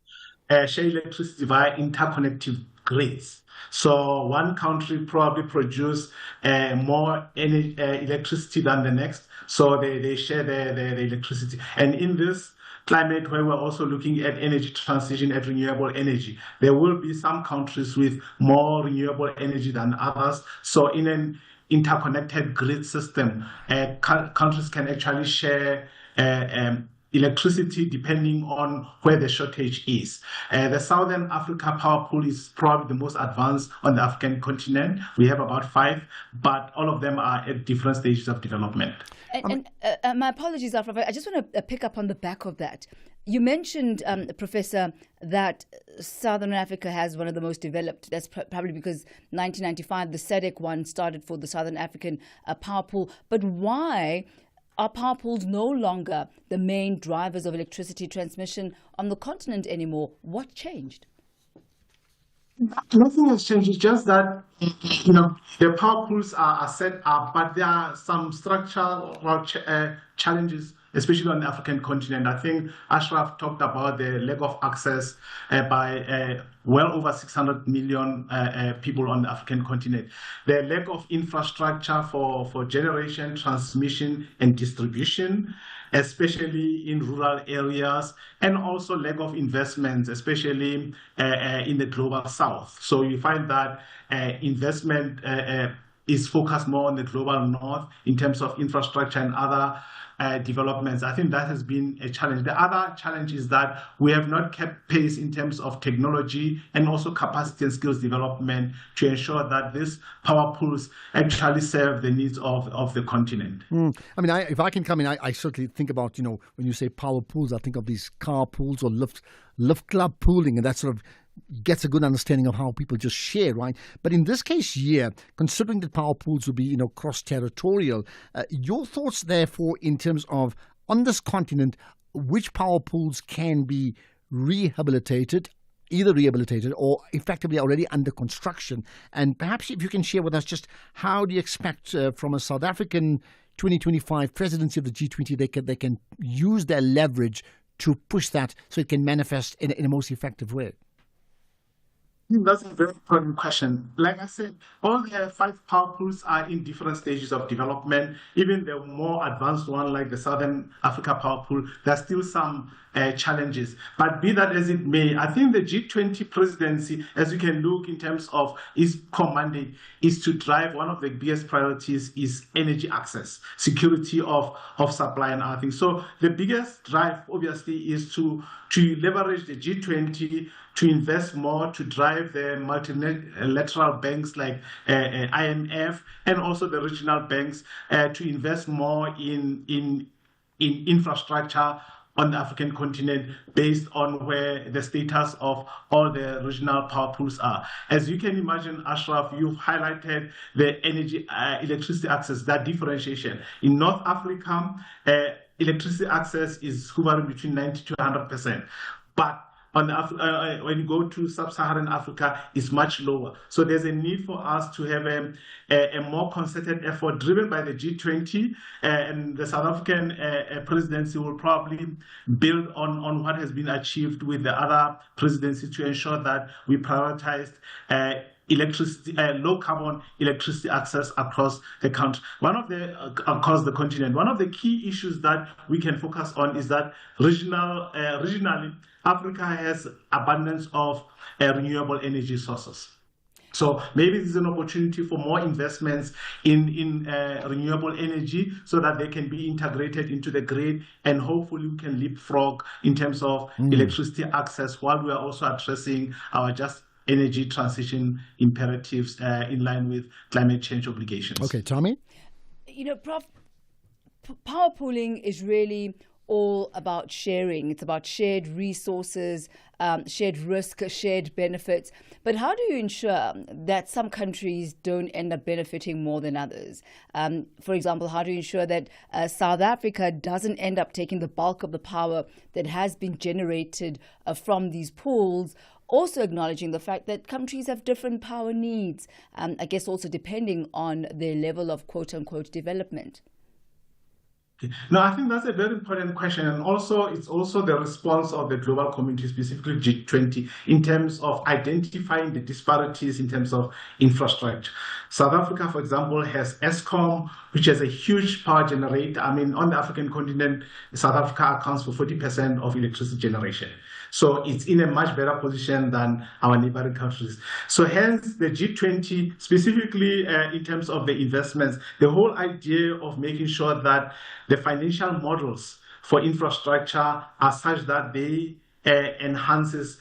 share electricity via interconnected grids. So one country probably produce more electricity than the next, so they share their electricity. And in this climate where we're also looking at energy transition at renewable energy, there will be some countries with more renewable energy than others. So in an interconnected grid system. Countries can actually share electricity depending on where the shortage is. The Southern Africa power pool is probably the most advanced on the African continent. We have about 5, but all of them are at different stages of development. And my apologies, Prof. I just want to pick up on the back of that. You mentioned, Professor, that Southern Africa has one of the most developed. That's probably because 1995, the SADC one started for the Southern African power pool. But why are power pools no longer the main drivers of electricity transmission on the continent anymore? What changed? Nothing has changed. It's just that, the power pools are set up, but there are some structural challenges, especially on the African continent. I think Ashraf talked about the lack of access by well over 600 million people on the African continent. The lack of infrastructure for generation, transmission, and distribution, especially in rural areas, and also lack of investments, especially in the global south. So you find that investment is focused more on the global north in terms of infrastructure and other developments. I think that has been a challenge. The other challenge is that we have not kept pace in terms of technology and also capacity and skills development to ensure that these power pools actually serve the needs of the continent. I mean, if I can come in, I certainly think about, when you say power pools, I think of these car pools or lift club pooling, and that sort of gets a good understanding of how people just share, right? But in this case here, considering that power pools will be, cross-territorial, your thoughts, therefore, in terms of, on this continent, which power pools can be rehabilitated, either rehabilitated or effectively already under construction? And perhaps if you can share with us just how do you expect from a South African 2025 presidency of the G20, they can use their leverage to push that so it can manifest in a most effective way? That's a very important question. Like I said, all the 5 power pools are in different stages of development. Even the more advanced one, like the Southern Africa power pool, there's still some challenges. But be that as it may, I think the G20 presidency, as you can look in terms of its mandate, is to drive one of the biggest priorities is energy access, security of supply and other things. So the biggest drive, obviously, is to leverage the G20 to invest more, to drive the multilateral banks like IMF and also the regional banks to invest more in infrastructure on the African continent based on where the status of all the regional power pools are. As you can imagine, Ashraf, you've highlighted the electricity access, that differentiation. In North Africa, electricity access is hovering between 90 to 100%. But when you go to sub-Saharan Africa, it's much lower. So there's a need for us to have a more concerted effort driven by the G20, and the South African presidency will probably build on what has been achieved with the other presidencies to ensure that we prioritize electricity, low carbon electricity access across the country. Across the continent. One of the key issues that we can focus on is that regionally, Africa has abundance of renewable energy sources. So maybe this is an opportunity for more investments in renewable energy so that they can be integrated into the grid, and hopefully we can leapfrog in terms of electricity access while we are also addressing our just energy transition imperatives in line with climate change obligations. Okay, Tommy? Prof, power pooling is really all about sharing. It's about shared resources, shared risk, shared benefits. But how do you ensure that some countries don't end up benefiting more than others? For example, how do you ensure that South Africa doesn't end up taking the bulk of the power that has been generated from these pools? Also acknowledging the fact that countries have different power needs, I guess also depending on their level of quote-unquote development. No, I think that's a very important question. And also, it's also the response of the global community, specifically G20, in terms of identifying the disparities in terms of infrastructure. South Africa, for example, has Eskom, which has a huge power generator. I mean, on the African continent, South Africa accounts for 40% of electricity generation. So it's in a much better position than our neighboring countries. So hence the G20, specifically in terms of the investments, the whole idea of making sure that the financial models for infrastructure are such that they enhances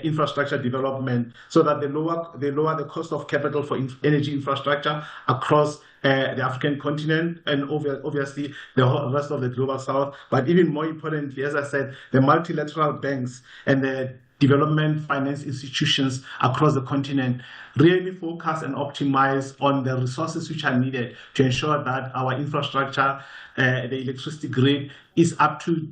infrastructure development, so that they lower the cost of capital for energy infrastructure across the African continent and obviously the whole rest of the global south. But even more importantly, as I said, the multilateral banks and the development finance institutions across the continent really focus and optimize on the resources which are needed to ensure that our infrastructure, the electricity grid, is up to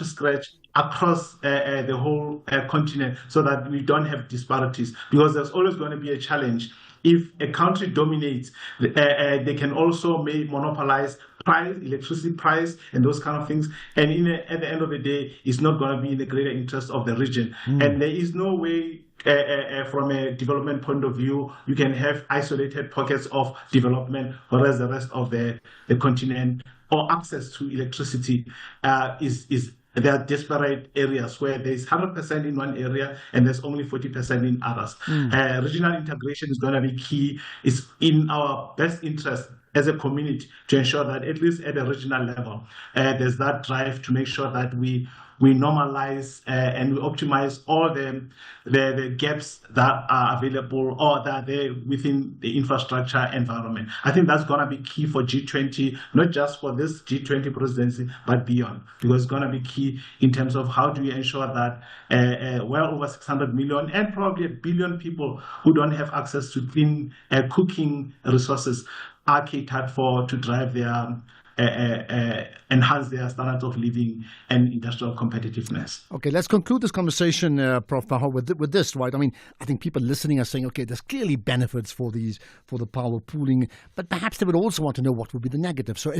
scratch across the whole continent, so that we don't have disparities, because there's always going to be a challenge. If a country dominates, they can also monopolize electricity price and those kind of things. And at the end of the day, it's not going to be in the greater interest of the region. And there is no way from a development point of view, you can have isolated pockets of development, whereas the rest of the continent or access to electricity there are disparate areas where there's 100% in one area and there's only 40% in others. Regional integration is going to be key. It's in our best interest as a community to ensure that at least at a regional level, there's that drive to make sure that we normalize and we optimize all the gaps that are available or that are there within the infrastructure environment. I think that's going to be key for G20, not just for this G20 presidency, but beyond, because it's going to be key in terms of how do we ensure that well over 600 million and probably 1 billion people who don't have access to clean cooking resources are catered for to drive their enhance their standards of living and industrial competitiveness. Okay, let's conclude this conversation, Prof. Paho, with this, right? I mean, I think people listening are saying, okay, there's clearly benefits for the power pooling, but perhaps they would also want to know what would be the negative. So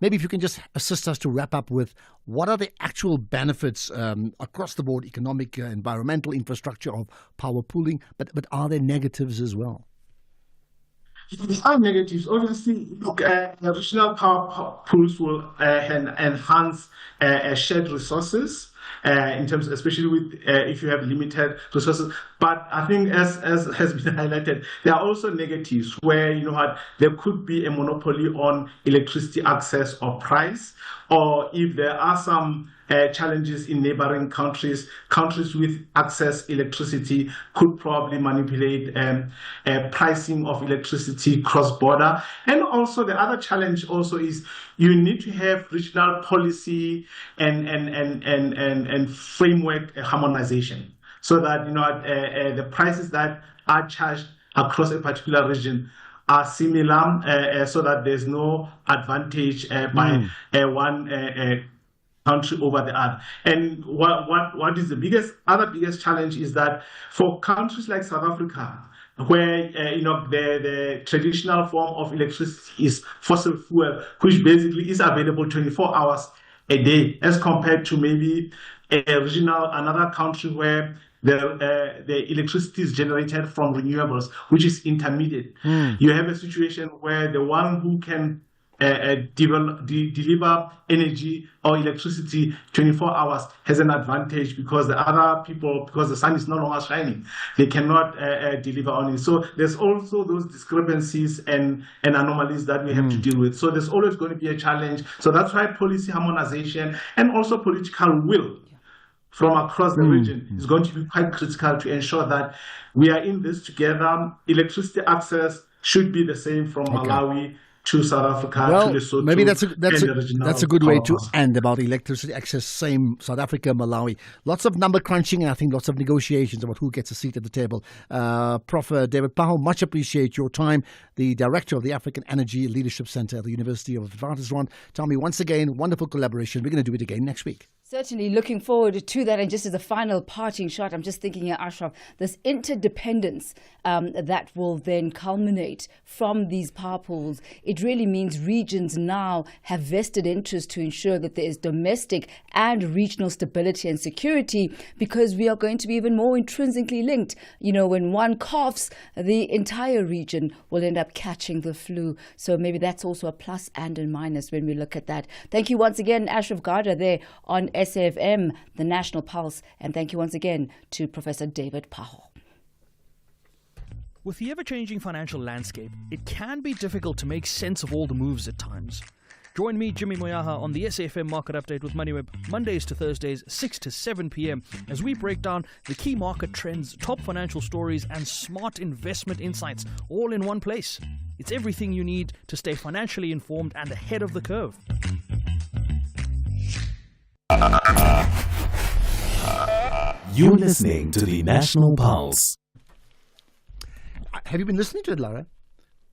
maybe if you can just assist us to wrap up with what are the actual benefits across the board, economic, environmental, infrastructure of power pooling, but are there negatives as well? There are negatives. Obviously, look, regional power pools will enhance shared resources in terms, especially with if you have limited resources. But I think, as has been highlighted, there are also negatives where there could be a monopoly on electricity access or price, or if there are some challenges in neighboring countries with access electricity could probably manipulate pricing of electricity cross-border. And also the other challenge also is you need to have regional policy and framework harmonization, so that the prices that are charged across a particular region are similar, so that there's no advantage by one country over the other. And what is the other biggest challenge is that for countries like South Africa, where the traditional form of electricity is fossil fuel, which basically is available 24 hours a day, as compared to maybe another country where the electricity is generated from renewables, which is intermediate. You have a situation where the one who can deliver energy or electricity 24 hours has an advantage, because the other people, because the sun is no longer shining, they cannot deliver on it. So there's also those discrepancies and anomalies that we have to deal with. So there's always going to be a challenge. So that's why policy harmonization and also political will from across the region is going to be quite critical to ensure that we are in this together. Electricity access should be the same from Malawi to South Africa, to Lesotho. Maybe that's a good way to end about electricity access. Same South Africa, Malawi. Lots of number crunching, and I think lots of negotiations about who gets a seat at the table. Prof. David Paho, much appreciate your time. The director of the African Energy Leadership Center at the University of Witwatersrand. Tell me once again, wonderful collaboration. We're going to do it again next week. Certainly looking forward to that. And just as a final parting shot, I'm just thinking here, Ashraf, this interdependence that will then culminate from these power pools, it really means regions now have vested interest to ensure that there is domestic and regional stability and security, because we are going to be even more intrinsically linked. When one coughs, the entire region will end up catching the flu. So maybe that's also a plus and a minus when we look at that. Thank you once again, Ashraf Garda, there on SAFM, the National Pulse, and thank you once again to Professor David Paho. With the ever-changing financial landscape, it can be difficult to make sense of all the moves at times. Join me, Jimmy Moyaha, on the SAFM Market Update with MoneyWeb, Mondays to Thursdays, 6 to 7 p.m, as we break down the key market trends, top financial stories, and smart investment insights, all in one place. It's everything you need to stay financially informed and ahead of the curve. You're listening to the National Pulse. Have you been listening to it, Lara?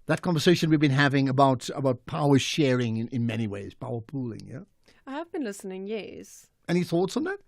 That conversation we've been having about power sharing in many ways, power pooling, yeah? I have been listening, yes. Any thoughts on that?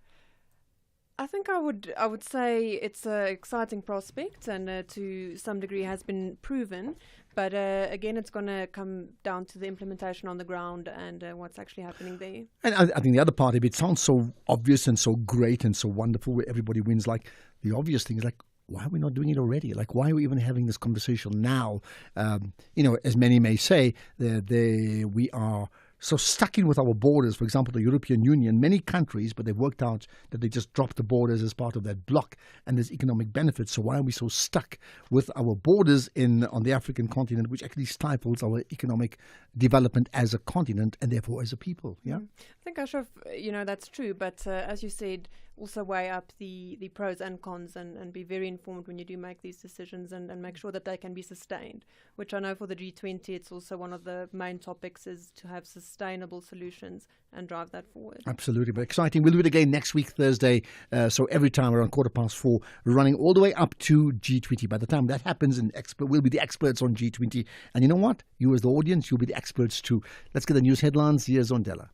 I think I would say it's an exciting prospect and to some degree has been proven. But again, it's going to come down to the implementation on the ground and what's actually happening there. And I think the other part of it sounds so obvious and so great and so wonderful where everybody wins. Like the obvious thing is like, why are we not doing it already? Like, why are we even having this conversation now? As many may say, we are so stuck in with our borders. For example, the European Union, many countries, but they've worked out that they just dropped the borders as part of that bloc, and there's economic benefits. So why are we so stuck with our borders on the African continent, which actually stifles our economic development as a continent and therefore as a people? Yeah, I think, Ashraf, that's true. But as you said, also weigh up the pros and cons and be very informed when you do make these decisions and make sure that they can be sustained, which I know for the G20, it's also one of the main topics is to have sustainable solutions and drive that forward. Absolutely, but exciting. We'll do it again next week, Thursday. So every time around 4:15, running all the way up to G20. By the time that happens, we'll be the experts on G20. And you know what? You as the audience, you'll be the experts too. Let's get the news headlines. Here's Ondela.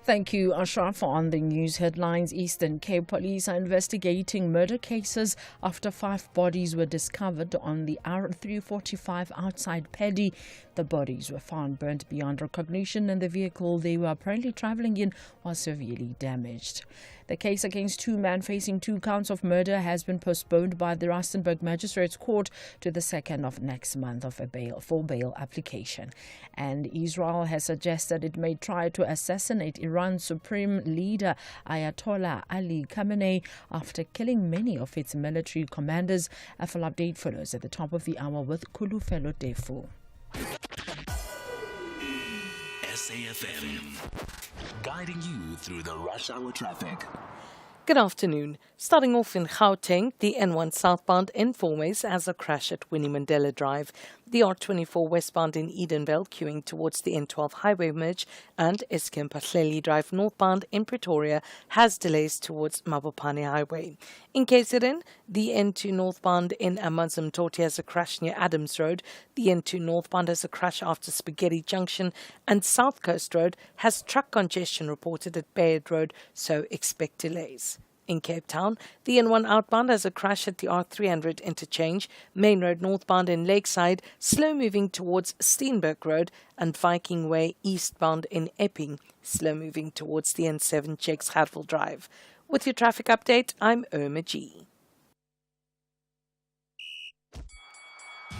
Thank you, Ashraf. On the news headlines, Eastern Cape police are investigating murder cases after 5 bodies were discovered on the R345 outside Paddy. The bodies were found burnt beyond recognition and the vehicle they were apparently travelling in was severely damaged. The case against 2 men facing 2 counts of murder has been postponed by the Rustenburg Magistrates Court to the 2nd of next month for bail application. And Israel has suggested it may try to assassinate Iran's supreme leader Ayatollah Ali Khamenei after killing many of its military commanders. A full update follows at the top of the hour with Kulufelo Defu. SAFM, guiding you through the rush hour traffic. Good afternoon. Starting off in Gauteng, the N1 southbound in Fourways has a crash at Winnie Mandela Drive. The R24 westbound in Edenvale queuing towards the N12 highway merge, and Eskom Pahleli Drive northbound in Pretoria has delays towards Mabopane Highway. In KZN, the N2 northbound in Amanzimtoti has a crash near Adams Road. The N2 northbound has a crash after Spaghetti Junction, and South Coast Road has truck congestion reported at Bayard Road, so expect delays. In Cape Town, the N1 outbound has a crash at the R300 interchange, Main Road northbound in Lakeside, slow moving towards Steenberg Road, and Viking Way eastbound in Epping, slow moving towards the N7 Checks Hartwell Drive. With your traffic update, I'm Irma G.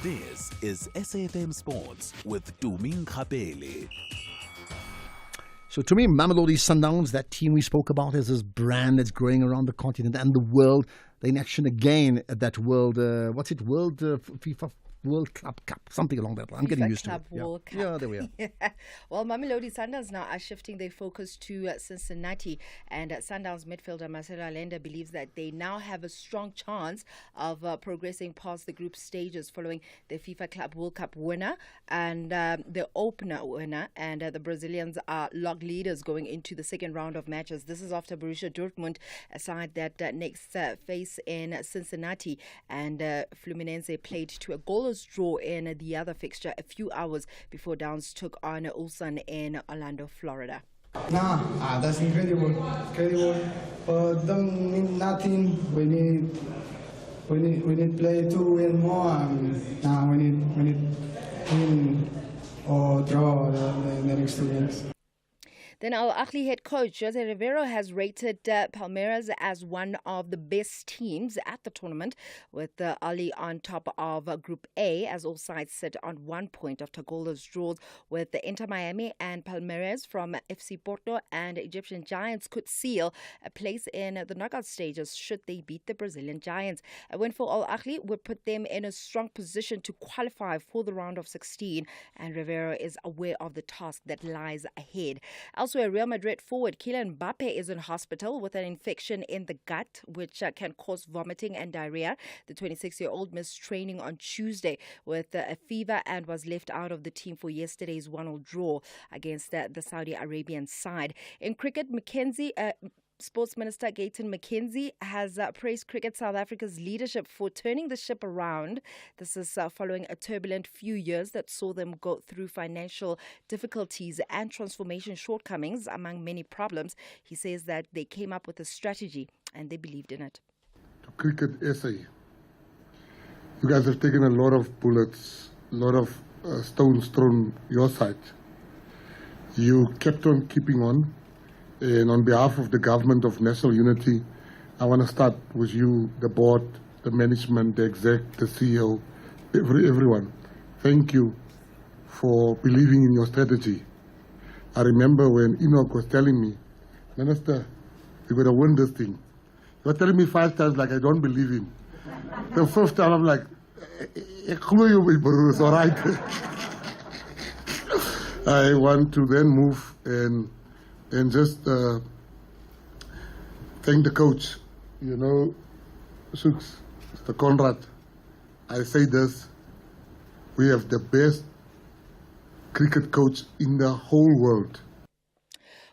This is SAFM Sports with Tuming Kapele. So to me, Mamelodi Sundowns, that team we spoke about, is this brand that's growing around the continent and the world. They're in action again at that World FIFA World Club Cup, something along that line. I'm getting used to it. World Cup. Yeah, there we are. Well, Mamelodi Sundowns now are shifting their focus to Cincinnati, and Sundowns midfielder Marcelo Allende believes that they now have a strong chance of progressing past the group stages following the FIFA Club World Cup winner and the opener winner, and the Brazilians are log leaders going into the second round of matches. This is after Borussia Dortmund, a side that next face in Cincinnati, and Fluminense played to a goalless draw in the other fixture a few hours before Downs took on Ulsan in Orlando, Florida. That's incredible. But don't mean nothing. We need play to win more. We need win or draw the next 2 games. Then Al Ahly head coach Jose Rivero has rated Palmeiras as one of the best teams at the tournament, with Ali on top of Group A, as all sides sit on 1 point after goalless draws with the Inter Miami and Palmeiras from FC Porto, and Egyptian Giants could seal a place in the knockout stages should they beat the Brazilian Giants. A win for Al Ahly would put them in a strong position to qualify for the round of 16, and Rivero is aware of the task that lies ahead. Elsewhere, Real Madrid forward Kylian Mbappe is in hospital with an infection in the gut, which can cause vomiting and diarrhea. The 26-year-old missed training on Tuesday with a fever and was left out of the team for yesterday's 1-1 draw against the Saudi Arabian side. In cricket, Sports Minister Gayton McKenzie has praised Cricket South Africa's leadership for turning the ship around. This is following a turbulent few years that saw them go through financial difficulties and transformation shortcomings, among many problems. He says that they came up with a strategy and they believed in it. To Cricket SA, you guys have taken a lot of bullets, a lot of stones thrown your side. You kept on keeping on. And on behalf of the government of national unity, I want to start with you, the board, the management, the exec, the CEO, everyone. Thank you for believing in your strategy. I remember when Enoch was telling me, Minister, we're going to win this thing. He was telling me 5 times like I don't believe him. The 5th time I'm like, it's all right. I want to then move and just thank the coach, Shuks, Mr. Conrad. I say this, we have the best cricket coach in the whole world.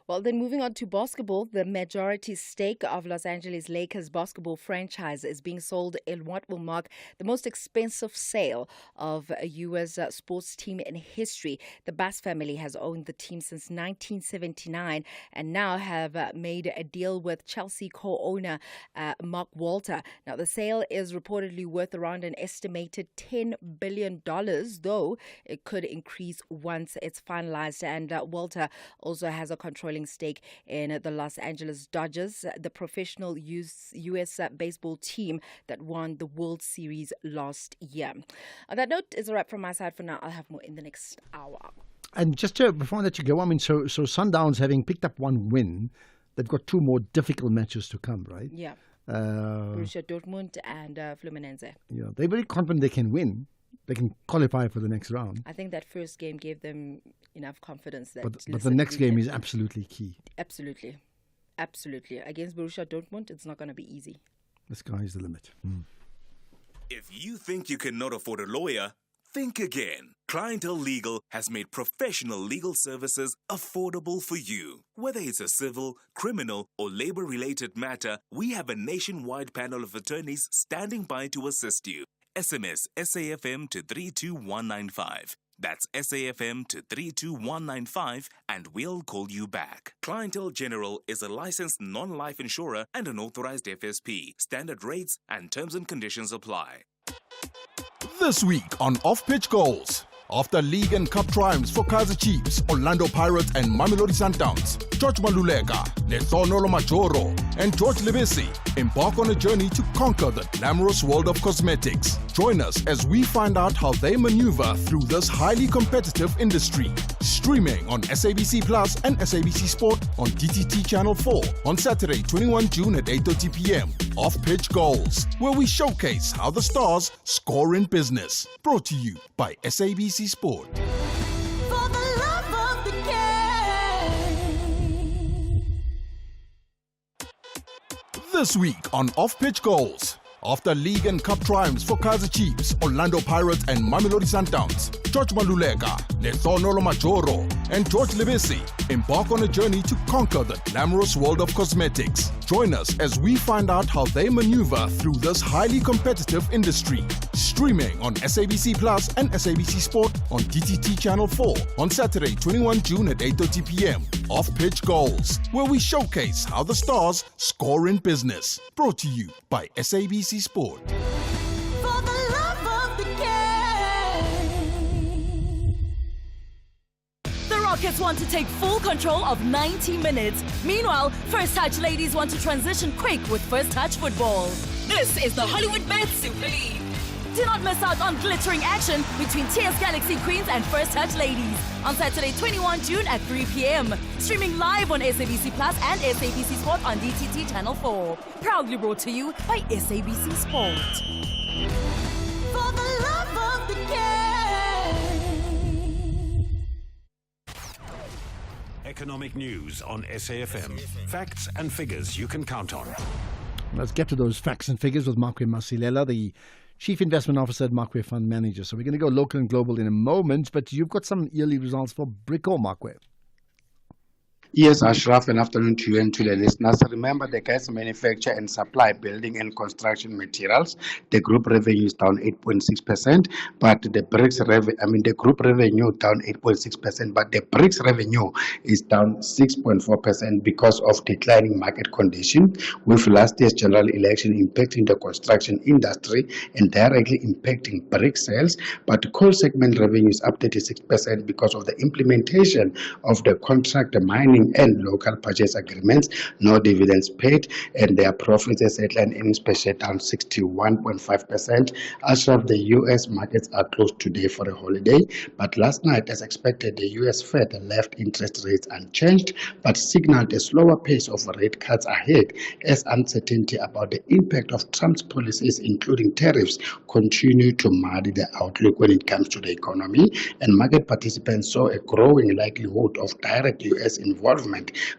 Well, then moving on to basketball, the majority stake of Los Angeles Lakers basketball franchise is being sold in what will mark the most expensive sale of a U.S. sports team in history. The Bass family has owned the team since 1979 and now have made a deal with Chelsea co-owner Mark Walter. Now, the sale is reportedly worth around an estimated $10 billion, though it could increase once it's finalized. And Walter also has a controlling stake in the Los Angeles Dodgers, the professional U.S. baseball team that won the World Series last year. On that note, is a wrap from my side for now. I'll have more in the next hour. And just before I let you go, so Sundowns, having picked up one win, they've got 2 more difficult matches to come, right? Yeah. Borussia Dortmund and Fluminense. Yeah, they're very confident they can win. They can qualify for the next round. I think that first game gave them enough confidence. But the next game is absolutely key. Absolutely. Against Borussia Dortmund, it's not going to be easy. The sky is the limit. If you think you cannot afford a lawyer, think again. Clientele Legal has made professional legal services affordable for you. Whether it's a civil, criminal, or labor-related matter, we have a nationwide panel of attorneys standing by to assist you. SMS SAFM to 32195. That's SAFM to 32195 and we'll call you back. Clientele General is a licensed non-life insurer and an authorized FSP. Standard rates and terms and conditions apply. This week on Off-Pitch Goals. After league and cup triumphs for Kaizer Chiefs, Orlando Pirates and Mamelodi Sundowns, George Maluleka, Lesonolo Majoro and George Lebesi embark on a journey to conquer the glamorous world of cosmetics. Join us as we find out how they maneuver through this highly competitive industry. Streaming on SABC Plus and SABC Sport on DTT Channel 4 on Saturday, 21 June at 8:30 p.m. Off-Pitch Goals, where we showcase how the stars score in business. Brought to you by SABC Sport. For the love of the game. This week on Off-Pitch Goals. After league and cup triumphs for Kaizer Chiefs, Orlando Pirates and Mamelodi Sundowns, George Maluleka, Lesonolo Majoro and George Lebesi embark on a journey to conquer the glamorous world of cosmetics. Join us as we find out how they maneuver through this highly competitive industry. Streaming on SABC Plus and SABC Sport on DTT Channel 4 on Saturday, 21 June at 8:30 p.m. Off-Pitch Goals, where we showcase how the stars score in business. Brought to you by SABC Sport. For the love of the game. There are Rockets want to take full control of 90 minutes. Meanwhile, First Touch ladies want to transition quick with First Touch football. This is the Hollywood Bet Super League. Do not miss out on glittering action between TS Galaxy Queens and First Touch ladies on Saturday 21 June at 3 p.m. Streaming live on SABC Plus and SABC Sport on DTT Channel 4. Proudly brought to you by SABC Sport. For the love of the game. Economic news on SAFM. Facts and figures you can count on. Let's get to those facts and figures with Makwe Masilela, the Chief Investment Officer at Makwe Fund Manager. So we're going to go local and global in a moment, but you've got some yearly results for Brico, Makwe. Yes, Ashraf, and afternoon to you and to the listeners. Remember, the gas manufacture and supply, building and construction materials, the group revenue is down 8.6%, but the group revenue down 8.6%, but the BRICS revenue is down 6.4% because of declining market condition, with last year's general election impacting the construction industry and directly impacting BRICS sales. But the coal segment revenue is up 36% because of the implementation of the contract mining and local purchase agreements, no dividends paid, and their profits as headline earnings per share down 61.5%. Ashraf, the U.S. markets are closed today for a holiday, but last night, as expected, the U.S. Fed left interest rates unchanged, but signaled a slower pace of rate cuts ahead as uncertainty about the impact of Trump's policies, including tariffs, continue to muddy the outlook when it comes to the economy, and market participants saw a growing likelihood of direct U.S. involvement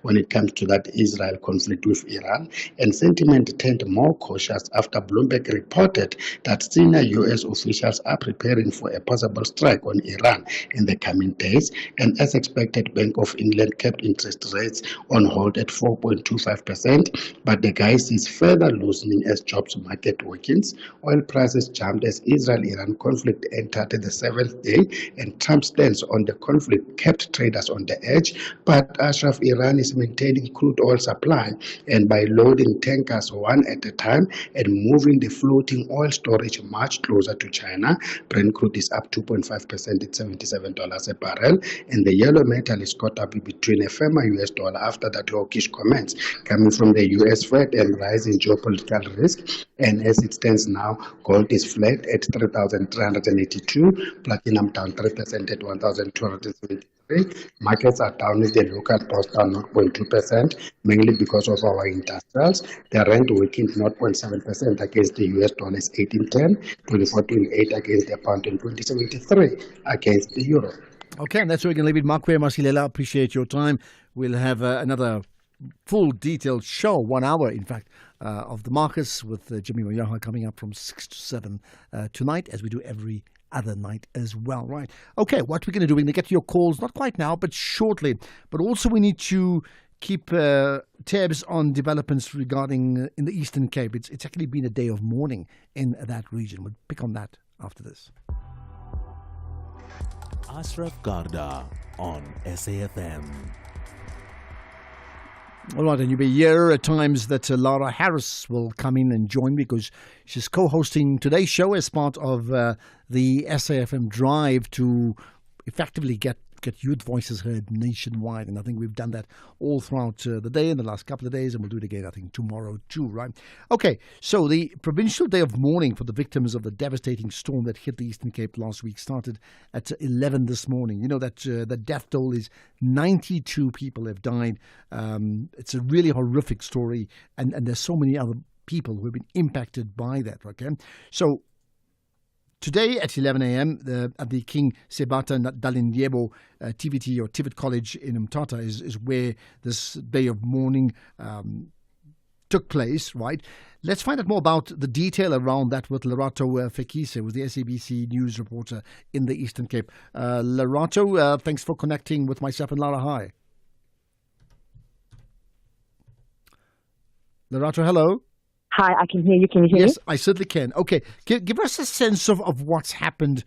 when it comes to that Israel conflict with Iran, and sentiment turned more cautious after Bloomberg reported that senior U.S. officials are preparing for a possible strike on Iran in the coming days, and as expected, Bank of England kept interest rates on hold at 4.25%, but the guy sees further loosening as jobs market weakens. Oil prices jumped as Israel-Iran conflict entered the 7th day, and Trump's stance on the conflict kept traders on the edge, but Ashraf, Iran is maintaining crude oil supply, and by loading tankers one at a time and moving the floating oil storage much closer to China, Brent crude is up 2.5% at $77 a barrel, and the yellow metal is caught up between a firmer US dollar after that hawkish comments coming from the US Fed and rising geopolitical risk. And as it stands now, gold is flat at 3,382, platinum down 3% at 1,273. Markets are down with the local post down 0.2%, mainly because of our industrials. The rand weakened 0.7% against the US dollar is 18.10, 24.28 against the pound, and 20.73 against the euro. Okay, and that's where we can leave it. Makwe Masilela, appreciate your time. We'll have another full detailed show, 1 hour in fact, of the markets with Jimmy Moyaha coming up from 6 to 7 tonight, as we do every other night as well. Right. Okay, what we're going to do, we're going to get to your calls, not quite now, but shortly. But also we need to keep tabs on developments regarding in the Eastern Cape. It's actually been a day of mourning in that region. We'll pick on that after this. Ashraf Garda on SAFM. All right, and you'll be here at times that Lara Harris will come in and join because she's co-hosting today's show as part of the SAFM drive to effectively get youth voices heard nationwide. And I think we've done that all throughout the day in the last couple of days, and we'll do it again, I think, tomorrow too, right? Okay, so the provincial day of mourning for the victims of the devastating storm that hit the Eastern Cape last week started at 11 this morning. You know that the death toll is 92 people have died. It's a really horrific story, and there's so many other people who have been impacted by that, okay? So today at 11 a.m. At the King Sebata Dalindyebo TVT or Tivet College in Mthatha is where this day of mourning took place, right? Let's find out more about the detail around that with Lerato Fekise, who's the SABC news reporter in the Eastern Cape. Lerato, thanks for connecting with myself and Lara. Hi. Lerato, hello. Hi, I can hear you. Can you hear me? Yes, I certainly can. Okay, give us a sense of what's happened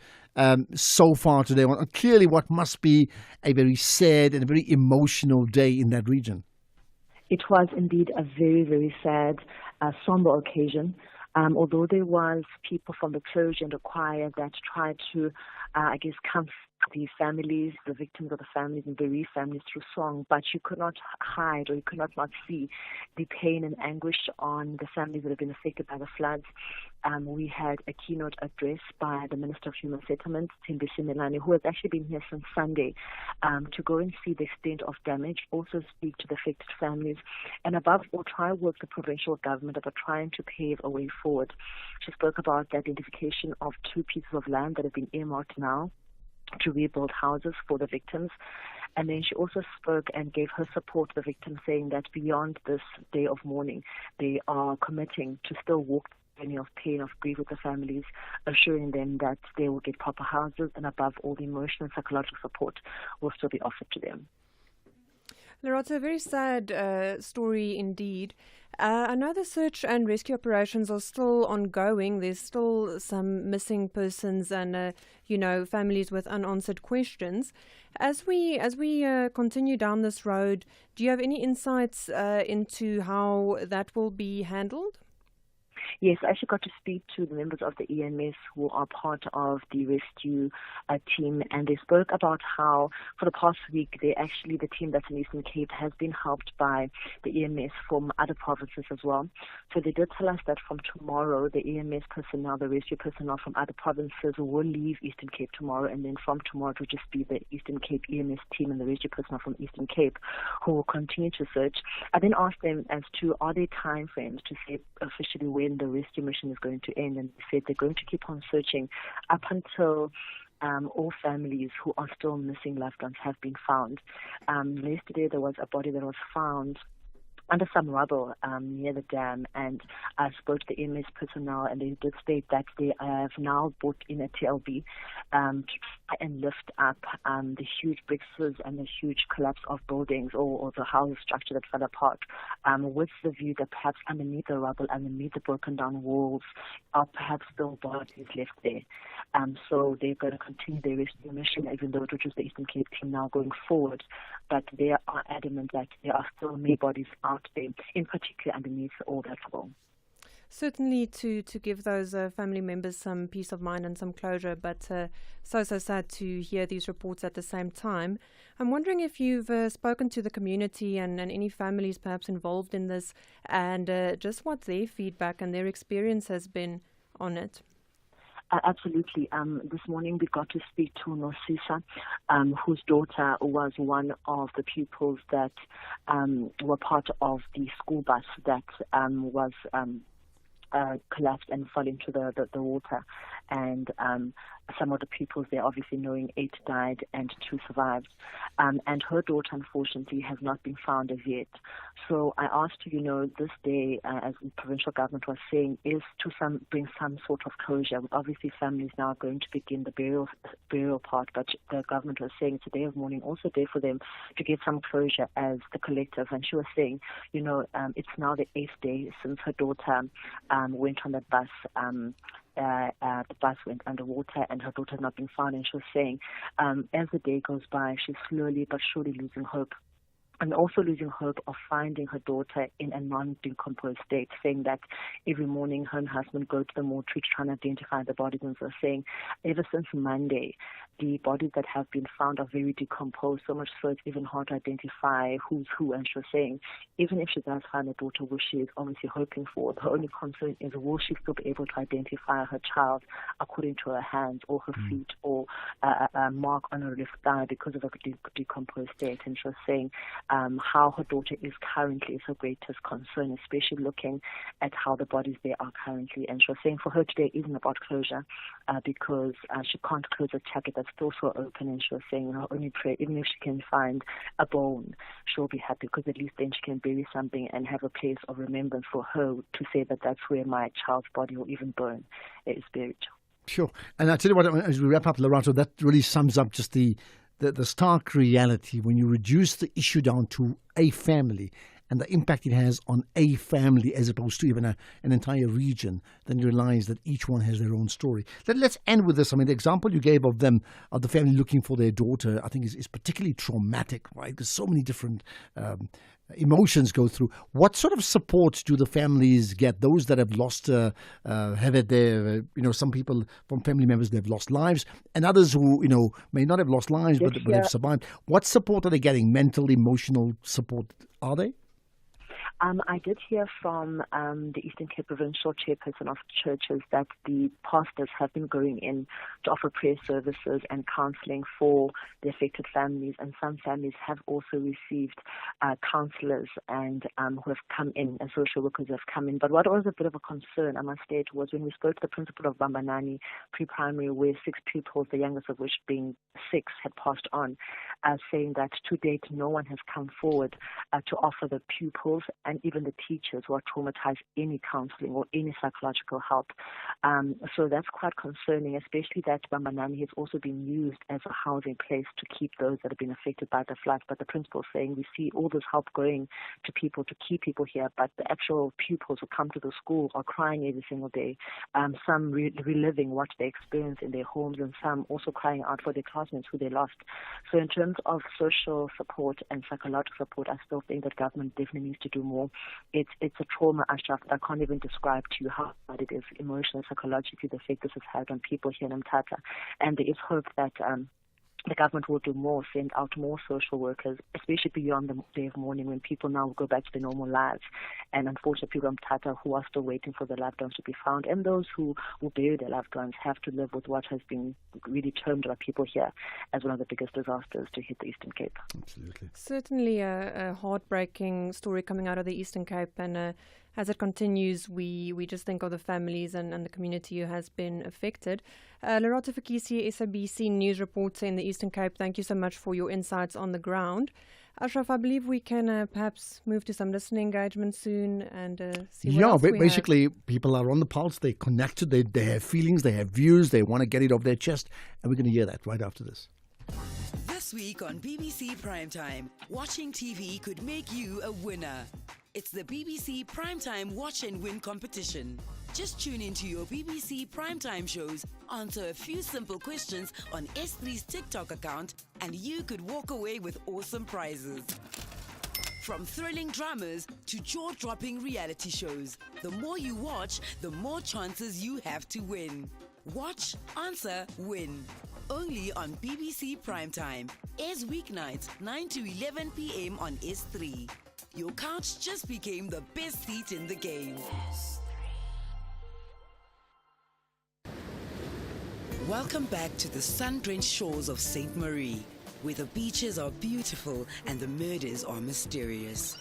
so far today. Clearly, what must be a very sad and a very emotional day in that region. It was indeed a very, very sad, somber occasion. Although there was people from the clergy and the choir that tried to, comfort the families, the victims of the families and bereaved families through song, but you could not hide or you could not see the pain and anguish on the families that have been affected by the floods. We had a keynote address by the Minister of Human Settlements, Thembi Simelane, who has actually been here since Sunday to go and see the extent of damage, also speak to the affected families, and above all, try to work the provincial government about trying to pave a way forward. She spoke about the identification of 2 pieces of land that have been earmarked now to rebuild houses for the victims. And then she also spoke and gave her support to the victims, saying that beyond this day of mourning, they are committing to still walk the journey of pain, of grief with the families, assuring them that they will get proper houses, and above all, the emotional and psychological support will still be offered to them. Lerato, a very sad story indeed. I know the search and rescue operations are still ongoing. There's still some missing persons and, families with unanswered questions. As we continue down this road, do you have any insights into how that will be handled? Yes, I actually got to speak to the members of the EMS who are part of the rescue team, and they spoke about how for the past week, the team that's in Eastern Cape has been helped by the EMS from other provinces as well. So they did tell us that from tomorrow, the EMS personnel, the rescue personnel from other provinces will leave Eastern Cape tomorrow, and then from tomorrow it will just be the Eastern Cape EMS team and the rescue personnel from Eastern Cape who will continue to search. I then asked them as to, are there time frames to say officially when the rescue mission is going to end, and they said they're going to keep on searching up until all families who are still missing loved ones have been found. Yesterday there was a body that was found under some rubble near the dam, and I spoke to the EMS personnel, and they did state that they have now brought in a TLB to try and lift up the huge bricks and the huge collapse of buildings or the house structure that fell apart, with the view that perhaps underneath the rubble, underneath the broken down walls, are perhaps still bodies left there. So they're going to continue their rescue mission, even though it was the Eastern Cape team now going forward, but they are adamant that there are still many bodies out there, in particular underneath all that rubble. Certainly to give those family members some peace of mind and some closure, but so sad to hear these reports at the same time. I'm wondering if you've spoken to the community and any families perhaps involved in this, and just what their feedback and their experience has been on it. Absolutely. This morning we got to speak to Nosisa, whose daughter was one of the pupils that were part of the school bus that was collapsed and fell into the water. And some of the pupils there, obviously knowing 8 died and 2 survived. And her daughter, unfortunately, has not been found as yet. So I asked her, this day, as the provincial government was saying, is to bring some sort of closure. Obviously, families now are going to begin the burial part, but the government was saying it's a day of mourning, also a day for them to get some closure as the collective. And she was saying, it's now the 8th day since her daughter went on that bus. The bus went underwater and her daughter has not been found, and she was saying as the day goes by, she's slowly but surely losing hope, and also losing hope of finding her daughter in a non-decomposed state, saying that every morning her and husband go to the mortuary to try and identify the bodies, and so saying ever since Monday, the bodies that have been found are very decomposed, so much so it's even hard to identify who's who. And she was saying even if she does find her daughter, which she is obviously hoping for, her only concern is will she still be able to identify her child according to her hands or her feet or a mark on her left thigh because of a decomposed state. And she was saying how her daughter is currently is her greatest concern, especially looking at how the bodies there are currently. And she was saying for her today isn't about closure because she can't close a chapter that's still so open. And she was saying her only prayer, even if she can find a bone, she'll be happy because at least then she can bury something and have a place of remembrance for her to say that that's where my child's body or even bone is buried. Sure. And I tell you what, as we wrap up, Lerato, that really sums up just the stark reality when you reduce the issue down to a family and the impact it has on a family as opposed to even an entire region, then you realize that each one has their own story. Let's end with this. I mean, the example you gave of them, of the family looking for their daughter, I think is particularly traumatic, right? There's so many different emotions go through. What sort of support do the families get? Those that have lost, have had their, some people from family members, they've lost lives, and others who, may not have lost lives, but have survived. What support are they getting? Mental, emotional support, are they? I did hear from the Eastern Cape Provincial Chairperson of Churches that the pastors have been going in to offer prayer services and counseling for the affected families, and some families have also received counselors and who have come in, and social workers have come in. But what was a bit of a concern, I must state, was when we spoke to the principal of Bambanani Pre-Primary, where 6 pupils, the youngest of which being 6, had passed on, saying that to date no one has come forward to offer the pupils and even the teachers who are traumatized any counseling or any psychological help. So that's quite concerning, especially that Bambanani has also been used as a housing place to keep those that have been affected by the flood. But the principal is saying we see all this help going to people to keep people here, but the actual pupils who come to the school are crying every single day, some reliving what they experienced in their homes, and some also crying out for their classmates who they lost. So in terms of social support and psychological support, I still think that government definitely needs to do more. It's a trauma, Ashraf, that I can't even describe to you how hard it is emotionally, psychologically, the effect this has had on people here in Mthatha. And there is hope that the government will do more, send out more social workers, especially beyond the day of mourning when people now will go back to their normal lives. And unfortunately, people in Mthatha who are still waiting for their loved ones to be found, and those who will bury their loved ones, have to live with what has been really termed by people here as one of the biggest disasters to hit the Eastern Cape. Absolutely. Certainly a heartbreaking story coming out of the Eastern Cape, and as it continues, we just think of the families and the community who has been affected. Lerato Fakisi, SABC News reporter in the Eastern Cape, thank you so much for your insights on the ground. Ashraf, I believe we can perhaps move to some listening engagement soon and see what else we basically, have. People are on the pulse, they're connected, they have feelings, they have views, they want to get it off their chest, and we're going to hear that right after this. This week on BBC Primetime, watching TV could make you a winner. It's the BBC Primetime Watch and Win competition. Just tune into your BBC Primetime shows, answer a few simple questions on S3's TikTok account, and you could walk away with awesome prizes. From thrilling dramas to jaw-dropping reality shows, the more you watch, the more chances you have to win. Watch, answer, win. Only on BBC Primetime. Airs weeknights 9 to 11 p.m. on S3. Your couch just became the best seat in the game. Welcome back to the sun-drenched shores of St. Marie, where the beaches are beautiful and the murders are mysterious.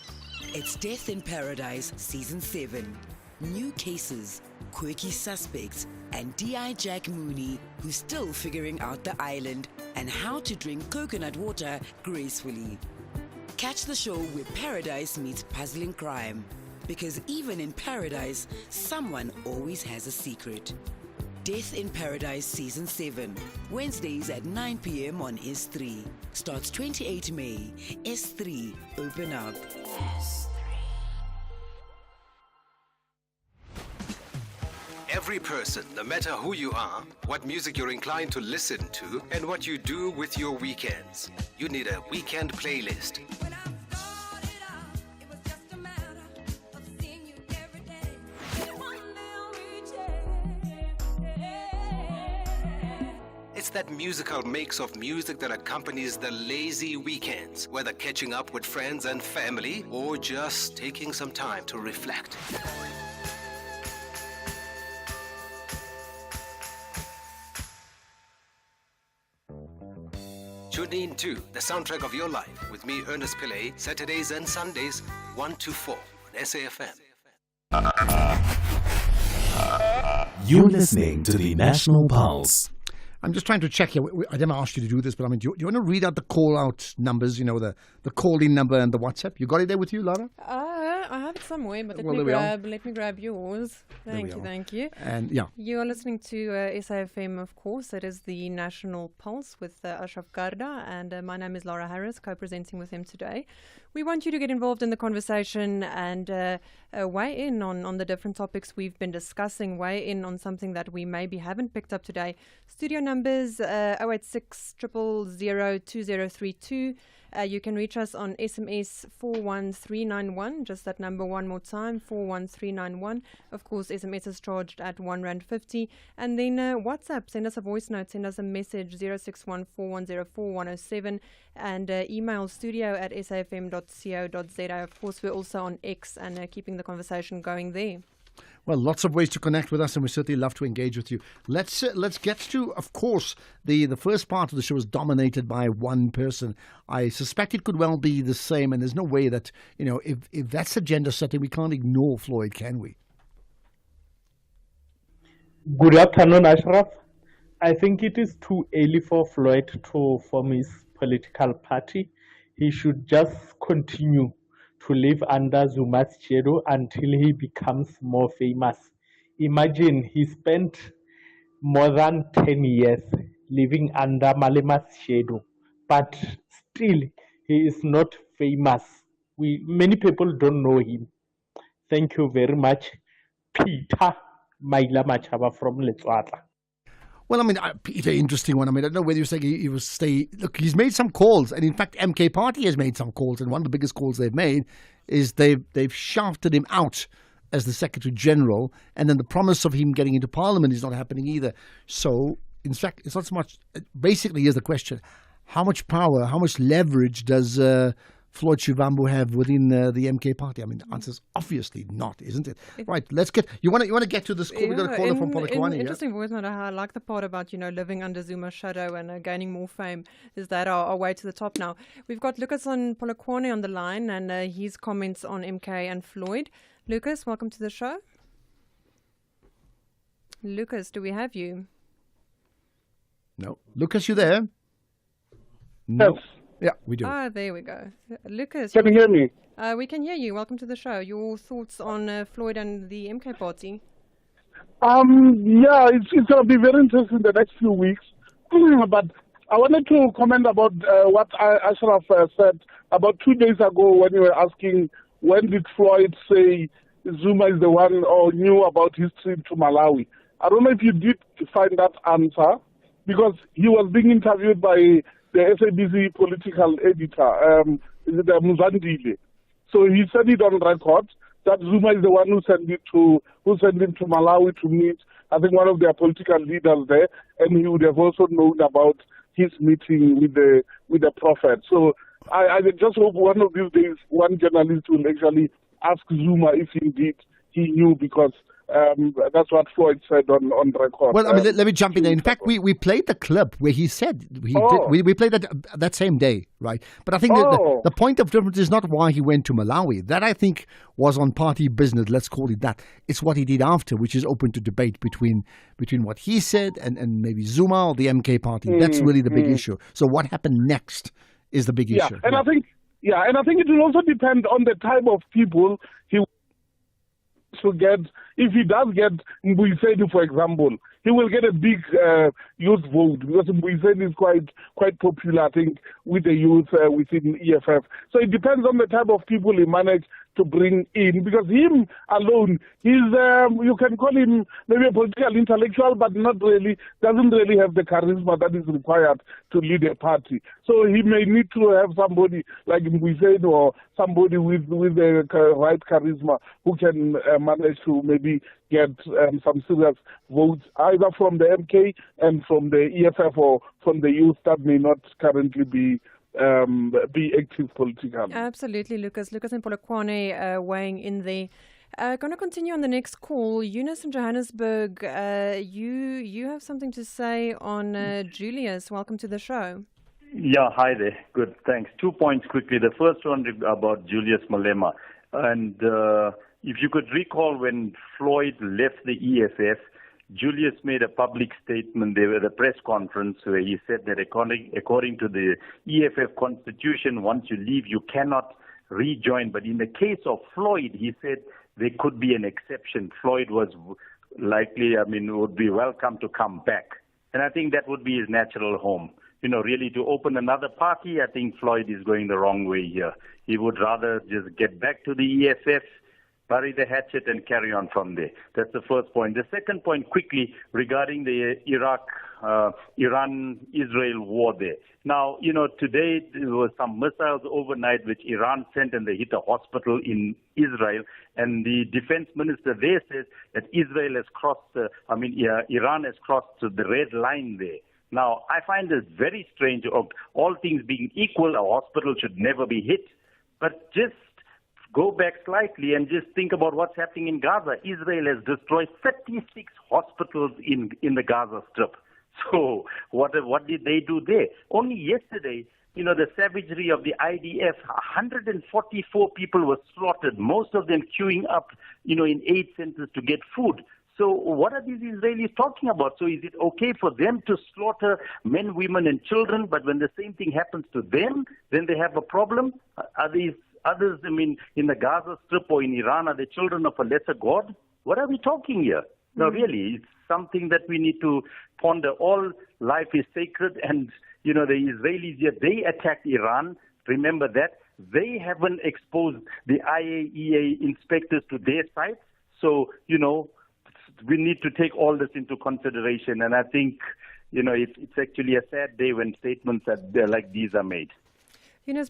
It's Death in Paradise Season 7. New cases, quirky suspects, and D.I. Jack Mooney, who's still figuring out the island and how to drink coconut water gracefully. Catch the show where paradise meets puzzling crime. Because even in paradise, someone always has a secret. Death in Paradise Season 7. Wednesdays at 9 p.m. on S3. Starts 28 May. S3. Open up. Every person, no matter who you are, what music you're inclined to listen to, and what you do with your weekends. You need a weekend playlist. It's that musical mix of music that accompanies the lazy weekends, whether catching up with friends and family or just taking some time to reflect. Tune in to The Soundtrack of Your Life with me, Ernest Pillay, Saturdays and Sundays, 1 to 4 on SAFM. You're listening to the National Pulse. I'm just trying to check here. I didn't ask you to do this, but I mean, do you want to read out the call-out numbers, the call-in number and the WhatsApp? You got it there with you, Lara? I have it somewhere, but Well, there we are. let me grab yours. Thank you. And yeah. You are listening to SAFM, of course. It is the National Pulse with Ashraf Garda, and my name is Laura Harris, co-presenting with him today. We want you to get involved in the conversation and weigh in on the different topics we've been discussing, weigh in on something that we maybe haven't picked up today. Studio numbers 086 000 2032. You can reach us on SMS 41391, just that number one more time, 41391. Of course, SMS is charged at R1.50. And then WhatsApp, send us a voice note, send us a message, 0614104107, and email studio@safm.co.za. Of course, we're also on X and keeping the conversation going there. Well, lots of ways to connect with us, and we certainly love to engage with you. Let's get to, of course, the first part of the show is dominated by one person. I suspect it could well be the same, and there's no way that, if that's agenda setting, we can't ignore Floyd, can we? Good afternoon, Ashraf. I think it is too early for Floyd to form his political party. He should just continue to live under Zuma's shadow until he becomes more famous. Imagine he spent more than 10 years living under Malema's shadow, but still he is not famous. Many people don't know him. Thank you very much. Peter Maila Machaba from Letswatla. Well, I mean, Peter, interesting one. I mean, I don't know whether you say he will stay. Look, he's made some calls, and in fact, MK Party has made some calls, and one of the biggest calls they've made is they've shafted him out as the Secretary General, and then the promise of him getting into Parliament is not happening either. So, in fact, it's not so much. Basically, here's the question: how much power, how much leverage does Floyd Shivamu have within the MK Party? I mean, the answer is obviously not, isn't it? Right, let's get. You want to get to this call? We've got a caller from Polokwane. Interesting voice note. I like the part about living under Zuma's shadow and gaining more fame. Is that our way to the top now? We've got Lucas on Polokwane on the line, and his comments on MK and Floyd. Lucas, welcome to the show. Lucas, do we have you? No, Lucas, you there? No. Yes. Yeah, we do. There we go. Lucas. Can you hear me? We can hear you. Welcome to the show. Your thoughts on Floyd and the MK Party? Yeah, it's going to be very interesting the next few weeks. But I wanted to comment about what Ashraf said about 2 days ago when you were asking when did Floyd say Zuma is the one or knew about his trip to Malawi. I don't know if you did find that answer because he was being interviewed by the SABC political editor, Muzandile. So he said it on record that Zuma is the one who sent him to Malawi to meet, I think, one of their political leaders there, and he would have also known about his meeting with the Prophet. So I just hope one of these days one journalist will actually ask Zuma if indeed he knew, because that's what Floyd said on record. Well, I mean, let me jump in there. In fact, we played the clip where he said we played that same day, right? But I think the point of difference is not why he went to Malawi. That, I think, was on party business. Let's call it that. It's what he did after, which is open to debate between what he said and maybe Zuma or the MK Party. That's really the big issue. So what happened next is the big issue. And I think it will also depend on the type of people he to get. If he does get Mbuyiseni, for example, he will get a big youth vote because Mbuyiseni is quite popular, I think, with the youth within EFF. So it depends on the type of people he managed to bring in, because him alone, he's you can call him maybe a political intellectual, but doesn't really have the charisma that is required to lead a party. So he may need to have somebody like Mbuyiseni or somebody with the right charisma who can manage to maybe get some serious votes either from the MK and from the EFF or from the youth that may not currently be active politically. Absolutely, Lucas. Lucas in Polokwane weighing in there. Going to continue on the next call. Eunice in Johannesburg, you have something to say on Julius. Welcome to the show. Yeah, hi there. Good, thanks. 2 points quickly. The first one about Julius Malema. And if you could recall when Floyd left the EFF, Julius made a public statement there at a press conference where he said that according to the EFF constitution, once you leave, you cannot rejoin. But in the case of Floyd, he said there could be an exception. Floyd was likely, would be welcome to come back. And I think that would be his natural home. Really to open another party, I think Floyd is going the wrong way here. He would rather just get back to the EFF, bury the hatchet and carry on from there. That's the first point. The second point, quickly, regarding the Iran-Israel war there. Now, today there were some missiles overnight which Iran sent and they hit a hospital in Israel. And the defense minister there says that Iran has crossed the red line there. Now, I find this very strange. All things being equal, a hospital should never be hit. But just go back slightly and just think about what's happening in Gaza. Israel has destroyed 36 hospitals in the Gaza Strip. So what did they do there? Only yesterday, the savagery of the IDF, 144 people were slaughtered, most of them queuing up, in aid centers to get food. So what are these Israelis talking about? So is it okay for them to slaughter men, women, and children, but when the same thing happens to them, then they have a problem? Are these others, in the Gaza Strip or in Iran, are they children of a lesser God? What are we talking here? No, really, it's something that we need to ponder. All life is sacred, and, the Israelis here, they attacked Iran. Remember that. They haven't exposed the IAEA inspectors to their sites. So, we need to take all this into consideration. And I think, it's actually a sad day when statements like these are made.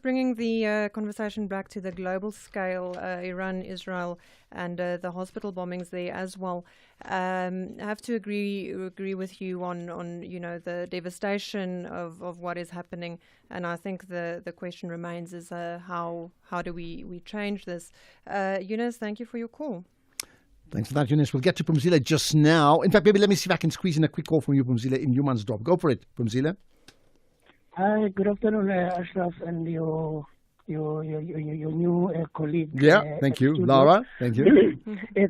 Bringing the conversation back to the global scale, Iran, Israel, and the hospital bombings there as well. I have to agree with you on the devastation of what is happening, and I think the question remains is how do we change this? Eunice, thank you for your call. Thanks for that, Eunice. We'll get to Pumzile just now. In fact, maybe let me see if I can squeeze in a quick call from you, Pumzile, in Humansdorp. Go for it, Pumzile. Hi, good afternoon, Ashraf, and your new colleague. Yeah, thank you, Laura. Thank you.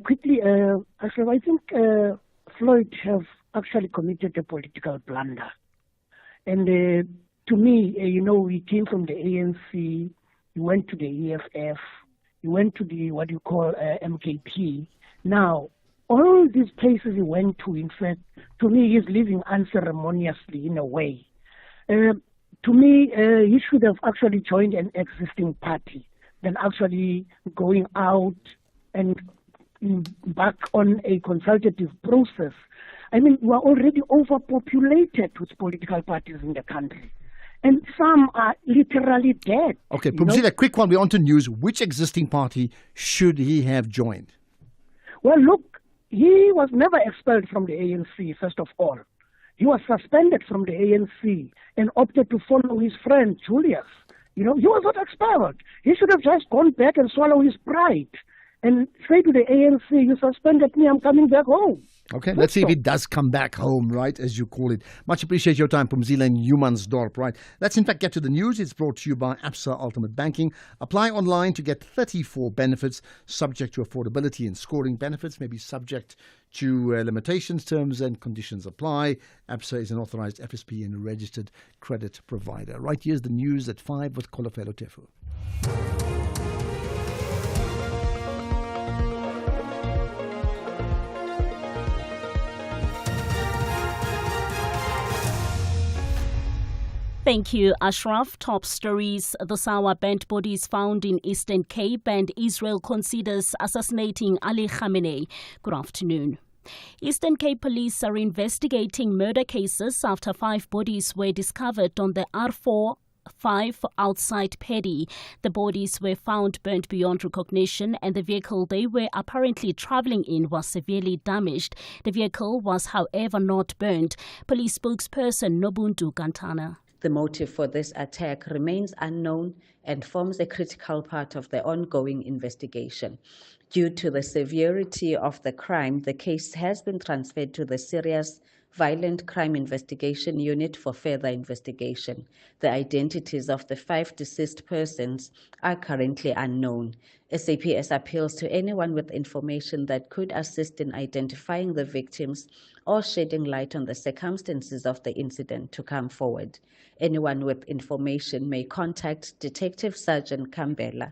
Quickly, Ashraf, I think Floyd have actually committed a political blunder, and to me, we came from the ANC, we went to the EFF, we went to the what you call MKP. Now, all these places he went to, in fact, to me, he's living unceremoniously in a way. To me, he should have actually joined an existing party than actually going out and back on a consultative process. We are already overpopulated with political parties in the country. And some are literally dead. Okay, Pumzile, a quick one. We're on to news. Which existing party should he have joined? Well, look, he was never expelled from the ANC, first of all. He was suspended from the ANC and opted to follow his friend, Julius. He was not expelled. He should have just gone back and swallow his pride and say to the ANC, you suspended me, I'm coming back home. Okay, let's see if it does come back home, right, as you call it. Much appreciate your time, Pumzile and Humansdorp, right? Let's in fact get to the news. It's brought to you by Absa Ultimate Banking. Apply online to get 34 benefits subject to affordability, and scoring benefits may be subject to limitations, terms and conditions apply. Absa is an authorized FSP and registered credit provider. Right, here's the news at 5 with Kolofelo Tefu. Thank you, Ashraf. Top stories. The Sawa burnt bodies found in Eastern Cape, and Israel considers assassinating Ali Khamenei. Good afternoon. Eastern Cape police are investigating murder cases after 5 bodies were discovered on the R45 outside Paddy. The bodies were found burnt beyond recognition, and the vehicle they were apparently travelling in was severely damaged. The vehicle was, however, not burnt. Police spokesperson Nobuntu Kantana. The motive for this attack remains unknown and forms a critical part of the ongoing investigation. Due to the severity of the crime, the case has been transferred to the Serious Violent Crime Investigation Unit for further investigation. The identities of the 5 deceased persons are currently unknown. SAPS appeals to anyone with information that could assist in identifying the victims or shedding light on the circumstances of the incident to come forward. Anyone with information may contact Detective Sergeant Kambela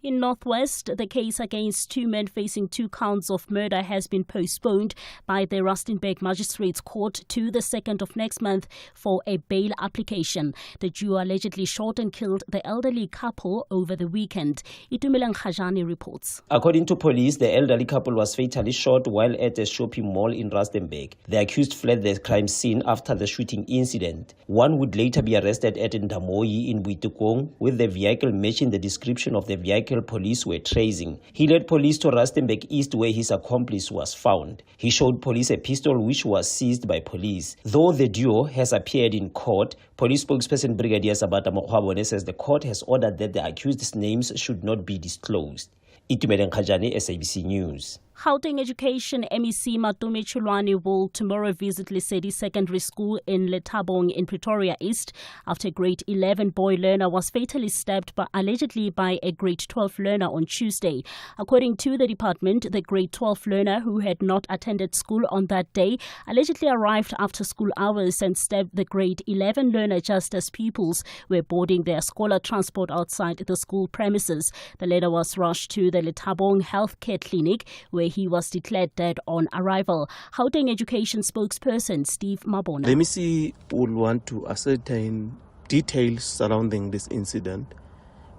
In Northwest, the case against two men facing 2 counts of murder has been postponed by the Rustenburg Magistrates Court to the 2nd of next month for a bail application. The duo allegedly shot and killed the elderly couple over the weekend. Itumeleng Khajani reports. According to police, the elderly couple was fatally shot while at a shopping mall in Rustenburg. The accused fled the crime scene after the shooting incident. One would later be arrested at Ndamoyi in Buitukong, with the vehicle matching the description of the vehicle police were tracing. He led police to Rustenburg East where his accomplice was found. He showed police a pistol which was seized by police. Though the duo has appeared in court, police spokesperson Brigadier Sabata Mokhwabone says the court has ordered that the accused's names should not be disclosed. Itumeleng Khajani, SABC News. Gauteng Education MEC Matome Chulwane will tomorrow visit Lesedi Secondary School in Lethabong in Pretoria East after a grade 11 boy learner was fatally stabbed allegedly by a grade 12 learner on Tuesday. According to the department, the grade 12 learner who had not attended school on that day allegedly arrived after school hours and stabbed the grade 11 learner just as pupils were boarding their scholar transport outside the school premises. The learner was rushed to the Lethabong Healthcare Clinic where he was declared dead on arrival. Gauteng Education spokesperson Steve Mabona. The MEC would want to ascertain details surrounding this incident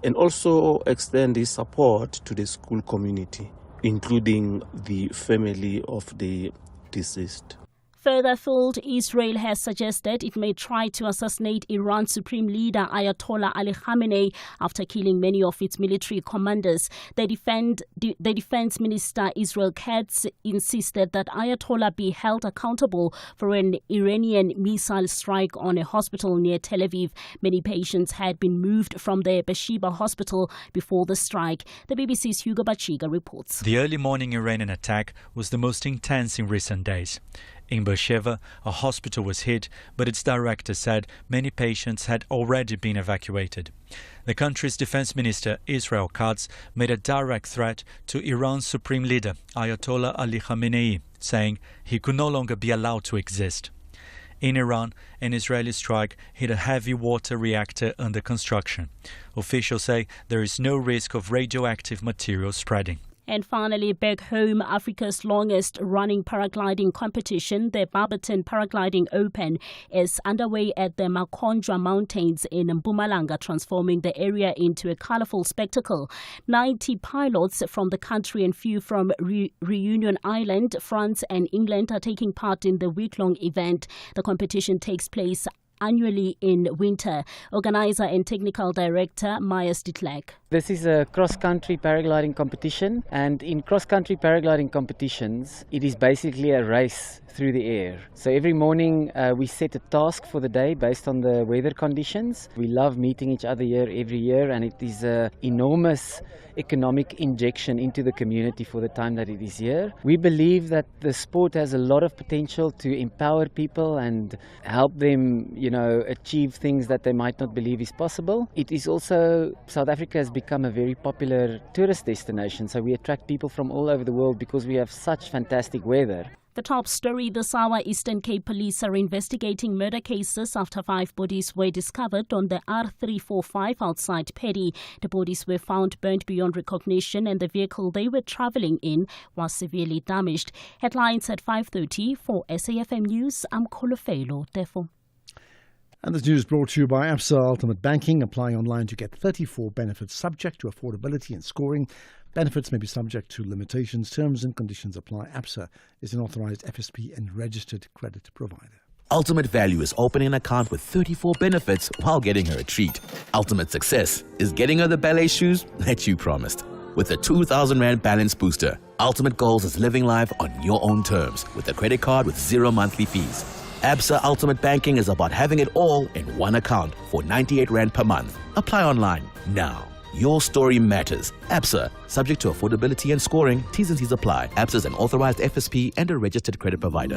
and also extend his support to the school community, including the family of the deceased. Further afield, Israel has suggested it may try to assassinate Iran's supreme leader Ayatollah Ali Khamenei after killing many of its military commanders. The defense minister Israel Katz insisted that Ayatollah be held accountable for an Iranian missile strike on a hospital near Tel Aviv. Many patients had been moved from the Beersheba hospital before the strike. The BBC's Hugo Bachiga reports. The early morning Iranian attack was the most intense in recent days. In Beersheba, a hospital was hit, but its director said many patients had already been evacuated. The country's defense minister, Israel Katz, made a direct threat to Iran's supreme leader, Ayatollah Ali Khamenei, saying he could no longer be allowed to exist. In Iran, an Israeli strike hit a heavy water reactor under construction. Officials say there is no risk of radioactive material spreading. And finally, back home, Africa's longest running paragliding competition, the Barberton Paragliding Open, is underway at the Makondra Mountains in Mpumalanga, transforming the area into a colorful spectacle. 90 pilots from the country and few from Reunion Island, France and England are taking part in the week-long event. The competition takes place annually in winter. Organizer and technical director Myers Ditlek. This is a cross-country paragliding competition, and in cross-country paragliding competitions, it is basically a race through the air. So every morning we set a task for the day based on the weather conditions. We love meeting each other here every year, and it is an enormous economic injection into the community for the time that it is here. We believe that the sport has a lot of potential to empower people and help them, achieve things that they might not believe is possible. It is also, South Africa has become a very popular tourist destination, so we attract people from all over the world because we have such fantastic weather. The top story this hour, Eastern Cape Police are investigating murder cases after 5 bodies were discovered on the R345 outside Paddy. The bodies were found burnt beyond recognition and the vehicle they were travelling in was severely damaged. Headlines at 5:30 for SAFM News. I'm Kolofelo Defo. And this news is brought to you by Absa Ultimate Banking. Apply online to get 34 benefits subject to affordability and scoring. Benefits may be subject to limitations. Terms and conditions apply. Absa is an authorized FSP and registered credit provider. Ultimate Value is opening an account with 34 benefits while getting her a treat. Ultimate Success is getting her the ballet shoes that you promised. With a 2,000 Rand balance booster, Ultimate Goals is living life on your own terms with a credit card with 0 monthly fees. Absa Ultimate Banking is about having it all in one account for 98 Rand per month. Apply online now. Your story matters. Absa, subject to affordability and scoring. T's and C's apply. Absa is an authorized FSP and a registered credit provider.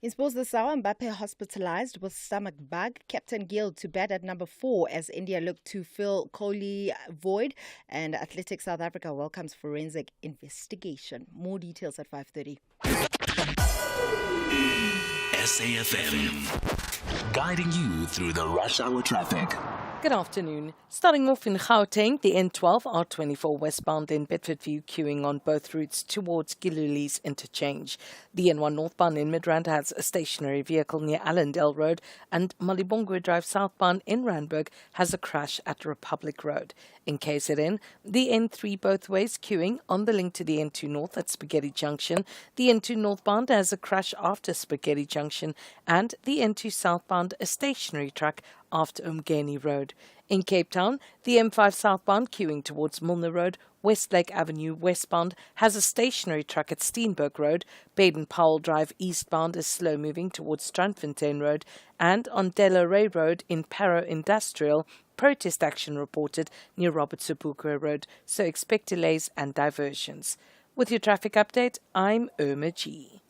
In sports this hour, Mbappe hospitalized with stomach bug. Captain Gill to bat at number 4 as India look to fill Kohli void. And Athletic South Africa welcomes forensic investigation. More details at 5:30. SAFM, guiding you through the rush hour traffic. Good afternoon. Starting off in Gauteng, the N12 R24 westbound in Bedfordview queuing on both routes towards Giluli's interchange. The N1 northbound in Midrand has a stationary vehicle near Allendale Road, and Malibongwe Drive southbound in Randburg has a crash at Republic Road. In KZN, the N3 both ways queuing on the link to the N2 north at Spaghetti Junction. The N2 northbound has a crash after Spaghetti Junction, and the N2 southbound a stationary track after Umgeni Road. In Cape Town, the M5 southbound queuing towards Milner Road, Westlake Avenue westbound has a stationary track at Steenberg Road. Baden-Powell Drive eastbound is slow moving towards Strandfontein Road, and on Delaray Road in Paro Industrial, protest action reported near Robert Sobukwe Road, so expect delays and diversions. With your traffic update, I'm Irma G.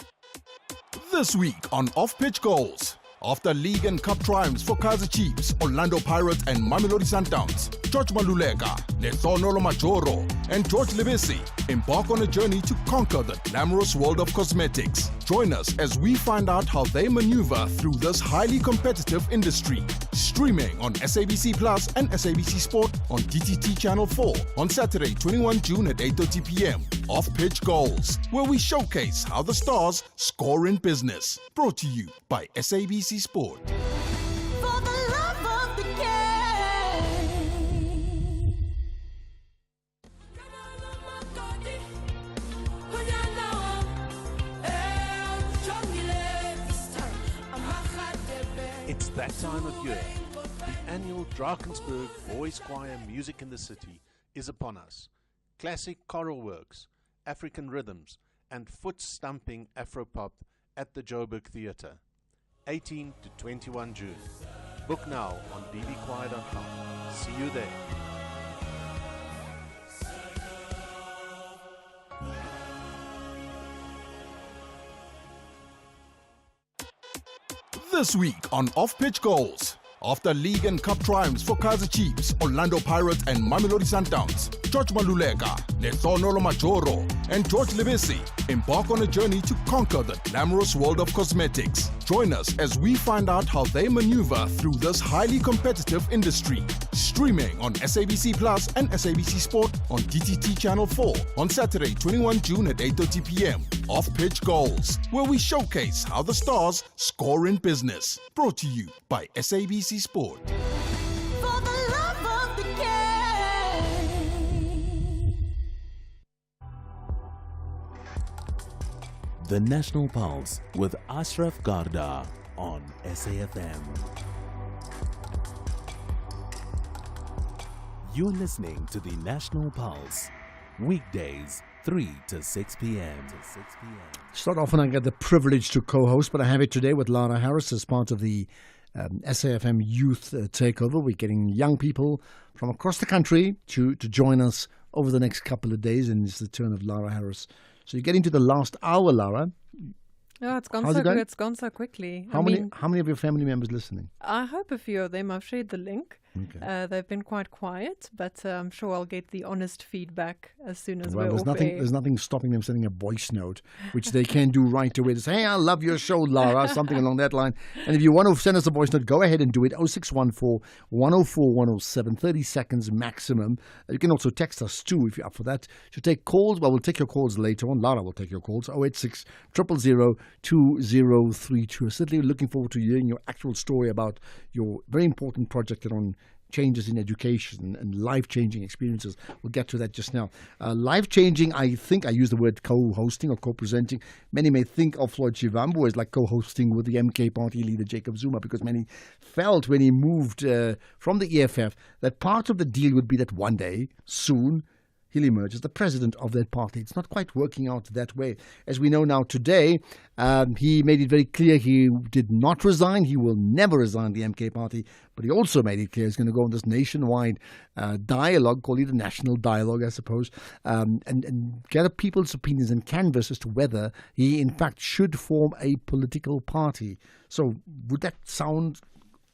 This week on Off-Pitch Goals. After league and cup triumphs for Kaizer Chiefs, Orlando Pirates and Mamelodi Sundowns, George Maluleka, Lethono Majoro and George Lebesi embark on a journey to conquer the glamorous world of cosmetics. Join us as we find out how they maneuver through this highly competitive industry. Streaming on SABC Plus and SABC Sport on DTT Channel 4 on Saturday, 21 June at 8:30 p.m. Off-Pitch Goals, where we showcase how the stars score in business. Brought to you by SABC Sport. For the love of the game. It's that time of year. The annual Drakensberg Boys Choir Music in the City is upon us. Classic choral works, African rhythms, and foot-stumping Afropop at the Joburg Theatre. 18 to 21 June. Book now on bbchoir.com. See you there. This week on Off-Pitch Goals. After league and cup triumphs for Kaizer Chiefs, Orlando Pirates and Mamelodi Sundowns, George Maluleka, Lethono Majoro and George Lebesi embark on a journey to conquer the glamorous world of cosmetics. Join us as we find out how they maneuver through this highly competitive industry. Streaming on SABC Plus and SABC Sport on DTT Channel 4 on Saturday, 21 June at 8:30 p.m. Off-Pitch Goals, where we showcase how the stars score in business. Brought to you by SABC Sport. For the love of the game. The National Pulse with Ashraf Garda on SAFM. You're listening to the National Pulse, weekdays 3 to 6 p.m. It's not often I get the privilege to co-host, but I have it today with Lara Harris as part of the SAFM Youth Takeover. We're getting young people from across the country to join us over the next couple of days, and it's the turn of Lara Harris. So you're getting to the last hour, Lara. Oh, it's gone How's so it going? It's gone so quickly. How many of your family members listening? I hope a few of them. I've shared the link. Okay. They've been quite quiet, but I'm sure I'll get the honest feedback as soon as Well, we're off air. there's nothing stopping them sending a voice note, which they can do right away to say, hey, I love your show, Lara, something along that line. And if you want to send us a voice note, go ahead and do it, 0614 104 107, 30 seconds maximum. You can also text us too if you're up for that. To take calls, well, we'll take your calls later on. Lara will take your calls, 086 000 2032. Certainly looking forward to hearing your actual story about your very important project on changes in education and life-changing experiences. We'll get to that just now. Life-changing, I think I use the word co-hosting or co-presenting. Many may think of Floyd Shivamu as like co-hosting with the MK party leader Jacob Zuma, because many felt when he moved from the EFF that part of the deal would be that one day, soon, he'll emerge as the president of that party. It's not quite working out that way. As we know now today, he made it very clear he did not resign. He will never resign the MK party. But he also made it clear he's going to go on this nationwide dialogue, call it a national dialogue, I suppose, and gather people's opinions and canvass as to whether he, in fact, should form a political party. So would that sound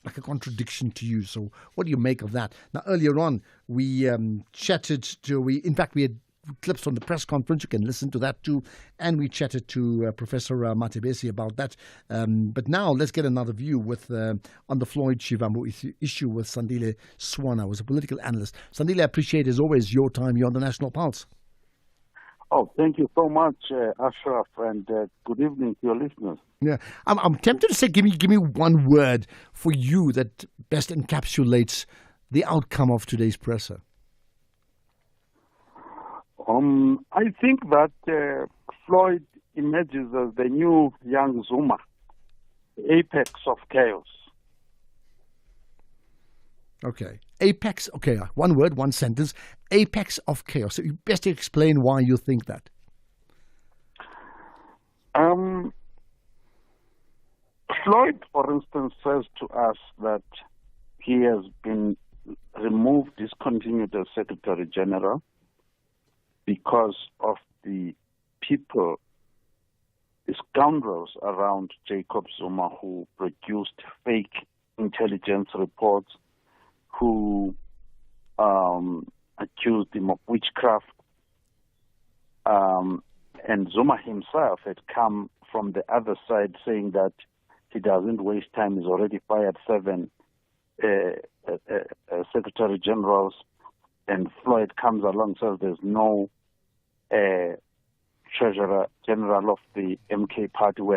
like a contradiction to you? So what do you make of that? Now, earlier on, we we clips from the press conference. You can listen to that too. And we chatted to Professor Matei about that. But now let's get another view with on the Floyd Shivamu issue with Sandile Swana, who's a political analyst. Sandile, I appreciate as always your time here on the National Pulse. Oh, thank you so much, Ashraf, and good evening to your listeners. Yeah, I'm tempted to say, give me one word for you that best encapsulates the outcome of today's presser. I think that Floyd emerges as the new young Zuma, the apex of chaos. Okay. Apex, okay, one word, one sentence. Apex of chaos. So you best explain why you think that. Floyd, for instance, says to us that he has been removed, discontinued as Secretary General because of the people, the scoundrels around Jacob Zuma who produced fake intelligence reports, who accused him of witchcraft. And Zuma himself had come from the other side saying that he doesn't waste time. He's already fired 7 Secretary Generals. And Floyd comes along and says there's no Treasurer General of the MK party who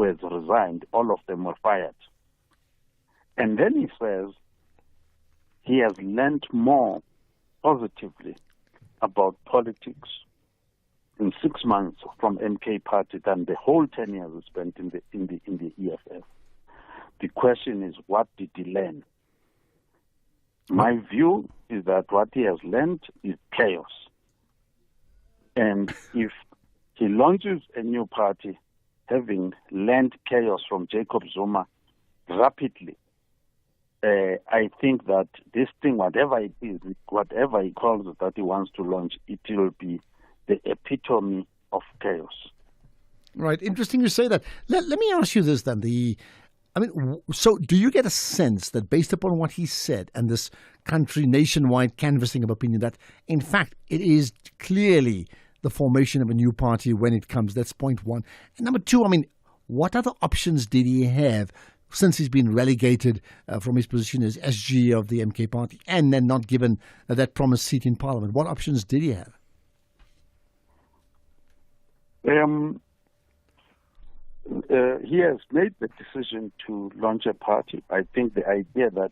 has resigned. All of them were fired. And then he says he has learned more positively about politics in 6 months from MK party than the whole 10 years he spent in the EFF. The question is, what did he learn? My view is that what he has learned is chaos. And if he launches a new party, having learned chaos from Jacob Zuma rapidly, I think that this thing, whatever it is, whatever he calls it that he wants to launch, it will be the epitome of chaos. Right. Interesting you say that. Let me ask you this then. So do you get a sense that based upon what he said and this country nationwide canvassing of opinion that, in fact, it is clearly the formation of a new party when it comes? That's point one. And number two, what other options did he have since he's been relegated from his position as SG of the MK party and then not given that promised seat in Parliament? What options did he have? He has made the decision to launch a party. I think the idea that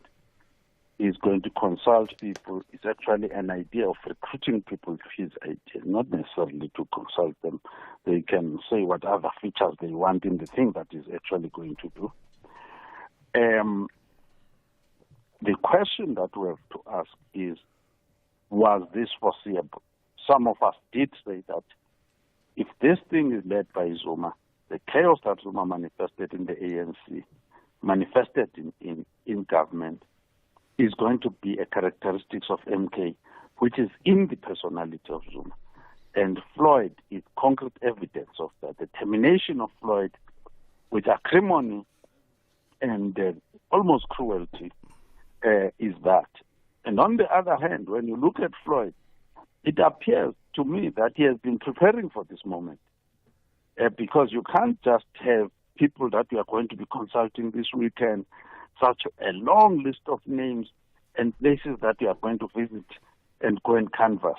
he's going to consult people is actually an idea of recruiting people to his idea, not necessarily to consult them. They can say what other features they want in the thing that he's actually going to do. The question that we have to ask is, was this foreseeable? Some of us did say that if this thing is led by Zuma, the chaos that Zuma manifested in the ANC, manifested in government, is going to be a characteristic of MK, which is in the personality of Zuma. And Floyd is concrete evidence of that. The termination of Floyd with acrimony and almost cruelty is that. And on the other hand, when you look at Floyd, it appears to me that he has been preparing for this moment. Because you can't just have people that you are going to be consulting this weekend, such a long list of names and places that you are going to visit and go and canvass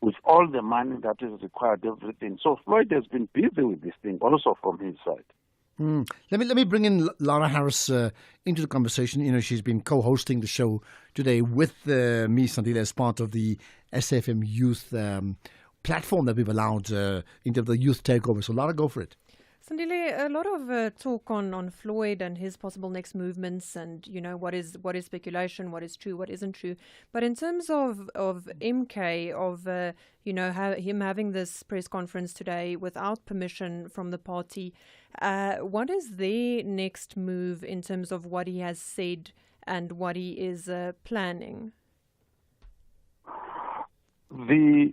with all the money that is required, everything. So Floyd has been busy with this thing also from his side. Let me bring in Laura Harris into the conversation. She's been co-hosting the show today with me, Sandile, as part of the SFM Youth platform that we've allowed into the youth takeover. So, Laura, go for it. Sandile, a lot of talk on Floyd and his possible next movements, and what is speculation, what is true, what isn't true. But in terms of MK, of him having this press conference today without permission from the party, what is their next move in terms of what he has said and what he is planning? The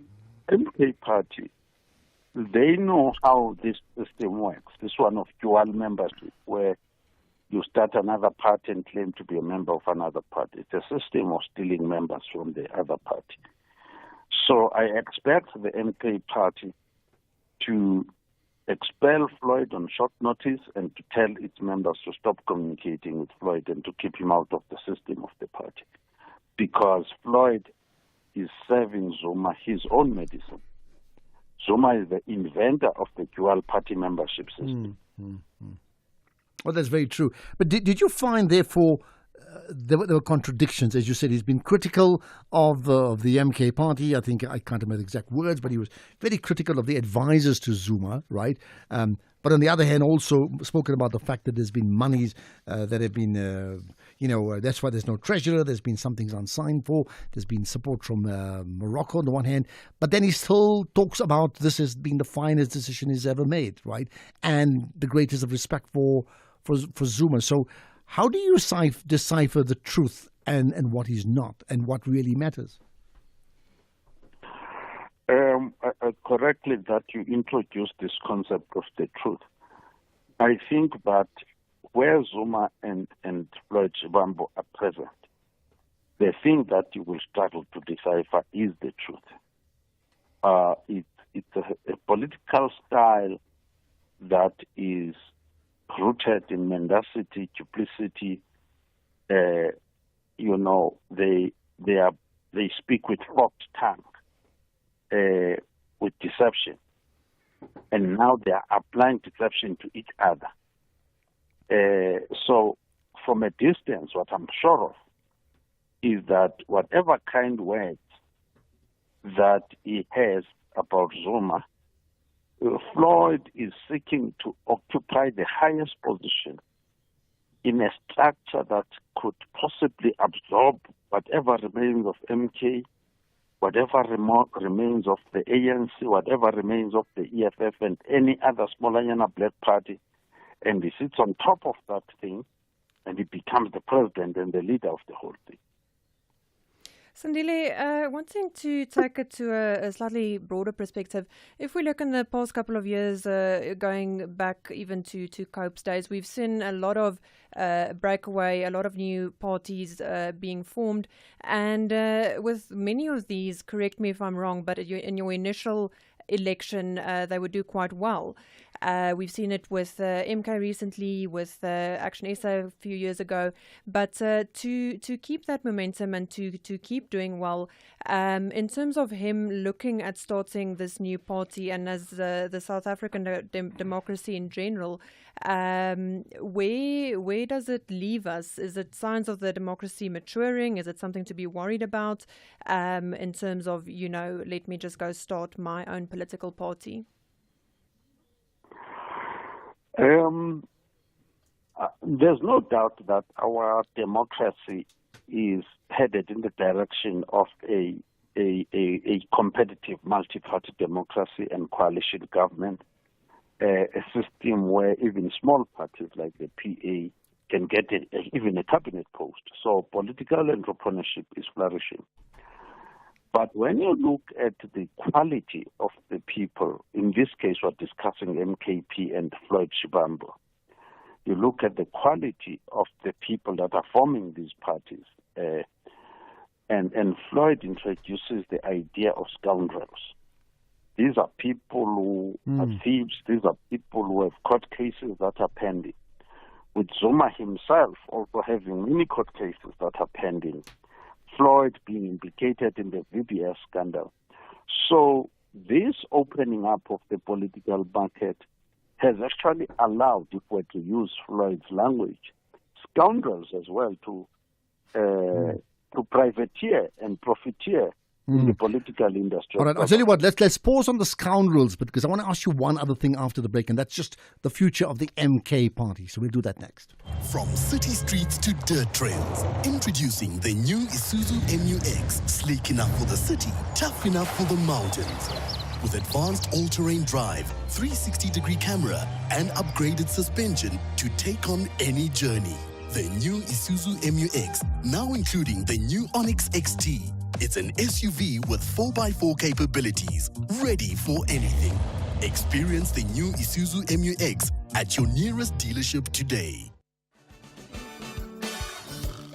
MK party, they know how this system works. This one of dual membership, where you start another party and claim to be a member of another party. It's a system of stealing members from the other party. So I expect the MK party to expel Floyd on short notice and to tell its members to stop communicating with Floyd and to keep him out of the system of the party. Because Floyd is serving Zuma his own medicine. Zuma is the inventor of the dual party membership system. Well, that's very true. But did you find, therefore, there were contradictions? As you said, he's been critical of the MK party. I think, I can't remember the exact words, but he was very critical of the advisors to Zuma, right? But on the other hand, also spoken about the fact that there's been monies that have been, that's why there's no treasurer. There's been some things unsigned for. There's been support from Morocco on the one hand. But then he still talks about this as being the finest decision he's ever made, right? And the greatest of respect for Zuma. So how do you decipher the truth and what is not and what really matters? Correctly that you introduced this concept of the truth. I think that where Zuma and Floyd Shivamu are present, the thing that you will struggle to decipher is the truth. It's a political style that is rooted in mendacity, duplicity. They speak with forked tongue, with deception, and now they are applying deception to each other. So, from a distance, what I'm sure of is that whatever kind words that he has about Zuma, Floyd is seeking to occupy the highest position in a structure that could possibly absorb whatever remains of MK, whatever remains of the ANC, whatever remains of the EFF and any other Smolanyana Black Party, and he sits on top of that thing, and he becomes the president and the leader of the whole thing. Sandile, wanting to take it to a slightly broader perspective, if we look in the past couple of years, going back even to Cope's days, we've seen a lot of breakaway, a lot of new parties being formed, and with many of these, correct me if I'm wrong, but in your initial election, they would do quite well. We've seen it with MK recently, with Action SA a few years ago. But to keep that momentum and to keep doing well, in terms of him looking at starting this new party and as the South African democracy in general, where does it leave us? Is it signs of the democracy maturing? Is it something to be worried about in terms of, let me just go start my own political party? There's no doubt that our democracy is headed in the direction of a competitive multi-party democracy and coalition government, a system where even small parties like the PA can get even a cabinet post. So political entrepreneurship is flourishing. But when you look at the quality of the people, in this case we're discussing MKP and Floyd Shivamu, you look at the quality of the people that are forming these parties, and Floyd introduces the idea of scoundrels. These are people who are thieves, these are people who have court cases that are pending, with Zuma himself also having many court cases that are pending. Floyd being implicated in the VBS scandal. So this opening up of the political market has actually allowed, if we're to use Floyd's language, scoundrels as well to privateer and profiteer in the political industry. All right, I'll tell you what, let's pause on the scoundrels, because I want to ask you one other thing after the break, and that's just the future of the MK party. So we'll do that next. From city streets to dirt trails, introducing the new Isuzu MU-X. Sleek enough for the city, tough enough for the mountains. With advanced all-terrain drive, 360-degree camera, and upgraded suspension to take on any journey. The new Isuzu MU-X, now including the new Onyx XT. It's an SUV with 4x4 capabilities, ready for anything. Experience the new Isuzu MU-X at your nearest dealership today.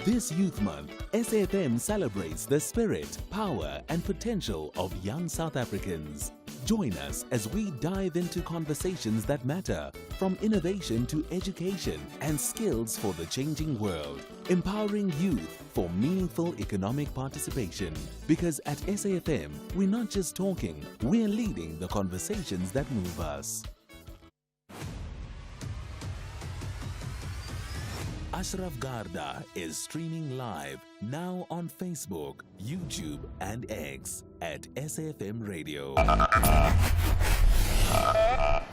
This Youth Month, SAFM celebrates the spirit, power, and potential of young South Africans. Join us as we dive into conversations that matter, from innovation to education and skills for the changing world, empowering youth for meaningful economic participation. Because at SAFM, we're not just talking, we're leading the conversations that move us. Ashraf Garda is streaming live now on Facebook, YouTube, and X at SAFM Radio.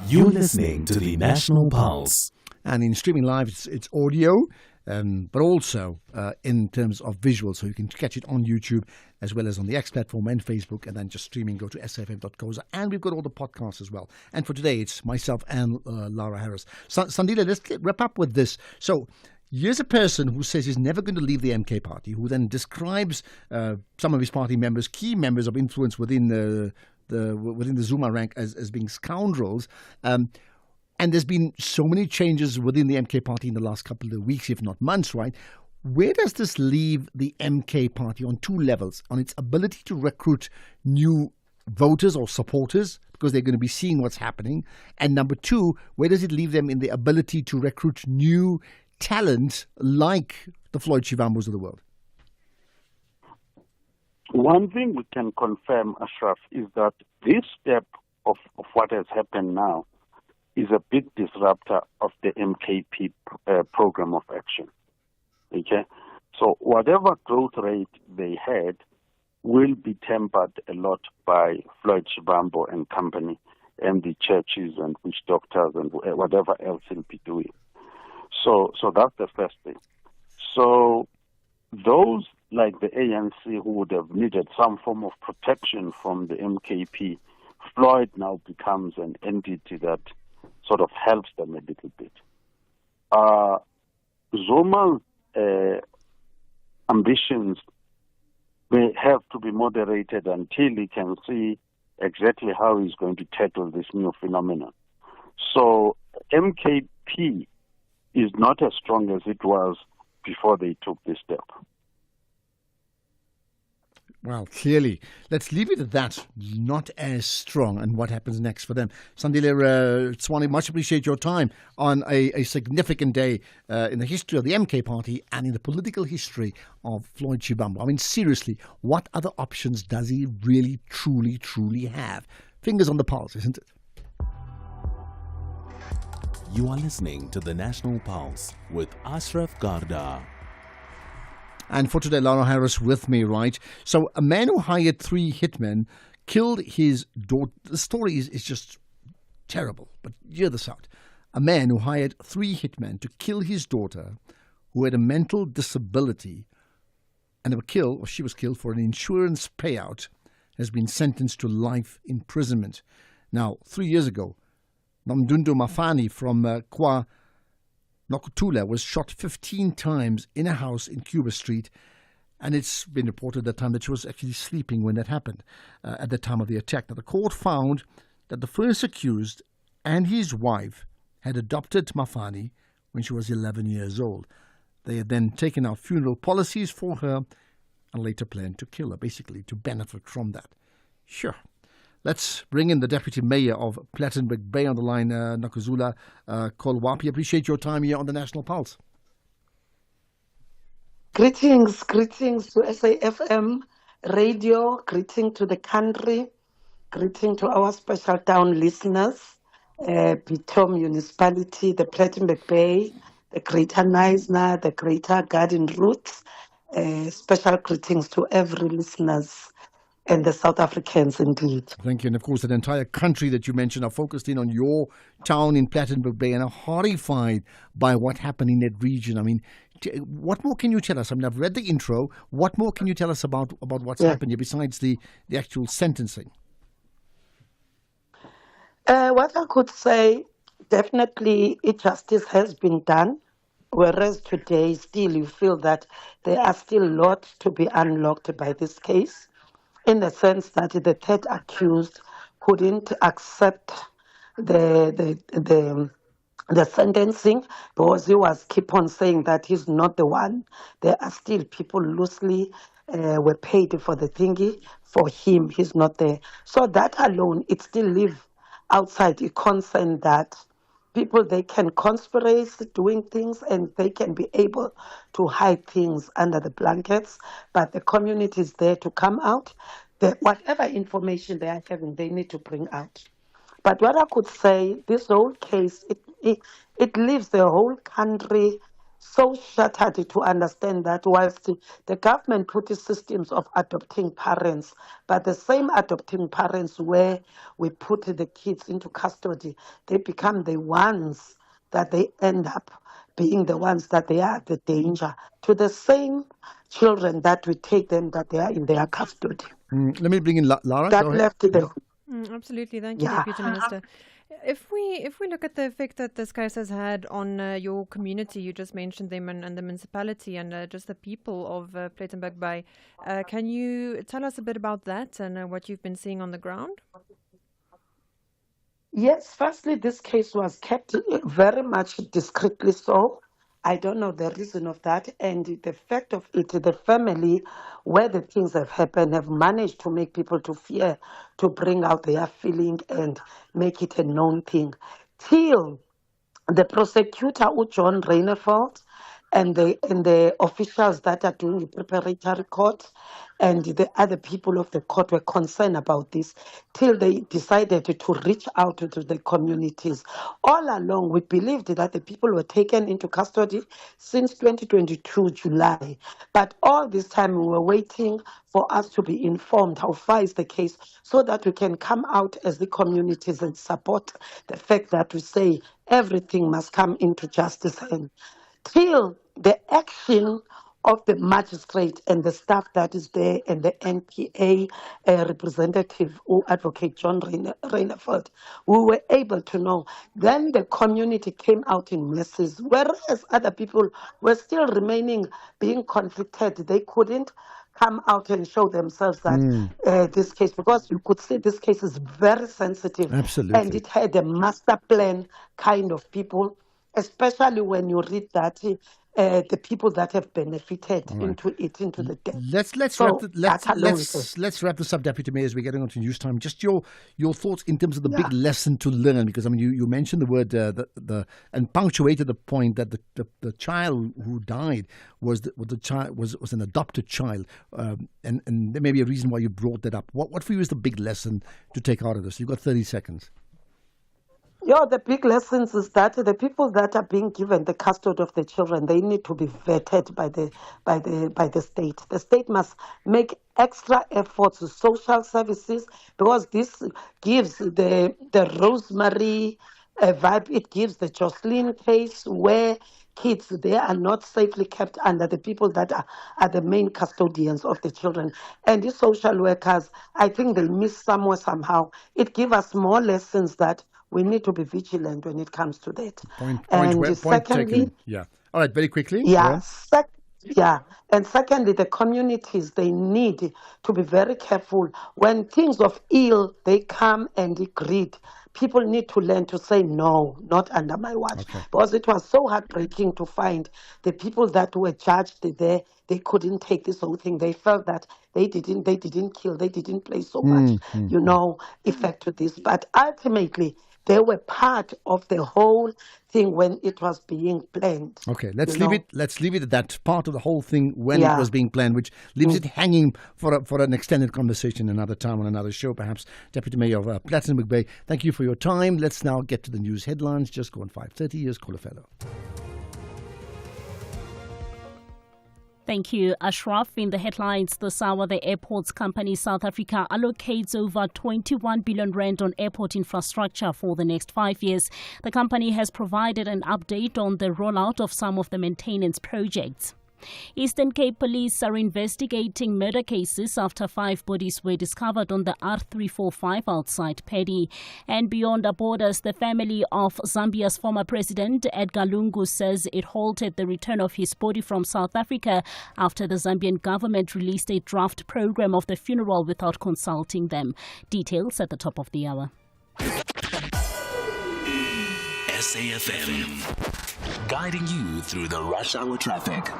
You're listening to the National Pulse. And in streaming live, it's audio, but also in terms of visual. So you can catch it on YouTube as well as on the X platform and Facebook. And then just streaming, go to safm.co.za. And we've got all the podcasts as well. And for today, it's myself and Lara Harris. Sandile, let's wrap up with this. So here's a person who says he's never going to leave the MK party, who then describes some of his party members, key members of influence within the Zuma rank as being scoundrels. And there's been so many changes within the MK party in the last couple of weeks, if not months, right? Where does this leave the MK party on two levels? On its ability to recruit new voters or supporters, because they're going to be seeing what's happening. And number two, where does it leave them in the ability to recruit new talent like the Floyd Shivamus of the world? One thing we can confirm, Ashraf, is that this step of what has happened now is a big disruptor of the MKP program of action. Okay? So whatever growth rate they had will be tempered a lot by Floyd Shivamu and company and the churches and witch doctors and whatever else he'll be doing. So that's the first thing. So those like the ANC who would have needed some form of protection from the MKP, Floyd now becomes an entity that sort of helps them a little bit. Zuma's ambitions may have to be moderated until he can see exactly how he's going to tackle this new phenomenon. So MKP is not as strong as it was before they took this step. Well, clearly. Let's leave it at that. Not as strong. And what happens next for them? Sandile Tswane, much appreciate your time on a significant day in the history of the MK party and in the political history of Floyd Shivamu. I mean, seriously, what other options does he really, truly have? Fingers on the pulse, isn't it? You are listening to the National Pulse with Ashraf Garda. And for today, Lara Harris with me, right? So a man who hired 3 hitmen killed his daughter. The story is just terrible, but hear this out. A man who hired 3 hitmen to kill his daughter, who had a mental disability, and she was killed for an insurance payout, has been sentenced to life imprisonment. Now, 3 years ago, Nomdundo Mafani from Kwa Nokutula was shot 15 times in a house in Cuba Street, and it's been reported that time that she was actually sleeping when that happened at the time of the attack. Now, the court found that the first accused and his wife had adopted Mafani when she was 11 years old. They had then taken out funeral policies for her and later planned to kill her, basically to benefit from that. Sure. Let's bring in the Deputy Mayor of Plettenberg Bay on the line, Nakuzula Kolwapi. Appreciate your time here on the National Pulse. Greetings to SAFM Radio, greeting to the country, greeting to our special town listeners, Pito Municipality, the Plettenberg Bay, the Greater Knysna, the Greater Garden Roots. Special greetings to every listeners and the South Africans indeed. Thank you. And of course, the entire country that you mentioned are focused in on your town in Plettenberg Bay and are horrified by what happened in that region. I mean, what more can you tell us? I mean, I've read the intro. What more can you tell us about what's happened here besides the actual sentencing? What I could say, definitely justice has been done, whereas today still you feel that there are still a lot to be unlocked by this case, in the sense that the third accused couldn't accept the the sentencing, because he was keep on saying that he's not the one. There are still people loosely were paid for the thingy for him. He's not there. So that alone, it still live outside a concern that people, they can conspire doing things and they can be able to hide things under the blankets, but the community is there to come out. Whatever information they are having, they need to bring out. But what I could say, this whole case, it leaves the whole country so shattered to understand that whilst the government put the systems of adopting parents, but the same adopting parents where we put the kids into custody, they become the ones that they end up being the ones that they are the danger to the same children that we take them that they are in their custody. Let me bring in Lara. That left them. Absolutely, thank you, Deputy Minister. If we look at the effect that this case has had on your community, you just mentioned them and the municipality and just the people of Plettenberg Bay, can you tell us a bit about that and what you've been seeing on the ground? Yes, firstly, this case was kept very much discreetly so. I don't know the reason of that. And the fact of it, the family where the things have happened have managed to make people to fear, to bring out their feeling and make it a known thing. Till the prosecutor, John Reinefeld, and the officials that are doing the preparatory court and the other people of the court were concerned about this till they decided to reach out to the communities. All along, we believed that the people were taken into custody since 2022 July. But all this time, we were waiting for us to be informed how far is the case so that we can come out as the communities and support the fact that we say everything must come into justice and till the action of the magistrate and the staff that is there and the NPA representative or advocate John Reinefeld, we were able to know. Then the community came out in masses, whereas other people were still remaining being conflicted. They couldn't come out and show themselves that this case, because you could see this case is very sensitive. Absolutely. And it had a master plan kind of people, especially when you read that the people that have benefited into the death. Let's wrap this up, Deputy Mayor, as we're getting on to news time. Just your thoughts in terms of the big lesson to learn, because I mean you mentioned the word and punctuated the point that the child who died was an adopted child, and there may be a reason why you brought that up. What for you is the big lesson to take out of this? You've got 30 seconds. Yeah, the big lessons is that the people that are being given the custody of the children, they need to be vetted by the state. The state must make extra efforts to social services, because this gives the Rosemary vibe. It gives the Jocelyn case where kids, they are not safely kept under the people that are the main custodians of the children. And these social workers, I think they miss somewhere somehow. It gives us more lessons that we need to be vigilant when it comes to that. Point secondly, taken. Yeah. All right, very quickly. Yeah. And secondly, the communities, they need to be very careful. When things of ill, they come and they greed. People need to learn to say no, not under my watch. Okay. Because it was so heartbreaking to find the people that were judged there, they couldn't take this whole thing. They felt that they didn't kill, they didn't play so much, effect to this. But ultimately, they were part of the whole thing when it was being planned. Okay, let's leave it at that, part of the whole thing when it was being planned, which leaves it hanging for an extended conversation another time on another show, perhaps. Deputy Mayor of Plettenberg Bay, thank you for your time. Let's now get to the news headlines. Just go on 5:30. Here's Caller Fellow. Thank you, Ashraf. In the headlines, the SAWA, the airports company South Africa, allocates over 21 billion rand on airport infrastructure for the next 5 years. The company has provided an update on the rollout of some of the maintenance projects. Eastern Cape Police are investigating murder cases after 5 bodies were discovered on the R345 outside Paddy. And beyond our borders, the family of Zambia's former president, Edgar Lungu, says it halted the return of his body from South Africa after the Zambian government released a draft program of the funeral without consulting them. Details at the top of the hour. SAFM, guiding you through the rush hour traffic.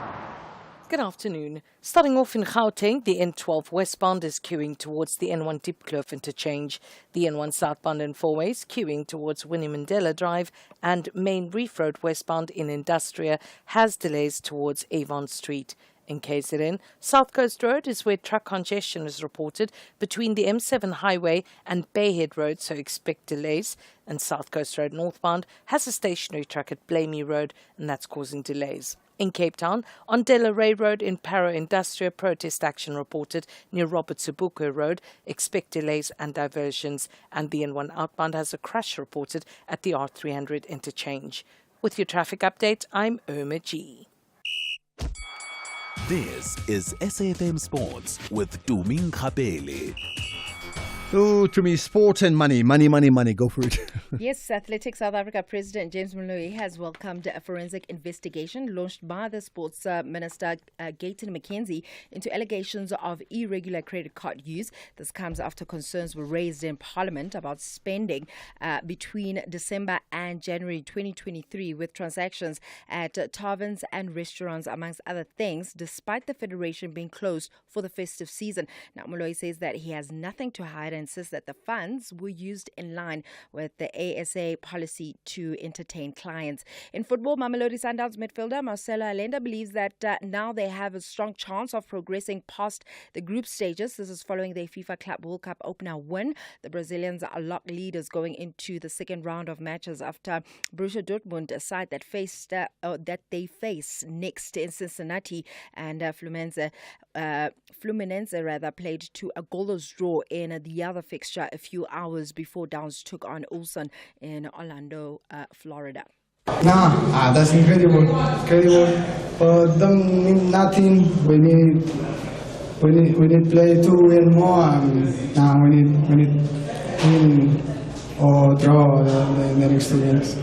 Good afternoon. Starting off in Gauteng, the N12 westbound is queuing towards the N1 Diepkloof interchange. The N1 southbound in four ways queuing towards Winnie Mandela Drive, and Main Reef Road westbound in Industria has delays towards Avon Street. In KZN, South Coast Road is where truck congestion is reported between the M7 highway and Bayhead Road, so expect delays. And South Coast Road northbound has a stationary truck at Blamey Road, and that's causing delays. In Cape Town, on Delaray Road in Paro Industria, protest action reported near Robert Sobukwe Road. Expect delays and diversions. And the N1 outbound has a crash reported at the R300 interchange. With your traffic update, I'm Irma G. This is SAFM Sports with Tuming Kapele. Oh, to me, sport and money. Go for it. Yes, Athletics South Africa President James Moloi has welcomed a forensic investigation launched by the Sports Minister Gayton McKenzie into allegations of irregular credit card use. This comes after concerns were raised in Parliament about spending between December and January 2023 with transactions at taverns and restaurants, amongst other things, despite the Federation being closed for the festive season. Now, Moloi says that he has nothing to hide and insists that the funds were used in line with the ASA policy to entertain clients. In football, Mamelodi Sundowns midfielder Marcelo Allende believes that now they have a strong chance of progressing past the group stages. This is following their FIFA Club World Cup opener win. The Brazilians are lock leaders going into the second round of matches after Borussia Dortmund, a side that they face next in Cincinnati, and Fluminense played to a goalless draw in the other fixture a few hours before Downs took on Ulsan in Orlando, Florida. That's incredible. Don't need nothing. We need play to win more. We need win or draw the next 2 games.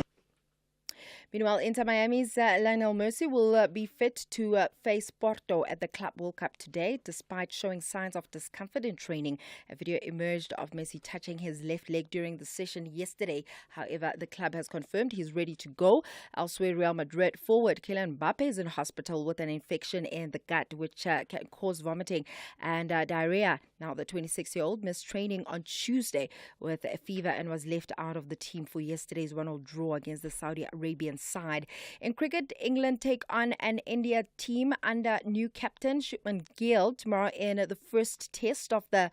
Meanwhile, Inter Miami's Lionel Messi will be fit to face Porto at the Club World Cup today, despite showing signs of discomfort in training. A video emerged of Messi touching his left leg during the session yesterday. However, the club has confirmed he's ready to go. Elsewhere, Real Madrid forward Kylian Mbappe is in hospital with an infection in the gut, which can cause vomiting and diarrhea. Now, the 26-year-old missed training on Tuesday with a fever and was left out of the team for yesterday's 1-0 draw against the Saudi Arabian side. In cricket, England take on an India team under new captain Shubman Gill tomorrow in the first test of the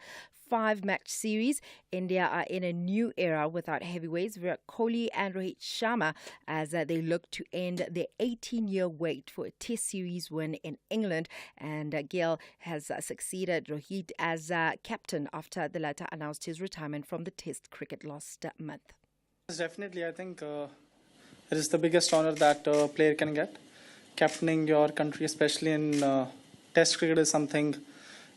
5-match series. India are in a new era without heavyweights Virat Kohli and Rohit Sharma as they look to end their 18-year wait for a test series win in England. And Gill has succeeded Rohit as captain after the latter announced his retirement from the test cricket last month. Definitely, I think it is the biggest honor that a player can get. Captaining your country, especially in test cricket, is something,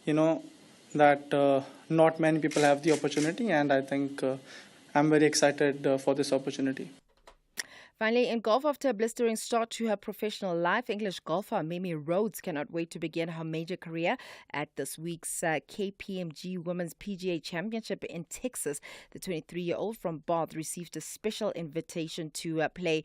that not many people have the opportunity, and I think I'm very excited for this opportunity. Finally, in golf, after a blistering start to her professional life, English golfer Mimi Rhodes cannot wait to begin her major career at this week's KPMG Women's PGA Championship in Texas. The 23-year-old from Bath received a special invitation to play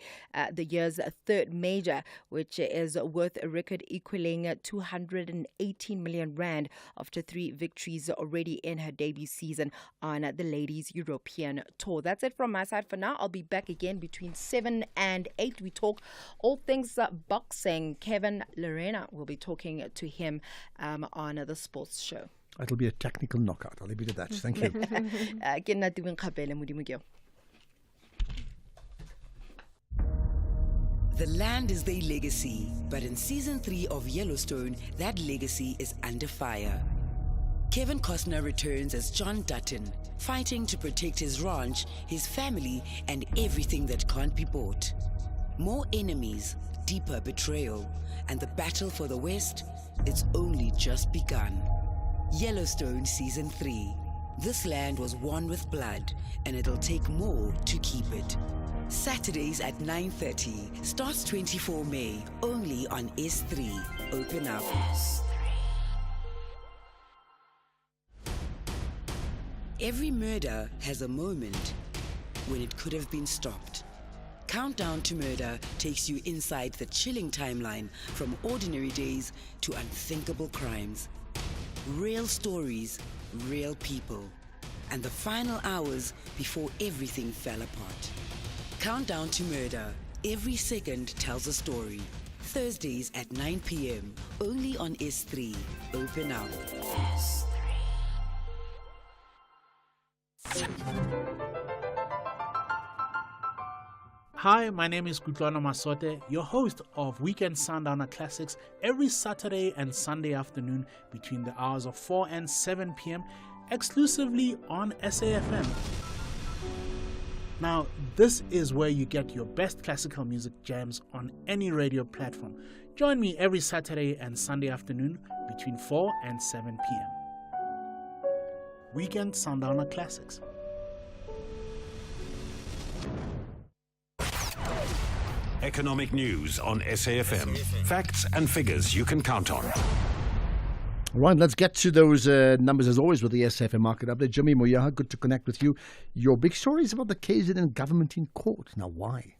the year's third major, which is worth a record equaling 218 million rand after 3 victories already in her debut season on the Ladies European Tour. That's it from my side for now. I'll be back again between 7 and 8. We talk all things boxing. Kevin Lorena will be talking to him on the sports show. It'll be a technical knockout. I'll leave it at that. Thank you. The land is their legacy, but in season 3 of Yellowstone, that legacy is under fire. Kevin Costner returns as John Dutton, fighting to protect his ranch, his family, and everything that can't be bought. More enemies, deeper betrayal, and the battle for the West, it's only just begun. Yellowstone Season 3. This land was won with blood, and it'll take more to keep it. Saturdays at 9:30. Starts 24 May, only on S3. Open up. Every murder has a moment when it could have been stopped. Countdown to Murder takes you inside the chilling timeline from ordinary days to unthinkable crimes. Real stories, real people, and the final hours before everything fell apart. Countdown to Murder. Every second tells a story. Thursdays at 9 p.m. only on S3. Open up. Hi, my name is Kutlwana Masote, your host of Weekend Sundowner Classics every Saturday and Sunday afternoon between the hours of 4 and 7 p.m. exclusively on SAFM. Now, this is where you get your best classical music jams on any radio platform. Join me every Saturday and Sunday afternoon between 4 and 7 p.m. Weekend Sundowner Classics. Economic news on SAFM. Facts and figures you can count on. Right, let's get to those numbers as always with the SAFM Market Update. Jimmy Moyaha, good to connect with you. Your big story is about the KZN government in court. Now, why?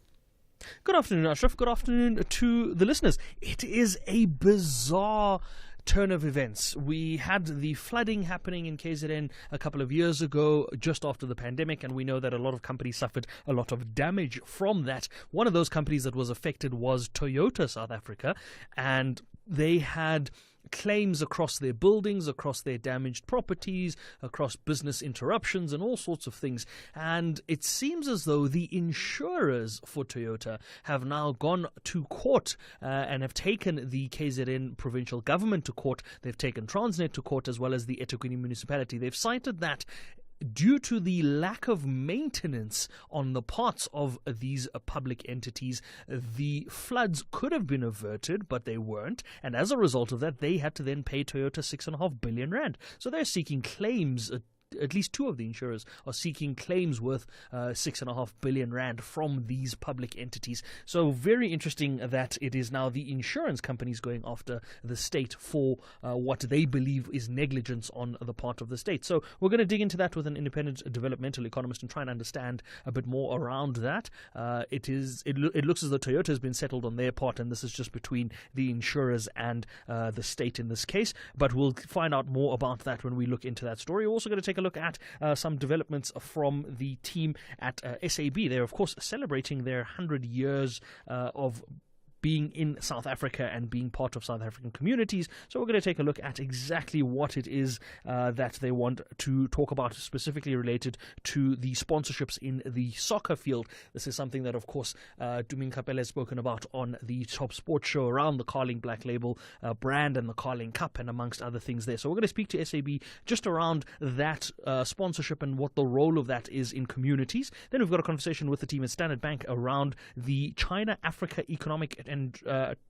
Good afternoon, Ashraf. Good afternoon to the listeners. It is a bizarre turn of events. We had the flooding happening in KZN a couple of years ago, just after the pandemic, and we know that a lot of companies suffered a lot of damage from that. One of those companies that was affected was Toyota South Africa, and they had claims across their buildings, across their damaged properties, across business interruptions and all sorts of things. And it seems as though the insurers for Toyota have now gone to court and have taken the KZN provincial government to court. They've taken Transnet to court as well as the eThekwini municipality. They've cited that due to the lack of maintenance on the parts of these public entities, the floods could have been averted, but they weren't. And as a result of that, they had to then pay Toyota 6.5 billion rand. So they're seeking claims. At least two of the insurers are seeking claims worth 6.5 billion rand from these public entities. So very interesting that it is now the insurance companies going after the state for what they believe is negligence on the part of the state. So we're going to dig into that with an independent developmental economist and try and understand a bit more around that. It looks as though Toyota has been settled on their part, and this is just between the insurers and the state in this case. But we'll find out more about that when we look into that story. We're also going to take a look at some developments from the team at SAB. They're, of course, celebrating their 100 years of being in South Africa and being part of South African communities. So we're going to take a look at exactly what it is that they want to talk about, specifically related to the sponsorships in the soccer field. This is something that, of course, Dumin Kapela has spoken about on the Top Sports Show around the Carling Black Label brand and the Carling Cup and amongst other things there. So we're going to speak to SAB just around that sponsorship and what the role of that is in communities. Then we've got a conversation with the team at Standard Bank around the China-Africa Economic and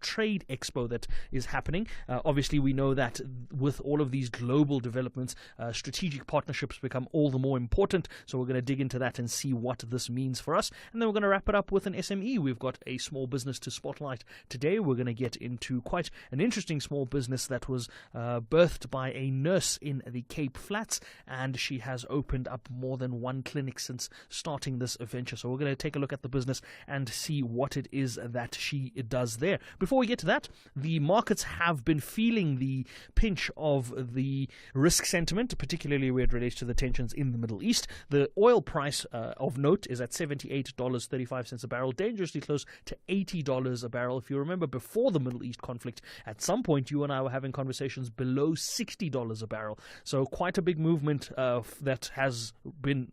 Trade Expo that is happening. Obviously, we know that with all of these global developments, strategic partnerships become all the more important. So we're going to dig into that and see what this means for us. And then we're going to wrap it up with an SME. We've got a small business to spotlight today. We're going to get into quite an interesting small business that was birthed by a nurse in the Cape Flats, and she has opened up more than one clinic since starting this venture. So we're going to take a look at the business and see what it is that she does there. Before we get to that, the markets have been feeling the pinch of the risk sentiment, particularly where it relates to the tensions in the Middle East. The oil price of note is at $78.35 a barrel, dangerously close to $80 a barrel. If you remember, before the Middle East conflict, at some point you and I were having conversations below $60 a barrel. So quite a big movement that has been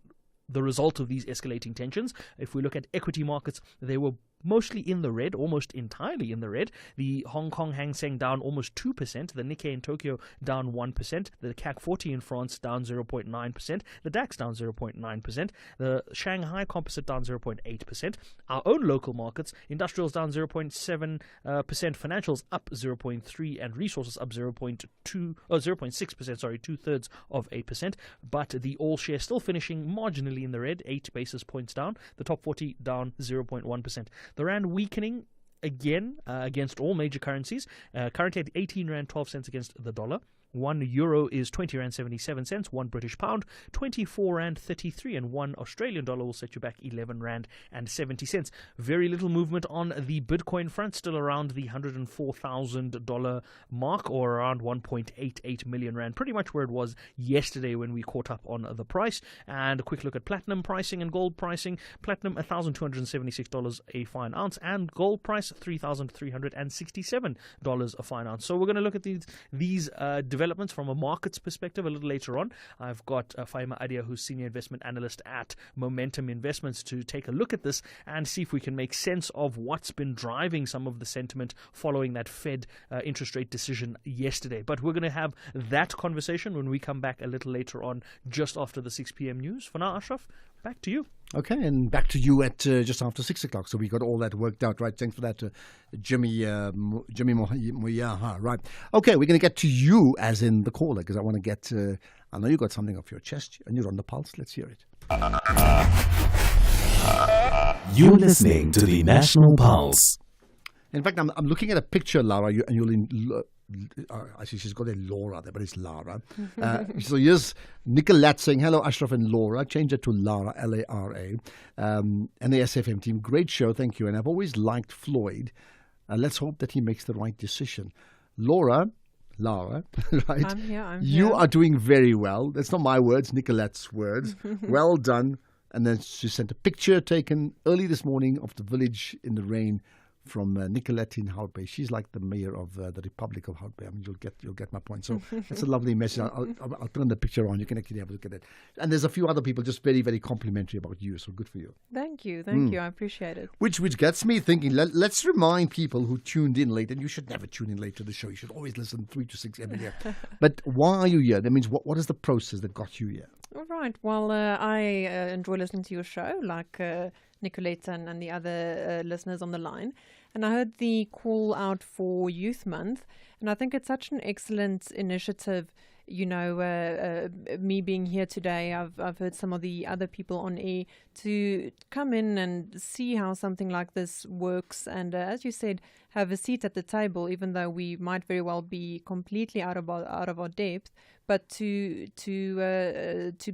the result of these escalating tensions. If we look at equity markets, they were mostly in the red, almost entirely in the red. The Hong Kong Hang Seng down almost 2%, the Nikkei in Tokyo down 1%, the CAC 40 in France down 0.9%, the DAX down 0.9%, the Shanghai Composite down 0.8%. Our own local markets, industrials down 0.7%, financials up 0.3%, and resources up 0.6%, sorry, 2/3 of 8%. But the all share still finishing marginally in the red, 8 basis points down. The top 40 down 0.1%. The rand weakening again against all major currencies, currently at 18 rand 12 cents against the dollar. 1 euro is 20 rand 77 cents. 1 British pound 24 rand 33, and 1 Australian dollar will set you back 11 rand and 70 cents. Very little movement on the Bitcoin front, still around the $104,000 mark, or around 1.88 million rand, pretty much where it was yesterday when we caught up on the price. And a quick look at platinum pricing and gold pricing. Platinum $1,276 a fine ounce, and gold price $3,367 a fine ounce. So we're going to look at these developments from a markets perspective a little later on. I've got Faima Adia, who's senior investment analyst at Momentum Investments, to take a look at this and see if we can make sense of what's been driving some of the sentiment following that Fed interest rate decision yesterday. But we're going to have that conversation when we come back a little later on, just after the 6 p.m. news. For now, Ashraf, back to you. Okay, and back to you at just after 6 o'clock. So we got all that worked out, right? Thanks for that, Jimmy Moyaha. Right. Okay, we're going to get to you as in the caller, because I want to get, I know you got something off your chest and you're on the pulse. Let's hear it. You're listening to the National Pulse. In fact, I'm looking at a picture, Lara, and you'll actually, she's got a Laura there, but it's Lara. So here's Nicolette saying, hello, Ashraf and Laura. Change it to Lara, L-A-R-A. And the SFM team, great show, thank you. And I've always liked Floyd. Let's hope that he makes the right decision. Lara, right? I'm here. You are doing very well. That's not my words, Nicolette's words. Well done. And then she sent a picture taken early this morning of the village in the rain from Nicolette in Hout Bay. She's like the mayor of the Republic of Hout Bay. I mean, you'll get my point. So that's a lovely message. I'll turn the picture on. You can actually have a look at it. And there's a few other people just very, very complimentary about you. So good for you. Thank you. I appreciate it. Which gets me thinking. Let's remind people who tuned in late, and you should never tune in late to the show. You should always listen 3 to 6 every day. But why are you here? That means what is the process that got you here? All right. Well, I enjoy listening to your show, like Nicolette and the other listeners on the line. And I heard the call out for Youth Month, and I think it's such an excellent initiative. You know, me being here today, I've heard some of the other people on air to come in and see how something like this works, and as you said, have a seat at the table, even though we might very well be completely out of our depth. But to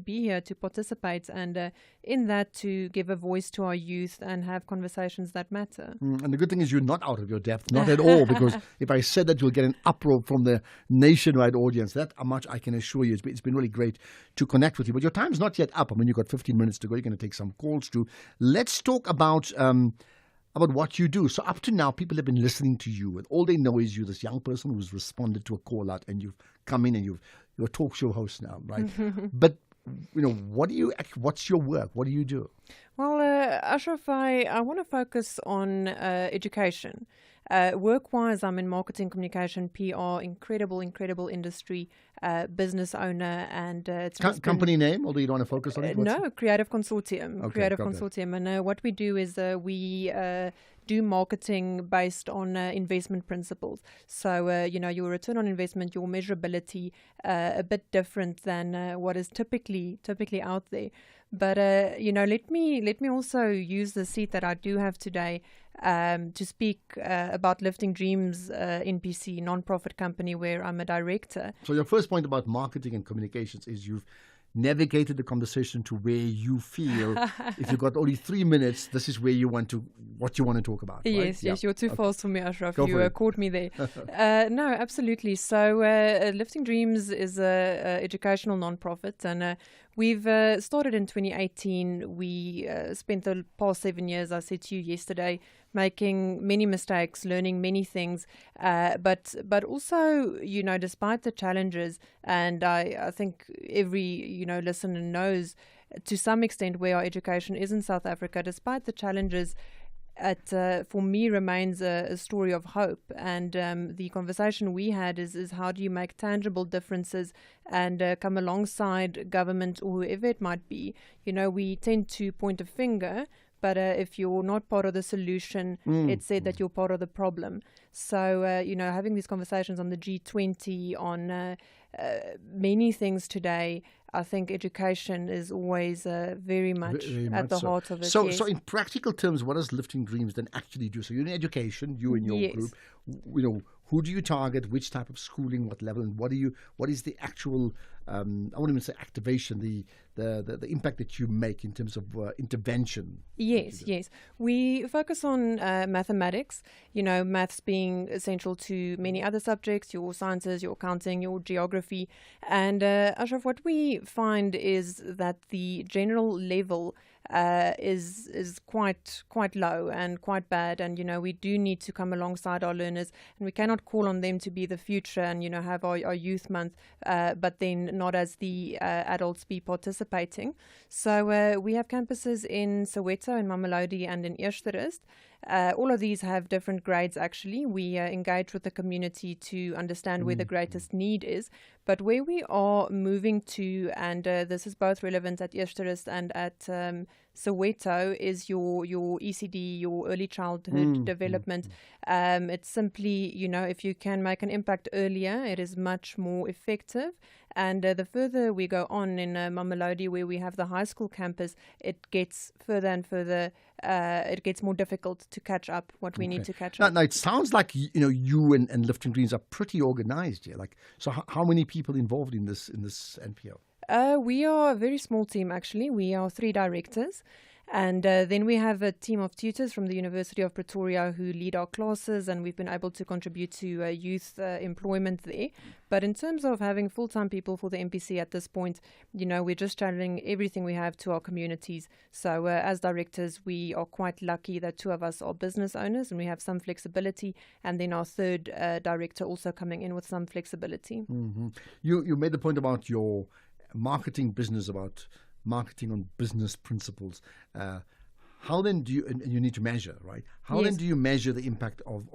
be here, to participate, and in that to give a voice to our youth and have conversations that matter. And the good thing is you're not out of your depth, not at all, because if I said that, you'll get an uproar from the nationwide audience. That much I can assure you. It's been really great to connect with you. But your time's not yet up. I mean, you've got 15 minutes to go. You're going to take some calls too. Let's talk about what you do. So up to now, people have been listening to you, and all they know is you, this young person who's responded to a call out, and you've come in and you're a talk show host now, right? But you know, what's your work? What do you do? Well, Ashraf, I want to focus on education. Work-wise, I'm in marketing, communication, PR, incredible industry, business owner, and it's company name, although you don't want to focus on it? No, Creative Consortium. Okay, Creative Consortium. And what we do is we do marketing based on investment principles. So, you know, your return on investment, your measurability, a bit different than what is typically out there. But, you know, let me also use the seat that I do have today to speak about Lifting Dreams NPC, non-profit company where I'm a director. So your first point about marketing and communications is you've navigated the conversation to where you feel if you've got only 3 minutes, this is where what you want to talk about. Right? Yes, you're too fast for me, Ashraf. You caught me there. No, absolutely. So Lifting Dreams is a educational non-profit, and we've started in 2018. We spent the past 7 years, I said to you yesterday, making many mistakes, learning many things, but also, you know, despite the challenges, and I think every, you know, listener knows to some extent where our education is in South Africa, despite the challenges, it for me remains a story of hope. And the conversation we had is how do you make tangible differences and come alongside government or whoever it might be. You know, we tend to point a finger, but if you're not part of the solution, it's said that you're part of the problem. So, you know, having these conversations on the G20, on many things today, I think education is always very much at the heart of it. So, yes. So in practical terms, what does Lifting Dreams then actually do? So you're in education, you and your group, you know, Who do you target? Which type of schooling? What level? And what is the actual? I wouldn't even say activation. The impact that you make in terms of intervention. Yes. We focus on mathematics. Maths being essential to many other subjects: your sciences, your accounting, your geography. And Ashraf, what we find is that the general level is quite low and quite bad, and we do need to come alongside our learners, and we cannot call on them to be the future and have our youth month, but then not as the adults be participating. So we have campuses in Soweto, in Mamelodi, and in Eersterust. All of these have different grades actually. We engage with the community to understand where the greatest need is, but where we are moving to, and this is both relevant at Eersterust and at Soweto, is your ECD, your early childhood development. It's simply, if you can make an impact earlier, it is much more effective. And the further we go on in Mamelodi, where we have the high school campus, it gets further and further. It gets more difficult to catch up what we need to catch up. Now, it sounds like you and Lifting Dreams are pretty organized here. So how many people involved in this NPO? We are a very small team actually. We are 3 directors. And then we have a team of tutors from the University of Pretoria who lead our classes, and we've been able to contribute to youth employment there. But in terms of having full-time people for the MPC at this point, we're just channeling everything we have to our communities. So as directors, we are quite lucky that 2 of us are business owners and we have some flexibility, and then our 3rd director also coming in with some flexibility. Mm-hmm. You made the point about your marketing business, about marketing on business principles. How then do you, and you need to measure, right? How then do you measure the impact of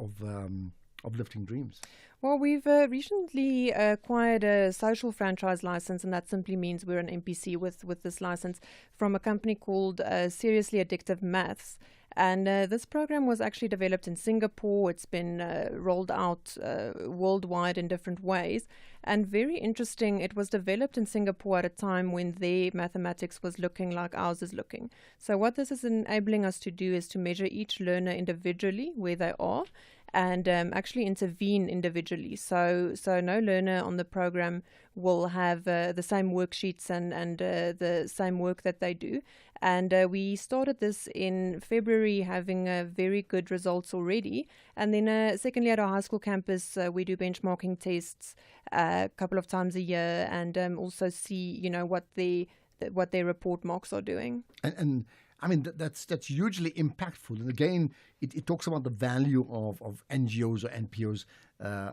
Lifting Dreams? Well, we've recently acquired a social franchise license, and that simply means we're an MPC with this license from a company called Seriously Addictive Maths. And this program was actually developed in Singapore. It's been rolled out worldwide in different ways. And very interesting, it was developed in Singapore at a time when their mathematics was looking like ours is looking. So what this is enabling us to do is to measure each learner individually where they are, and actually intervene individually. So no learner on the program will have the same worksheets and the same work that they do. And we started this in February, having very good results already. And then secondly, at our high school campus, we do benchmarking tests a couple of times a year, and also see, what their report marks are doing. And I mean, that's hugely impactful. And again, it talks about the value of NGOs or NPOs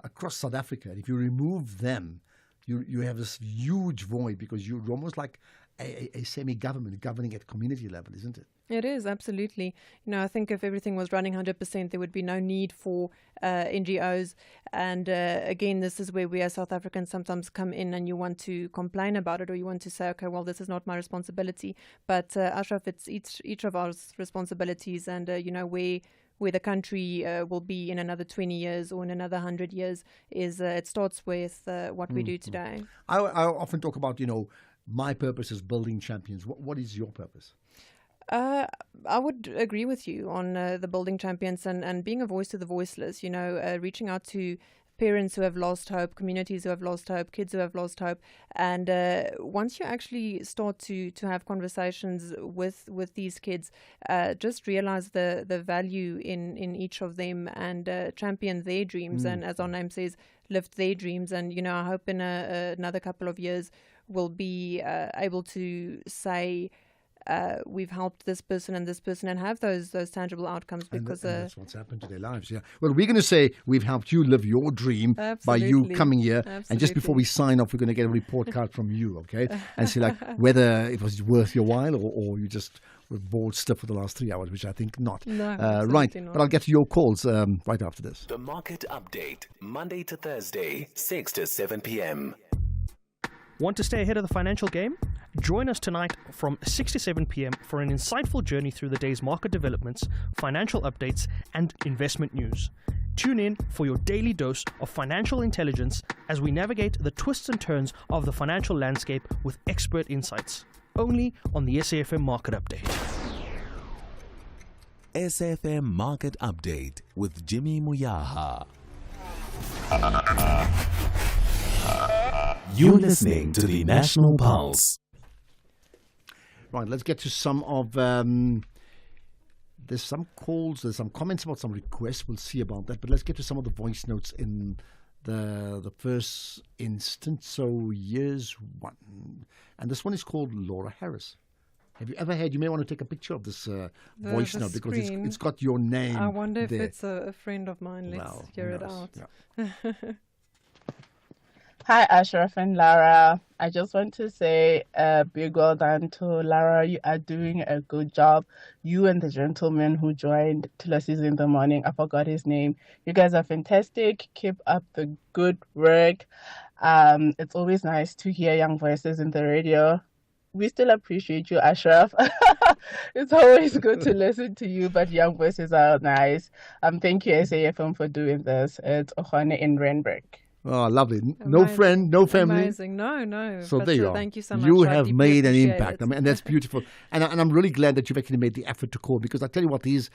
across South Africa. And if you remove them, you have this huge void, because you're almost like a semi-government governing at community level, isn't it? It is, absolutely. I think if everything was running 100%, there would be no need for NGOs. And again, this is where we as South Africans sometimes come in and you want to complain about it, or you want to say, okay, well, this is not my responsibility. But Ashraf, it's each of our responsibilities, and where the country will be in another 20 years or in another 100 years is it starts with what we do today. I often talk about, my purpose is building champions. What is your purpose? I would agree with you on the building champions and being a voice to the voiceless, reaching out to parents who have lost hope, communities who have lost hope, kids who have lost hope. And once you actually start to have conversations with these kids, just realize the value in each of them, and champion their dreams. And as our name says, lift their dreams. And, I hope in another couple of years we'll be able to say, we've helped this person and have those tangible outcomes, because and that's what's happened to their lives. Yeah. Well, we're going to say we've helped you live your dream by you coming here. Absolutely. And just before we sign off, we're going to get a report card from you, okay? And see whether it was worth your while or you just were bored stiff for the last 3 hours, which I think not. No, right. not. But I'll get to your calls right after this. The Market Update, Monday to Thursday, 6 to 7 p.m. Want to stay ahead of the financial game? Join us tonight from 6 to 7 p.m. for an insightful journey through the day's market developments, financial updates, and investment news. Tune in for your daily dose of financial intelligence as we navigate the twists and turns of the financial landscape with expert insights. Only on the SAFM Market Update. SAFM Market Update with Jimmy Muyaha. You're listening to the National Pulse. Right, let's get to some of... there's some calls, there's some comments about some requests. We'll see about that. But let's get to some of the voice notes in the first instance. So here's one. And this one is called Laura Harris. Have you ever had... You may want to take a picture of this voice note because it's got your name. I wonder if there. it's a friend of mine. Let's hear it out. Yeah. Hi, Ashraf and Lara. I just want to say a big well done to Lara. You are doing a good job. You and the gentleman who joined Tulasi's in the morning, I forgot his name. You guys are fantastic. Keep up the good work. It's always nice to hear young voices in the radio. We still appreciate you, Ashraf. It's always good to listen to you, but young voices are nice. Thank you, SAFM, for doing this. It's Ohane in Randburg. Oh, lovely. No friend, no family. Amazing. No. So there you are. Thank you so much. You I have deeply made an appreciate impact. it. I mean, and that's beautiful. And I'm really glad that you've actually made the effort to call, because I tell you what, these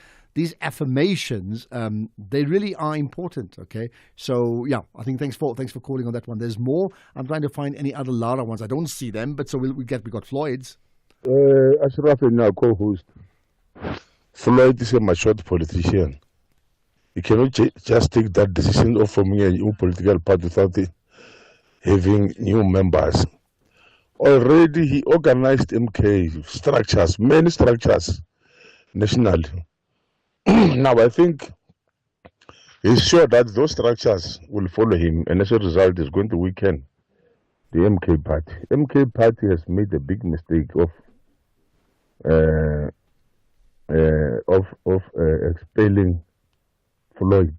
affirmations, they really are important. Okay. So yeah, I think thanks for calling on that one. There's more. I'm trying to find any other Lara ones. I don't see them, but so we got Floyd's. Ashraf and our co-host. Floyd is a matured politician. You cannot just take that decision of forming a new political party without having new members. Already he organized MK structures, many structures, nationally. Now I think he's sure that those structures will follow him, and as a result is going to weaken the MK party. MK party has made a big mistake of expelling Floyd,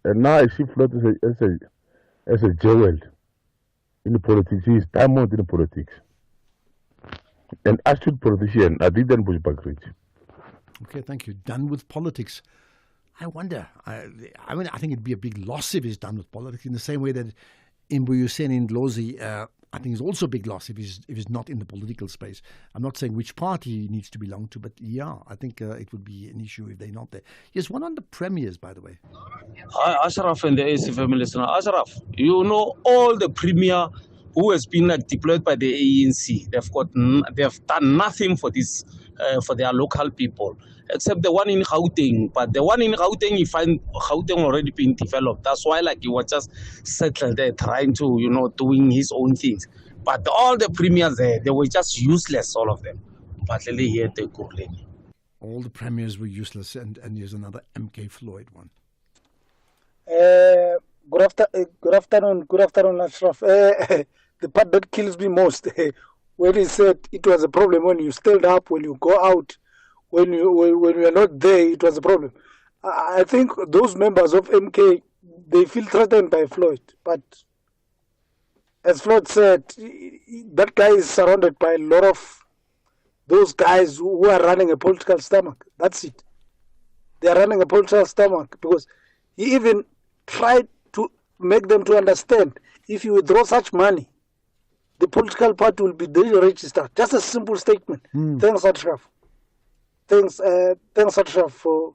and now I see Floyd as a jewel in the politics. He is diamond in the politics. An astute politician, I didn't push back rich. Okay, thank you. Done with politics. I wonder. I mean, I think it'd be a big loss if he's done with politics. In the same way that Hussein Ndlozi, I think is also a big loss if he's not in the political space. I'm not saying which party he needs to belong to, but yeah, I think it would be an issue if they're not there. Yes, one on the premiers, by the way. Hi, Ashraf and the AC family listener. Ashraf, you know all the premier who has been deployed by the ANC. They've done nothing for this, for their local people, except the one in Gauteng. But the one in Gauteng, you find Gauteng already being developed. That's why, he was just settled there, trying to, doing his own things. But all the premiers there, they were just useless, all of them. All the premiers were useless, and here's another MK Floyd one. Good afternoon, Ashraf. The part that kills me most, when he said it was a problem when you stand up, when you go out, when you are not there, it was a problem. I think those members of MK, they feel threatened by Floyd. But as Floyd said, that guy is surrounded by a lot of those guys who are running a political stomach. That's it. They are running a political stomach because he even tried to make them to understand if you withdraw such money, the political party will be deregistered. Just a simple statement. Thanks, Ashraf. Thanks, Ashraf, for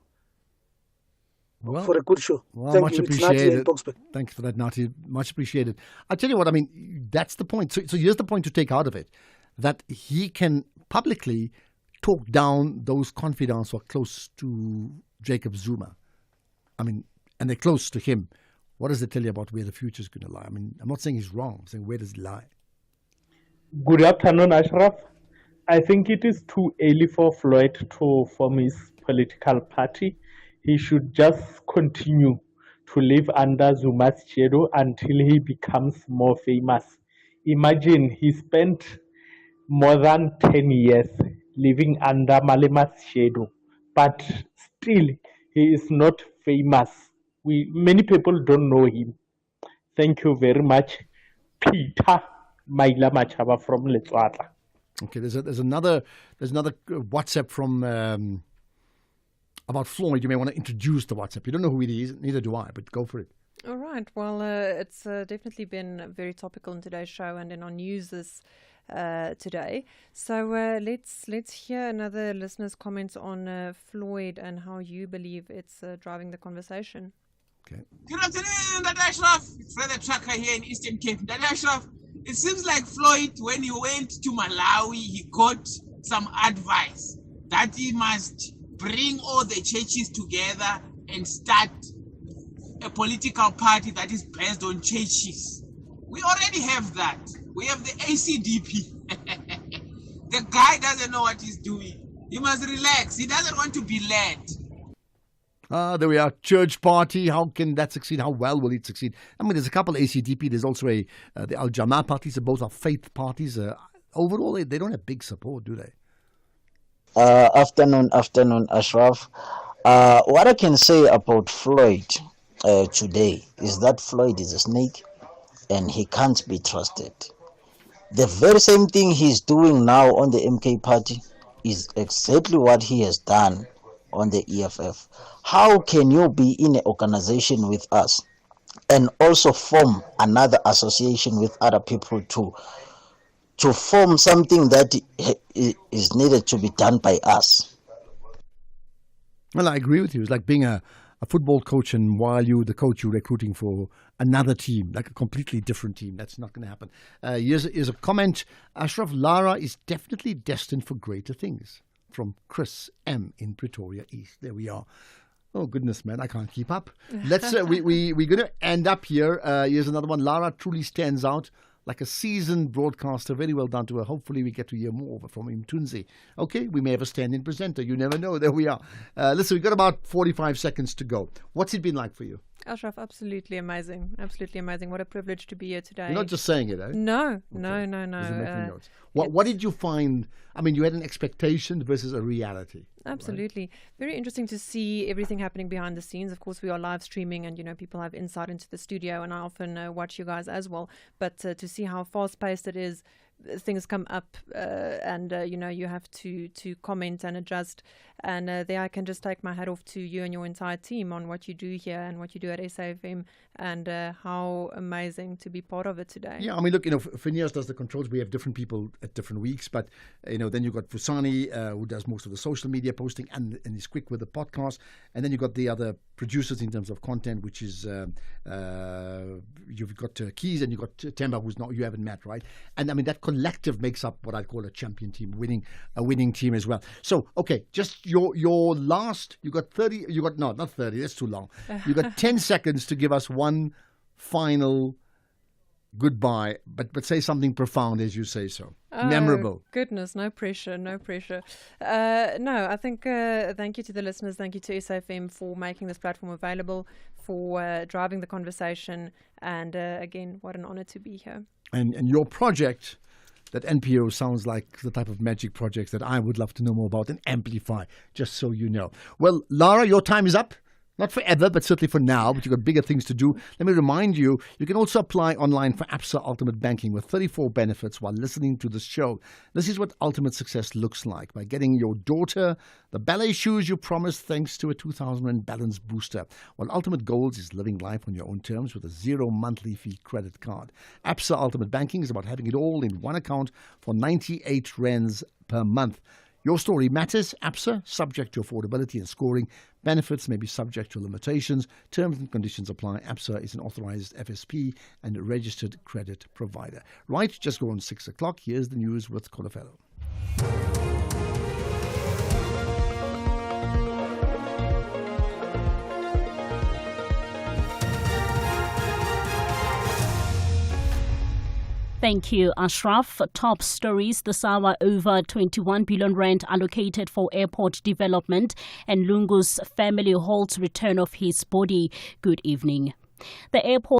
a good show. Well, Thank much you. appreciated. Thank you for that, Nati. Much appreciated. I'll tell you what, I mean, that's the point. So here's the point to take out of it, that he can publicly talk down those confidants who are close to Jacob Zuma. I mean, and they're close to him. What does it tell you about where the future is going to lie? I mean, I'm not saying he's wrong. I'm saying, where does it lie? Good afternoon, Ashraf. I think it is too early for Floyd to form his political party. He should just continue to live under Zuma's shadow until he becomes more famous. Imagine he spent more than 10 years living under Malema's shadow, but still he is not famous. Many people don't know him. Thank you very much, Peter Maila Machaba from Letswatla. Okay, there's another WhatsApp from about Floyd. You may want to introduce the WhatsApp. You don't know who it is, neither do I, but go for it. All right. Well, it's definitely been very topical in today's show and in our news today. So let's hear another listener's comments on Floyd and how you believe it's driving the conversation. Okay. Good afternoon, Dr. Ashraf. It's Fred the Tracker here in Eastern Cape. Dr. Ashraf, it seems like Floyd, when he went to Malawi, he got some advice that he must bring all the churches together and start a political party that is based on churches. We already have that. We have the ACDP. The guy doesn't know what he's doing. He must relax. He doesn't want to be led. There we are. Church party. How can that succeed? How well will it succeed? I mean, there's a couple ACDP. There's also the Al Jamaa parties. Both are faith parties. Overall, they don't have big support, do they? Afternoon, Ashraf. What I can say about Floyd today is that Floyd is a snake and he can't be trusted. The very same thing he's doing now on the MK party is exactly what he has done on the EFF. How can you be in an organization with us and also form another association with other people to form something that is needed to be done by us? Well, I agree with you. It's like being a football coach, and while you're the coach, you're recruiting for another team, like a completely different team. That's not going to happen. Here's a comment. Ashraf, Lara is definitely destined for greater things. From Chris M in Pretoria East. There we are. Oh, goodness, man, I can't keep up. Let's we're going to end up here. Here's another one. Lara truly stands out like a seasoned broadcaster. Very well done to her. Hopefully we get to hear more from Mtunzi. Okay, we may have a stand-in presenter. You never know. There we are. Listen, we've got about 45 seconds to go. What's it been like for you? Ashraf, absolutely amazing. Absolutely amazing. What a privilege to be here today. You're not just saying it, eh? No, okay. no. Making notes. What did you find? I mean, you had an expectation versus a reality. Absolutely. Right? Very interesting to see everything happening behind the scenes. Of course, we are live streaming and, people have insight into the studio, and I often watch you guys as well. But to see how fast-paced it is, things come up and you have to comment and adjust, and there I can just take my hat off to you and your entire team on what you do here and what you do at SAFM, and how amazing to be part of it today. Yeah, I mean, look, Phineas does the controls. We have different people at different weeks, but then you've got Fusani who does most of the social media posting and is quick with the podcast, and then you've got the other producers in terms of content, which is you've got Keys and you've got Temba, who's not, you haven't met, right? And I mean, that collective makes up what I'd call a champion team, a winning team as well. So, okay, just your last, not 30, that's too long. You got 10 seconds to give us one final goodbye, but say something profound as you say so. Memorable. Goodness, no pressure. No, I think thank you to the listeners, thank you to SAFM for making this platform available, for driving the conversation, and again, what an honor to be here. And your project, that NPO, sounds like the type of magic projects that I would love to know more about and amplify, just so you know. Well, Lara, your time is up. Not forever, but certainly for now, but you've got bigger things to do. Let me remind you, you can also apply online for Absa Ultimate Banking with 34 benefits while listening to this show. This is what ultimate success looks like, by getting your daughter the ballet shoes you promised thanks to a 2,000 Rand balance booster. While Ultimate Goals is living life on your own terms with a 0 monthly fee credit card. Absa Ultimate Banking is about having it all in one account for 98 Rands per month. Your story matters. Absa, subject to affordability and scoring. Benefits may be subject to limitations. Terms and conditions apply. Absa is an authorized FSP and a registered credit provider. Right, just go on 6 o'clock. Here's the news with Colafello. Thank you, Ashraf. Top stories this hour: over 21 billion rand allocated for airport development, and Lungu's family holds return of his body. Good evening. The airport